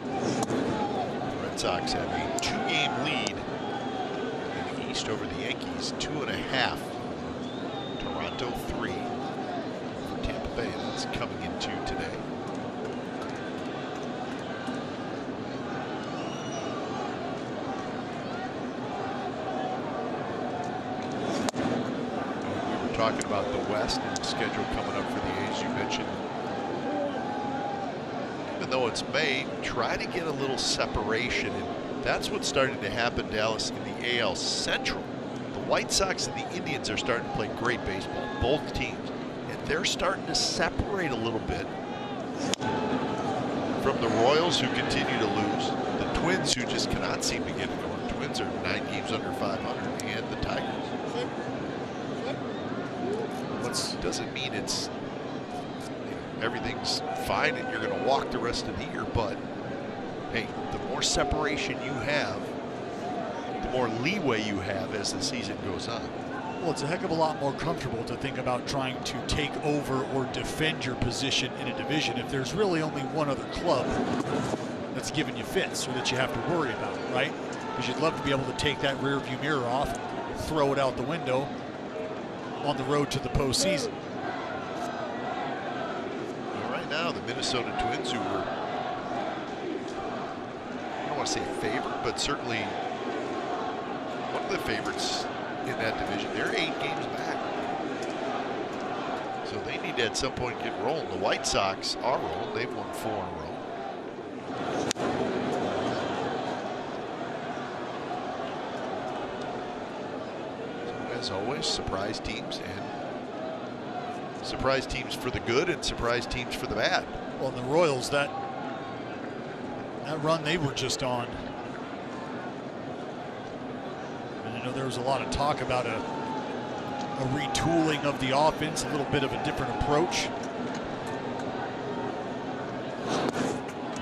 The Red Sox have a 2-game lead in the East over the Yankees, 2.5. Toronto 3 for Tampa Bay. That's coming into today. We were talking about the West and the schedule coming up for the A's. You mentioned, even though it's May, try to get a little separation, and that's what's starting to happen, Dallas, in the AL Central. White Sox and the Indians are starting to play great baseball, both teams, and they're starting to separate a little bit from the Royals, who continue to lose, the Twins, who just cannot seem to get it going. Twins are 9 games under 500, and the Tigers. What doesn't mean it's, everything's fine and you're going to walk the rest of the year, but hey, the more separation you have, the more leeway you have as the season goes on. Well, it's a heck of a lot more comfortable to think about trying to take over or defend your position in a division if there's really only one other club that's giving you fits or that you have to worry about, right? Because you'd love to be able to take that rearview mirror off, throw it out the window on the road to the postseason. Well, right now, the Minnesota Twins, who were, I don't want to say favored, but certainly one of the favorites in that division, they're 8 games back. So they need to at some point get rolling. The White Sox are rolling. They've won 4 in a row. So as always, surprise teams, and surprise teams for the good and surprise teams for the bad. Well, the Royals, that run they were just on. I know there was a lot of talk about a retooling of the offense, a little bit of a different approach.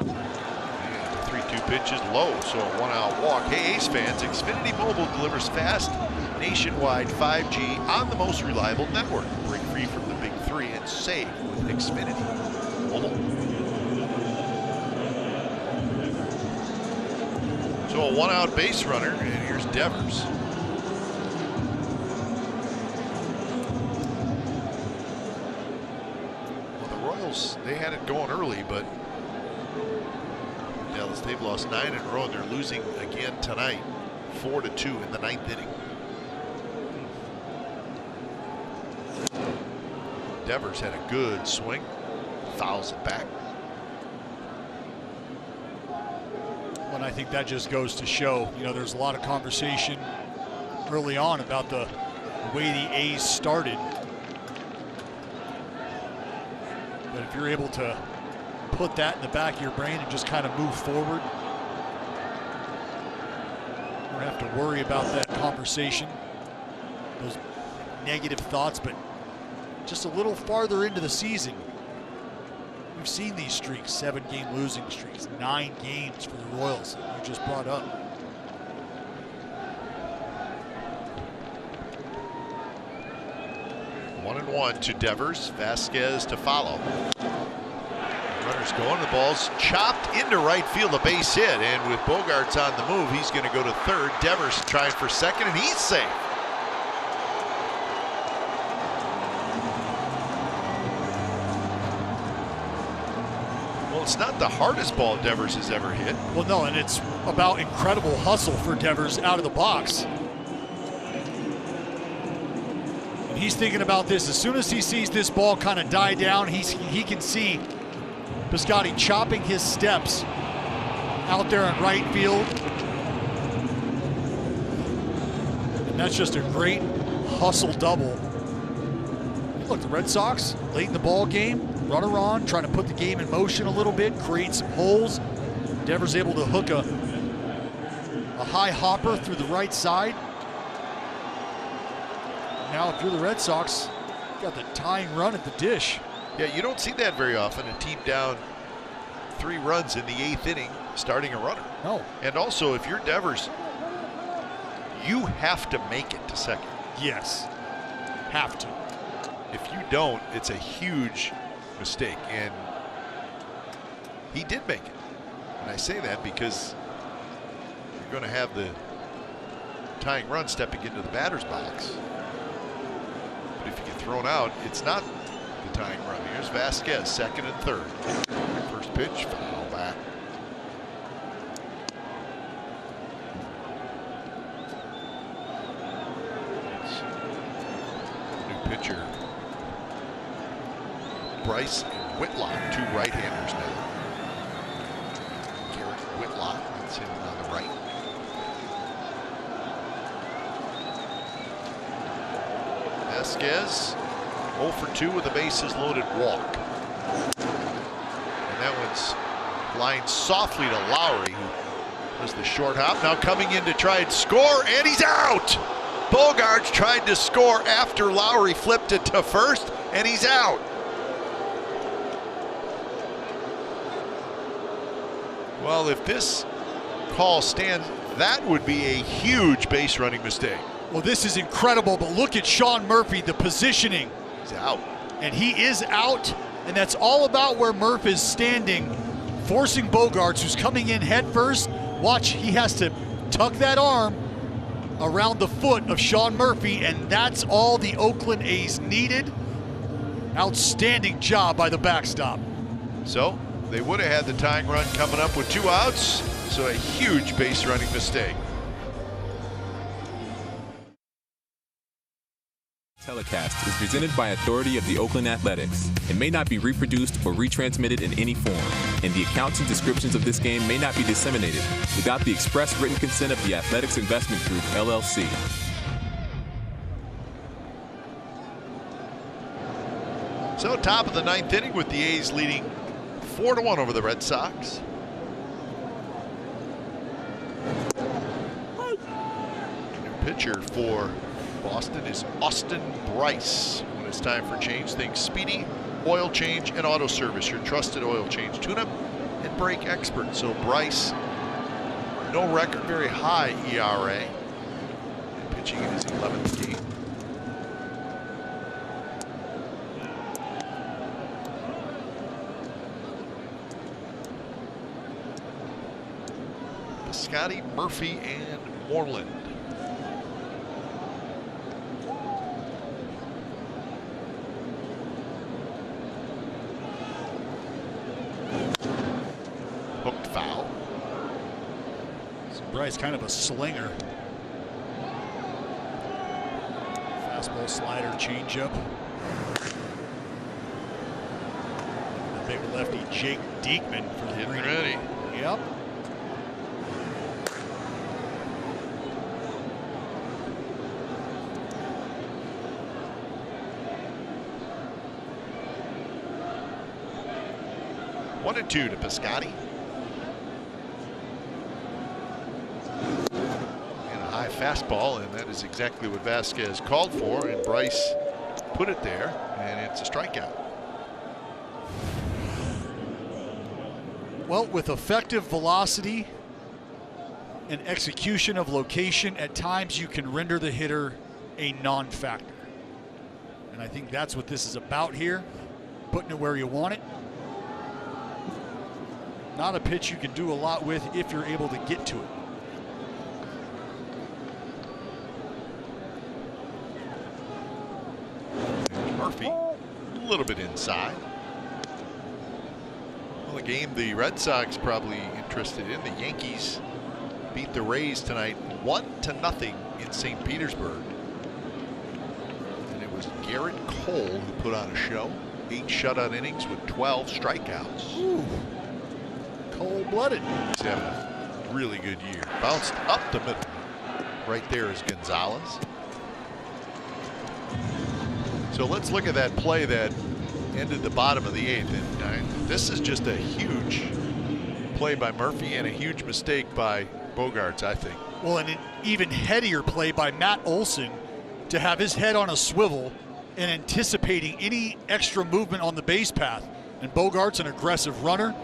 And the 3-2 pitch is low, so a 1-out walk. Hey, A's fans, Xfinity Mobile delivers fast, nationwide 5G on the most reliable network. Break free from the big 3 and save with Xfinity Mobile. So a 1-out base runner, and here's Devers. They had it going early, but Dallas, they've lost 9 in a row, and they're losing again tonight, 4-2 in the 9th inning. Devers had a good swing, fouls it back. Well, and I think that just goes to show, there's a lot of conversation early on about the way the A's started. But if you're able to put that in the back of your brain and just kind of move forward, you don't have to worry about that conversation. those negative thoughts, but just a little farther into the season, we've seen these streaks, 7-game losing streaks, 9 games for the Royals that you just brought up. One and one to Devers, Vasquez to follow. Runners going, the ball's chopped into right field, a base hit, and with Bogaerts on the move, he's going to go to third. Devers trying for second, and he's safe. Well, it's not the hardest ball Devers has ever hit. Well, no, and it's about incredible hustle for Devers out of the box. And he's thinking about this. As soon as he sees this ball kind of die down, he can see Piscotty chopping his steps out there in right field. And that's just a great hustle double. Look, the Red Sox, late in the ball game, runner on, trying to put the game in motion a little bit, create some holes. Devers able to hook a high hopper through the right side. Now, if you're the Red Sox, you got the tying run at the dish. Yeah, you don't see that very often, a team down 3 runs in the 8th inning, starting a runner. No. And also, if you're Devers, you have to make it to second. Yes, have to. If you don't, it's a huge mistake, and he did make it. And I say that because you're going to have the tying run stepping into the batter's box. But if you get thrown out, it's not the tying run. Here's Vasquez, second and third. First pitch, foul back. New pitcher. Bryce and Whitlock, 2 right-handers now. Garrett Whitlock, that's him on the right. Vasquez, 0 for 2 with a bases loaded walk. And that one's lined softly to Lowry, who was the short hop. Now coming in to try and score, and he's out! Bogaerts tried to score after Lowry flipped it to first, and he's out. Well, if this call stands, that would be a huge base running mistake. Well, this is incredible, but look at Sean Murphy, the positioning. He's out. And he is out, and that's all about where Murph is standing, forcing Bogaerts, who's coming in head first. Watch, he has to tuck that arm around the foot of Sean Murphy, and that's all the Oakland A's needed. Outstanding job by the backstop. So they would have had the tying run coming up with 2 outs, so a huge base running mistake. Telecast is presented by authority of the Oakland Athletics and may not be reproduced or retransmitted in any form, and the accounts and descriptions of this game may not be disseminated without the express written consent of the Athletics Investment Group, LLC. So top of the 9th inning with the A's leading 4-1 over the Red Sox. New pitcher for Boston is Austin Bryce. When it's time for change, think Speedy, oil change, and auto service. Your trusted oil change tune-up and brake expert. So Bryce, no record, very high ERA. And pitching in his 11th game. Piscotty, Murphy, and Moreland. Hooked foul. So Bryce kind of a slinger. Fastball, slider, changeup. The big lefty Jake Diekman for the Getting Green. ready. Yep. One and 2 to Piscotty. And a high fastball, and that is exactly what Vasquez called for, and Bryce put it there, and it's a strikeout. Well, with effective velocity and execution of location, at times you can render the hitter a non-factor. And I think that's what this is about here, putting it where you want it. Not a pitch you can do a lot with if you're able to get to it. Murphy, a little bit inside. Well, a game the Red Sox probably interested in. The Yankees beat the Rays tonight 1-0 in St. Petersburg. And it was Garrett Cole who put on a show. 8 shutout innings with 12 strikeouts. Ooh. Cold-blooded. He's having a really good year. Bounced up the middle. Right there is Gonzalez. So let's look at that play that ended the bottom of the 8th. And this is just a huge play by Murphy and a huge mistake by Bogaerts, I think. Well, and an even headier play by Matt Olson to have his head on a swivel and anticipating any extra movement on the base path. And Bogaerts, an aggressive runner,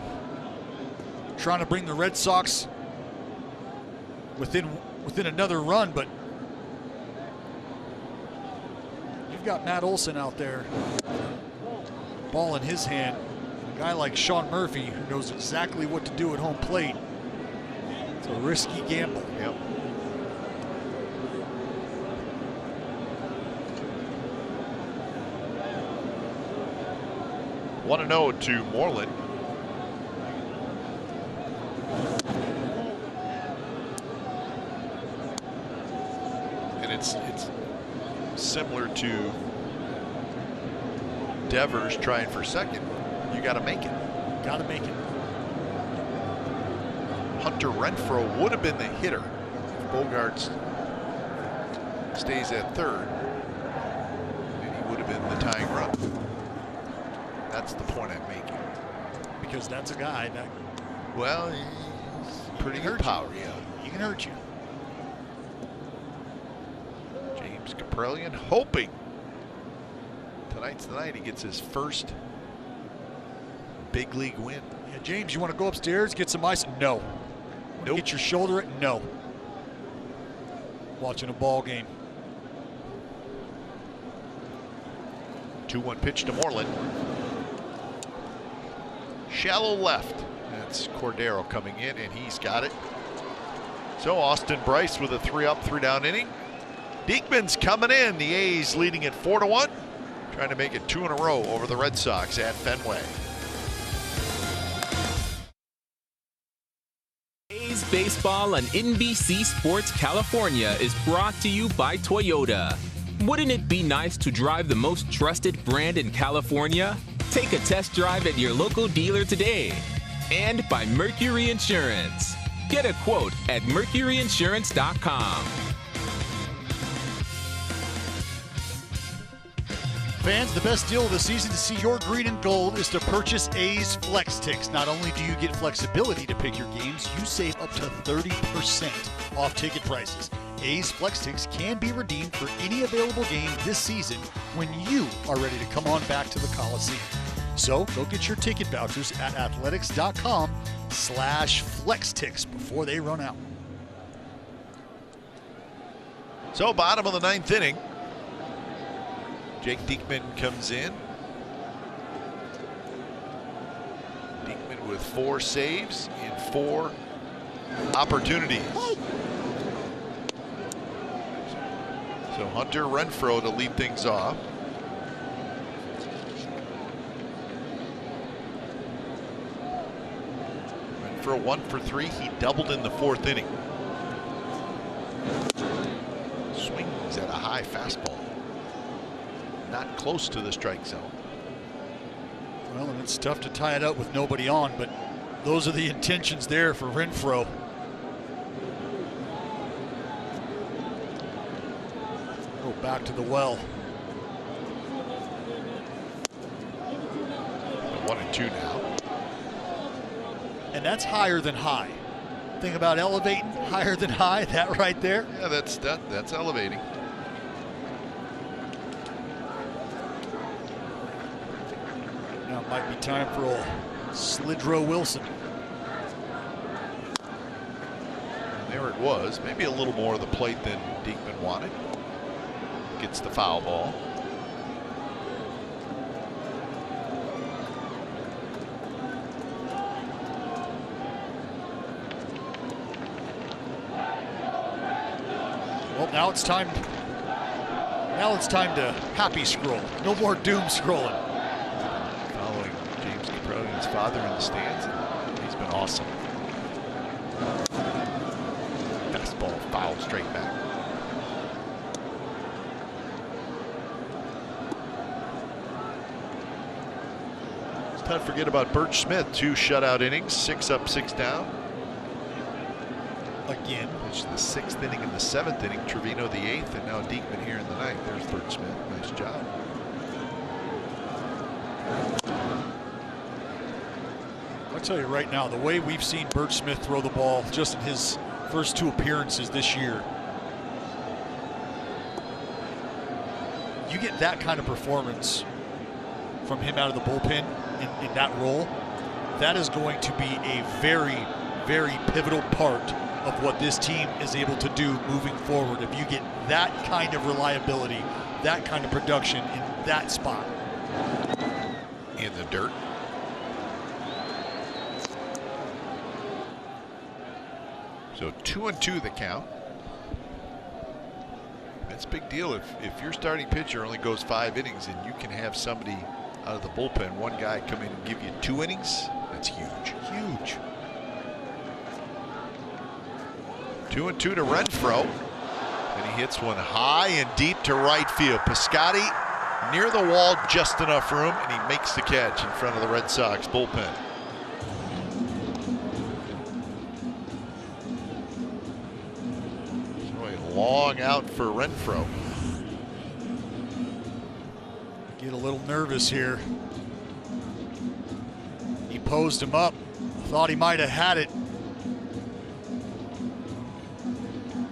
trying to bring the Red Sox within another run, but you've got Matt Olson out there, ball in his hand. A guy like Sean Murphy, who knows exactly what to do at home plate. It's a risky gamble. Yep. Want to know to Moreland. And it's similar to Devers trying for second. You got to make it. Got to make it. Hunter Renfroe would have been the hitter if Bogaerts stays at third, and he would have been the tying run. That's the point I'm making. Because that's a guy that, well, he's pretty good power. Yeah, he can hurt you. James Kaprielian hoping tonight's the night he gets his first big league win. Yeah, James, you want to go upstairs, get some ice? No. Nope. Get your shoulder? No. Watching a ball game. 2-1 pitch to Moreland. Shallow left. That's Cordero coming in, and he's got it. So Austin Bryce with a 3-up, 3-down inning. Diekman's coming in. The A's leading at 4-1. Trying to make it 2 in a row over the Red Sox at Fenway. A's Baseball on NBC Sports California is brought to you by Toyota. Wouldn't it be nice to drive the most trusted brand in California? Take a test drive at your local dealer today. And by Mercury Insurance. Get a quote at mercuryinsurance.com. Fans, the best deal of the season to see your green and gold is to purchase A's Flex Ticks. Not only do you get flexibility to pick your games, you save up to 30% off ticket prices. A's Flex Ticks can be redeemed for any available game this season when you are ready to come on back to the Coliseum. So go get your ticket vouchers at athletics.com/flexticks before they run out. So bottom of the 9th inning. Jake Diekman comes in. Diekman with 4 saves in 4 opportunities. So Hunter Renfroe to lead things off. Renfroe 1 for 3. He doubled in the 4th inning. Swings at a high fastball. Not close to the strike zone. Well, and it's tough to tie it up with nobody on, but those are the intentions there for Renfroe. Go back to the well. 1-2 now. And that's higher than high. Think about elevating higher than high, that right there. Yeah, that's elevating. Now it might be time for old Slidro Wilson. And there it was. Maybe a little more of the plate than Diekman wanted. Gets the foul ball. Well, now it's time. Now it's time to happy scroll. No more doom scrolling. Following James Caprellion's father in the stands, and he's been awesome. Fastball fouled straight back. Let's not forget about Birch Smith. 2 shutout innings, 6 up, 6 down. Again. Pitched the 6th inning and the 7th inning. Trevino the 8th, and now Diekman here in the 9th. There's Birch Smith. Nice job. I'll tell you right now, the way we've seen Birch Smith throw the ball just in his first 2 appearances this year, you get that kind of performance from him out of the bullpen in that role, that is going to be a very, very pivotal part of what this team is able to do moving forward. If you get that kind of reliability, that kind of production in that spot. In the dirt. So 2-2 the count. That's a big deal if your starting pitcher only goes 5 innings and you can have somebody out of the bullpen, one guy come in and give you 2 innings. That's huge. Huge. 2-2 to Renfroe. And he hits one high and deep to right field. Piscotty near the wall, just enough room, and he makes the catch in front of the Red Sox bullpen. So a long out for Renfroe. Get a little nervous here. He posed him up. Thought he might have had it.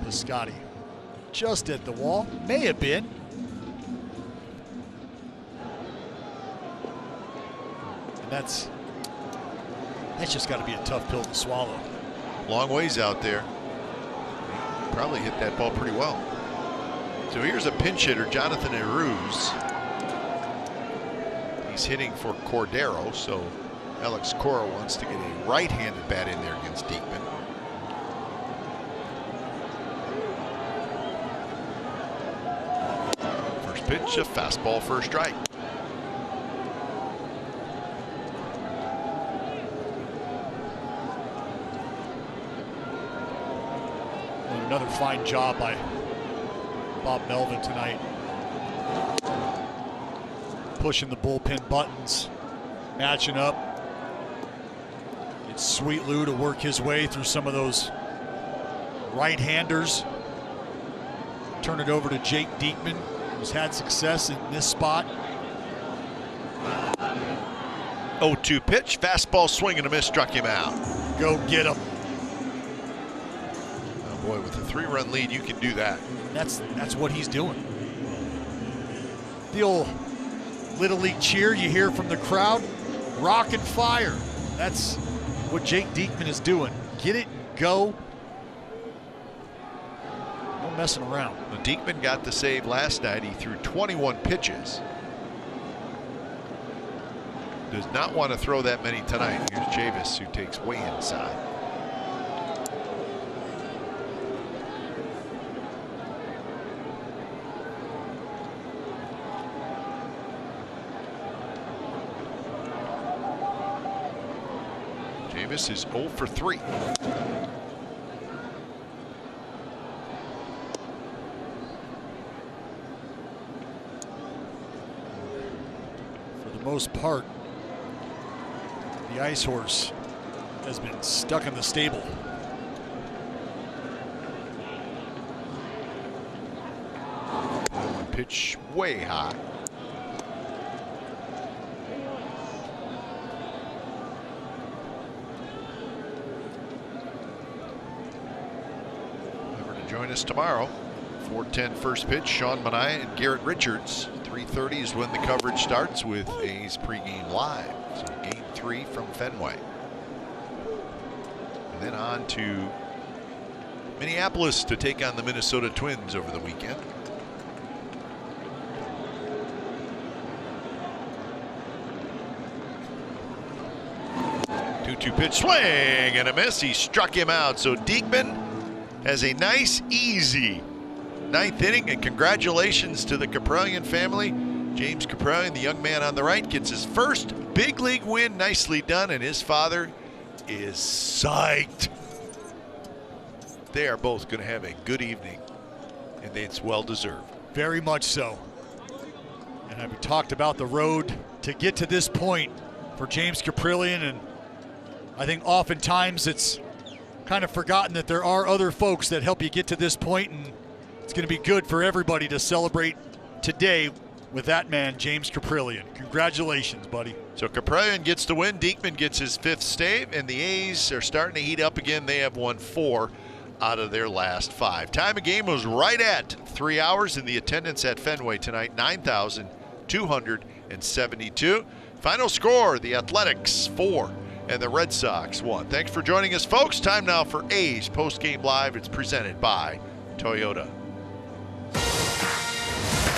Piscotty just at the wall. May have been. And that's just got to be a tough pill to swallow. Long ways out there. Probably hit that ball pretty well. So here's a pinch hitter, Jonathan Aruz. He's hitting for Cordero, so Alex Cora wants to get a right-handed bat in there against Diekman. First pitch, a fastball for a strike. And another fine job by Bob Melvin tonight. Pushing the bullpen buttons, matching up. It's Sweet Lou to work his way through some of those right-handers. Turn it over to Jake Diekman, who's had success in this spot. 0-2 pitch, fastball swing and a miss, struck him out. Go get him. Oh boy, with a 3-run lead, you can do that. That's what he's doing. The old Little League cheer you hear from the crowd, rock and fire. That's what Jake Diekman is doing. Get it, go. No messing around. Well, Diekman got the save last night. He threw 21 pitches. Does not want to throw that many tonight. Here's Javis, who takes way inside. Davis is 0 for 3. For the most part, the Ice Horse has been stuck in the stable. One pitch way high. us tomorrow. 4:10 first pitch, Sean Manaea and Garrett Richards. 3:30 is when the coverage starts with A's pregame live. So game 3 from Fenway. And then on to Minneapolis to take on the Minnesota Twins over the weekend. 2-2 pitch, swing and a miss. He struck him out. So Diekman has a nice, easy 9th inning, and congratulations to the Kaprelian family. James Kaprelian, the young man on the right, gets his first big league win. Nicely done, and his father is psyched. They are both going to have a good evening, and it's well deserved. Very much so. And we talked about the road to get to this point for James Kaprelian, and I think oftentimes it's kind of forgotten that there are other folks that help you get to this point, and it's going to be good for everybody to celebrate today with that man, James Kaprelian. Congratulations, buddy. So Kaprelian gets the win. Diekman gets his 5th save, and the A's are starting to heat up again. They have won 4 out of their last 5. Time of game was right at 3 hours, and the attendance at Fenway tonight, 9,272. Final score, the Athletics 4 and the Red Sox 1. Thanks for joining us, folks. Time now for A's Postgame Live. It's presented by Toyota.